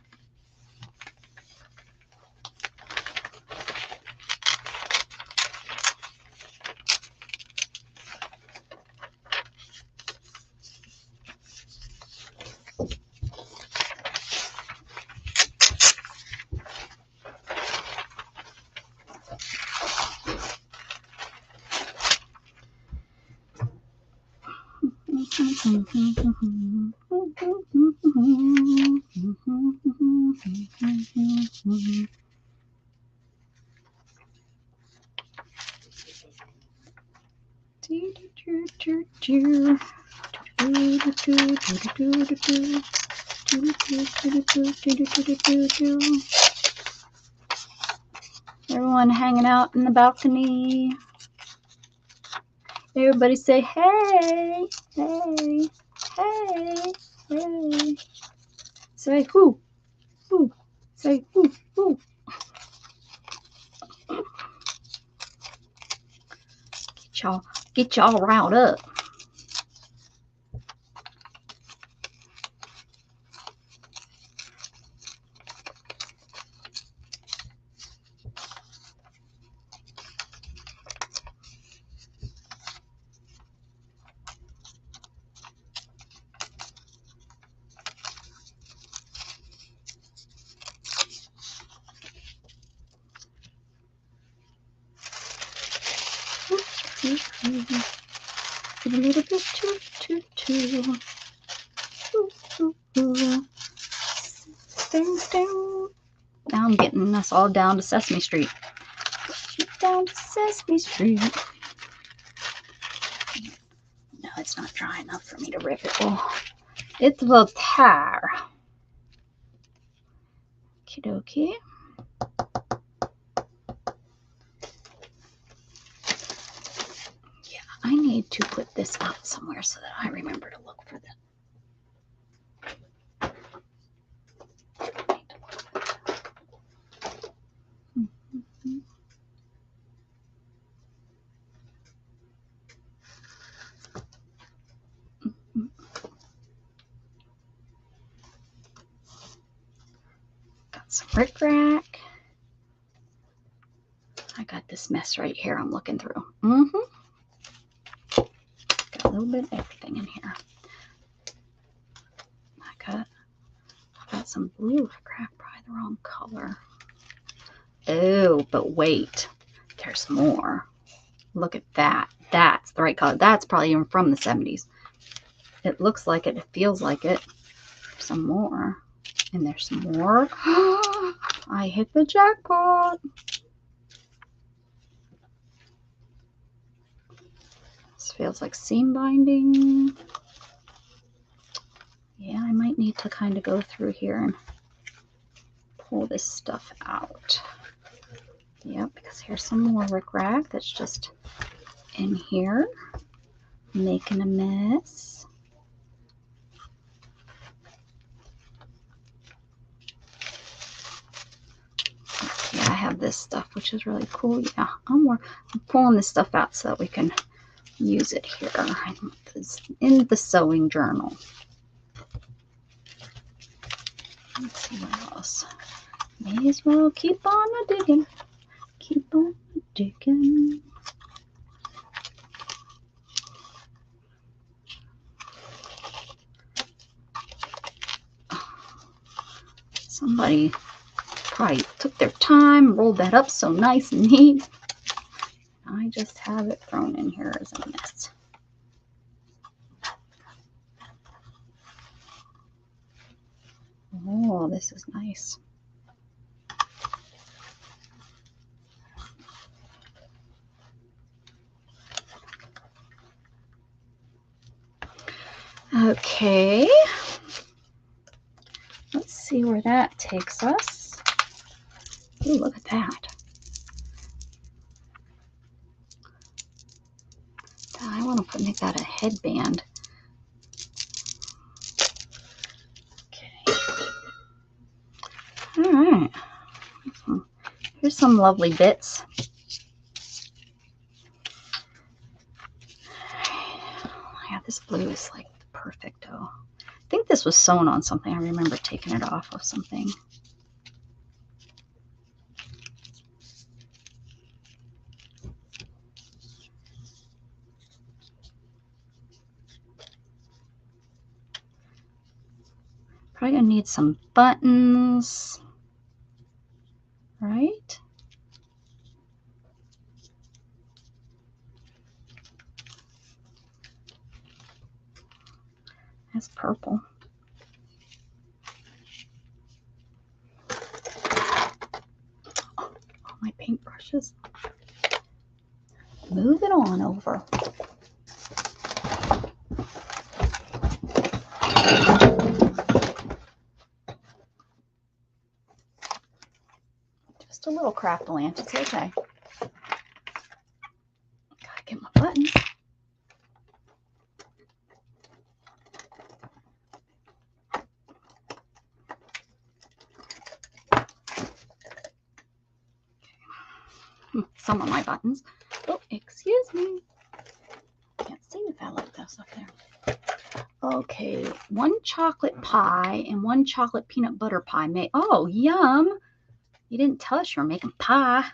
Everyone hanging out in the balcony. Everybody say, hey, hey, hey, hey. Say, whoo, whoo. Say, whoo, whoo. Get y'all riled up. A little bit too. Ding, ding. Now I'm getting us all down to Sesame Street. Down to Sesame Street. No, it's not dry enough for me to rip it off. It will tear. Okie dokie. Yeah, I need to put this out somewhere so that I remember to look for that. Got some rickrack. I got this mess right here I'm looking through. Got a little bit of everything in here. I got some blue rickrack, probably the wrong color. Oh, but wait, there's more. Look at that. That's the right color. That's probably even from the 70s. It looks like it. It feels like it. Some more. And there's some more. I hit the jackpot. This feels like seam binding. Yeah, I might need to kind of go through here and pull this stuff out. Yep, because here's some more rickrack that's just in here, making a mess. Yeah, I have this stuff, which is really cool. Yeah, I'm pulling this stuff out so that we can use it here in the sewing journal. Let's see what else. May as well keep on digging. Keep on digging. Somebody probably took their time, rolled that up so nice and neat. I just have it thrown in here as a mess. Oh, this is nice. Okay. Let's see where that takes us. Ooh, look at that. I want to make that a headband. Okay. All right. Here's some lovely bits. Yeah, this blue is like perfect. Oh, I think this was sewn on something. I remember taking it off of something. Probably gonna need some buttons, right? That's purple. Oh, my paintbrushes. Move it on over. Just a little craft land. It's okay. Gotta get my buttons. some of my buttons. Oh, excuse me. Can't see if I like this up there. Okay, 1 chocolate pie and 1 chocolate peanut butter pie. Oh, yum. You didn't tell us you were making pie.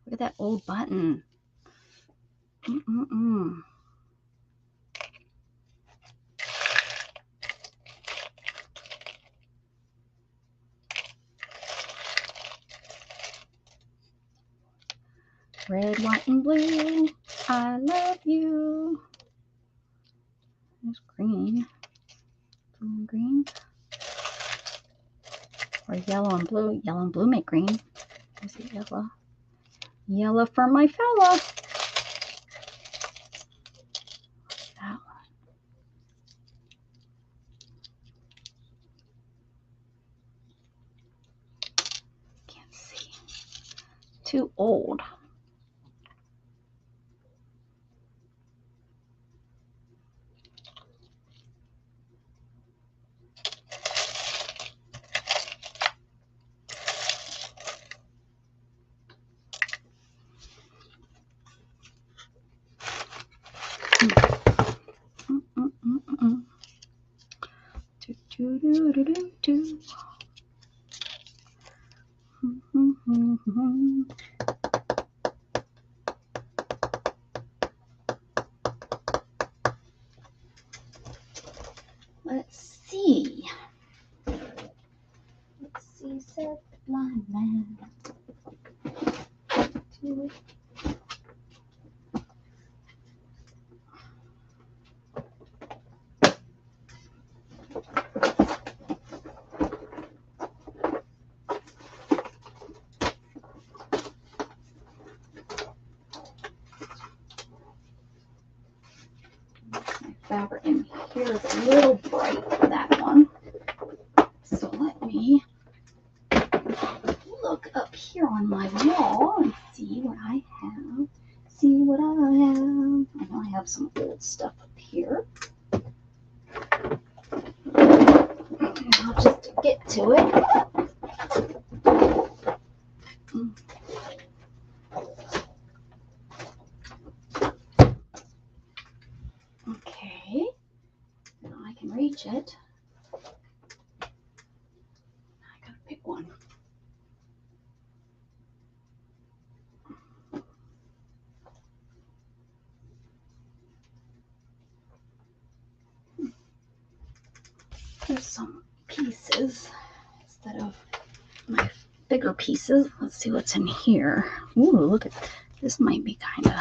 Look at that old button. Red, white, and blue, I love you. There's green. Blue and green. Or yellow and blue. Yellow and blue make green. There's the yellow. Yellow for my fella. That one. Can't see. Too old. Let's see. Said the blind man. Fabric in here is a little bright for that one. So let me look up here on my wall and see what I have. See what I have. I know I have some old stuff up here. And I'll just get to it. Okay. Now I can reach it. I gotta pick one. There's some pieces instead of my bigger pieces. Let's see what's in here. Ooh, look at this. Might be kind of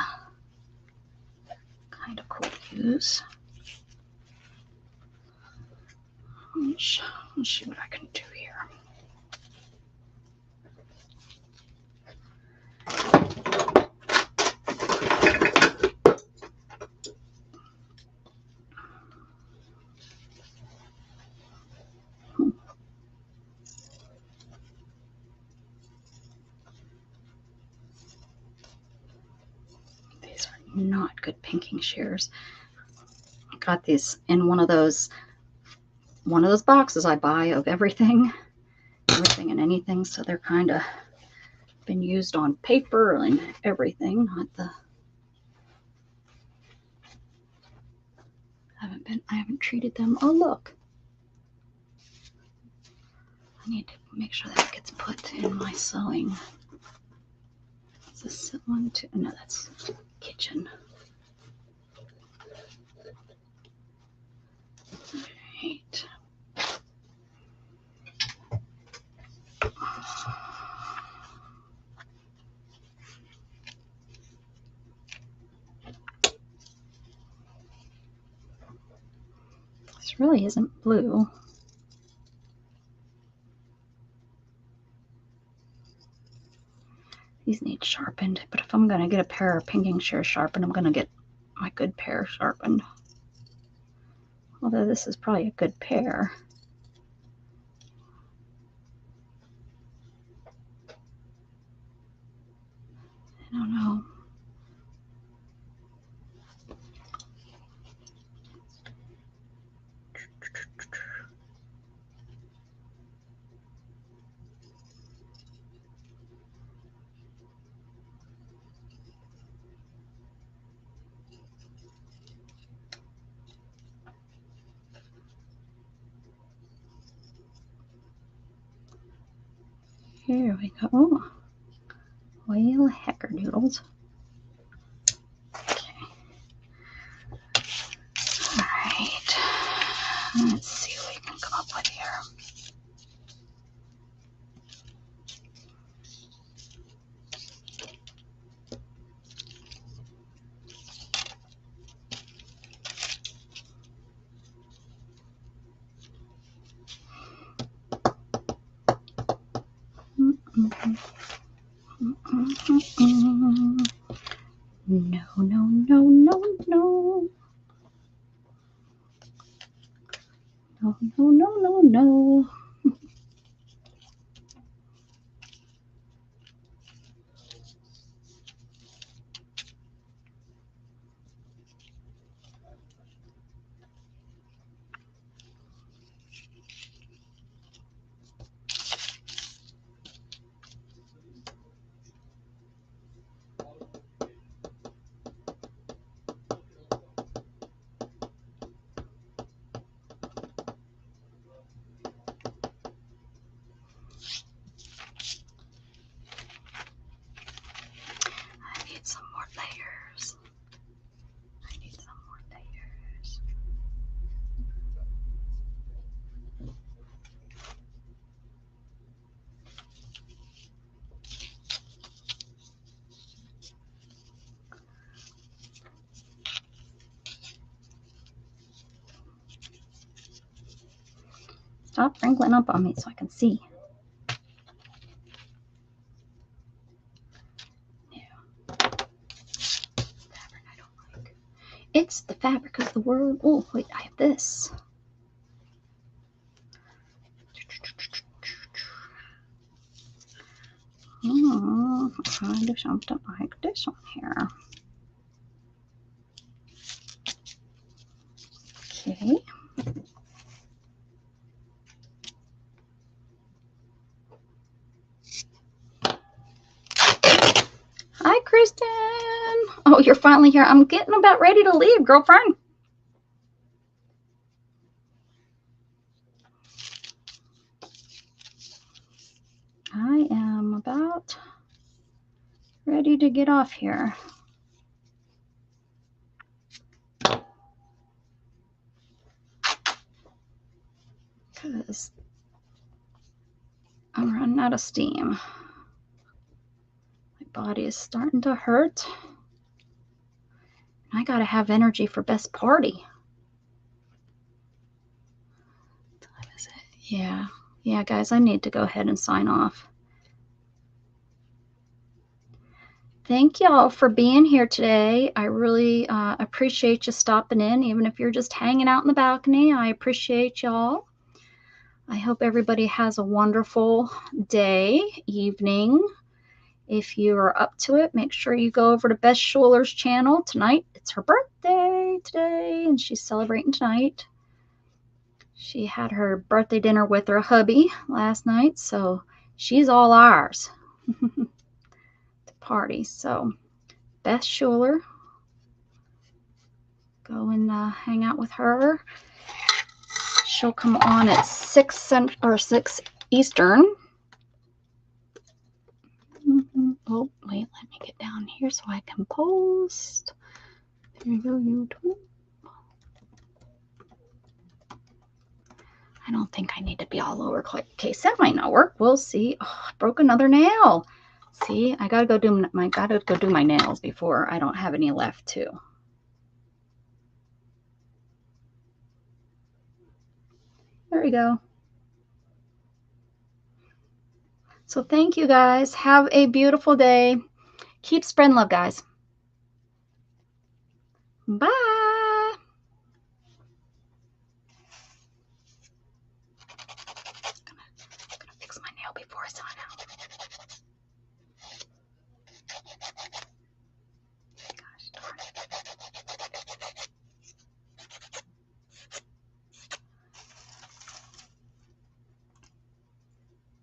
cool to use. Let's see what I can do here. These are not good pinking shears. I got these in one of those boxes I buy of everything and anything. So they're kind of been used on paper and everything. I haven't treated them. Oh, look. I need to make sure that gets put in my sewing. Is this one too? No, that's kitchen. Right. This really isn't blue. These need sharpened, but if I'm going to get a pair of pinking shears sharpened, I'm going to get my good pair sharpened. Although this is probably a good pair. I don't know. Here we go. Well, heckerdoodles. Okay. All right. Let's see what we can come up with here. No, no, no, no, no. No, no, no, no, no. I need some more layers. I need some more layers. Stop wrinkling up on me so I can see. Fabric I don't like. It's the fabric of the world. Oh, wait, I have this. Oh, I do something like this one here. Okay. Hi, Kristen. Oh, you're finally here. I'm getting about ready to leave, girlfriend. I am about ready to get off here. Because I'm running out of steam. My body is starting to hurt. I gotta have energy for best party. What time is it? Yeah. Yeah, guys, I need to go ahead and sign off. Thank y'all for being here today. I really appreciate you stopping in, even if you're just hanging out in the balcony. I appreciate y'all. I hope everybody has a wonderful day, evening. If you are up to it, make sure you go over to Beth Schuler's channel tonight. It's her birthday today, and she's celebrating tonight. She had her birthday dinner with her hubby last night, so she's all ours to party. So Beth Schuler, go and hang out with her. She'll come on at 6 Eastern. Oh, wait, let me get down here so I can post. There you go, YouTube. I don't think I need to be all over case. That might not work. We'll see. Oh, I broke another nail. See, I gotta go do my nails before I don't have any left too. There we go. So thank you guys. Have a beautiful day. Keep spreading love, guys. Bye.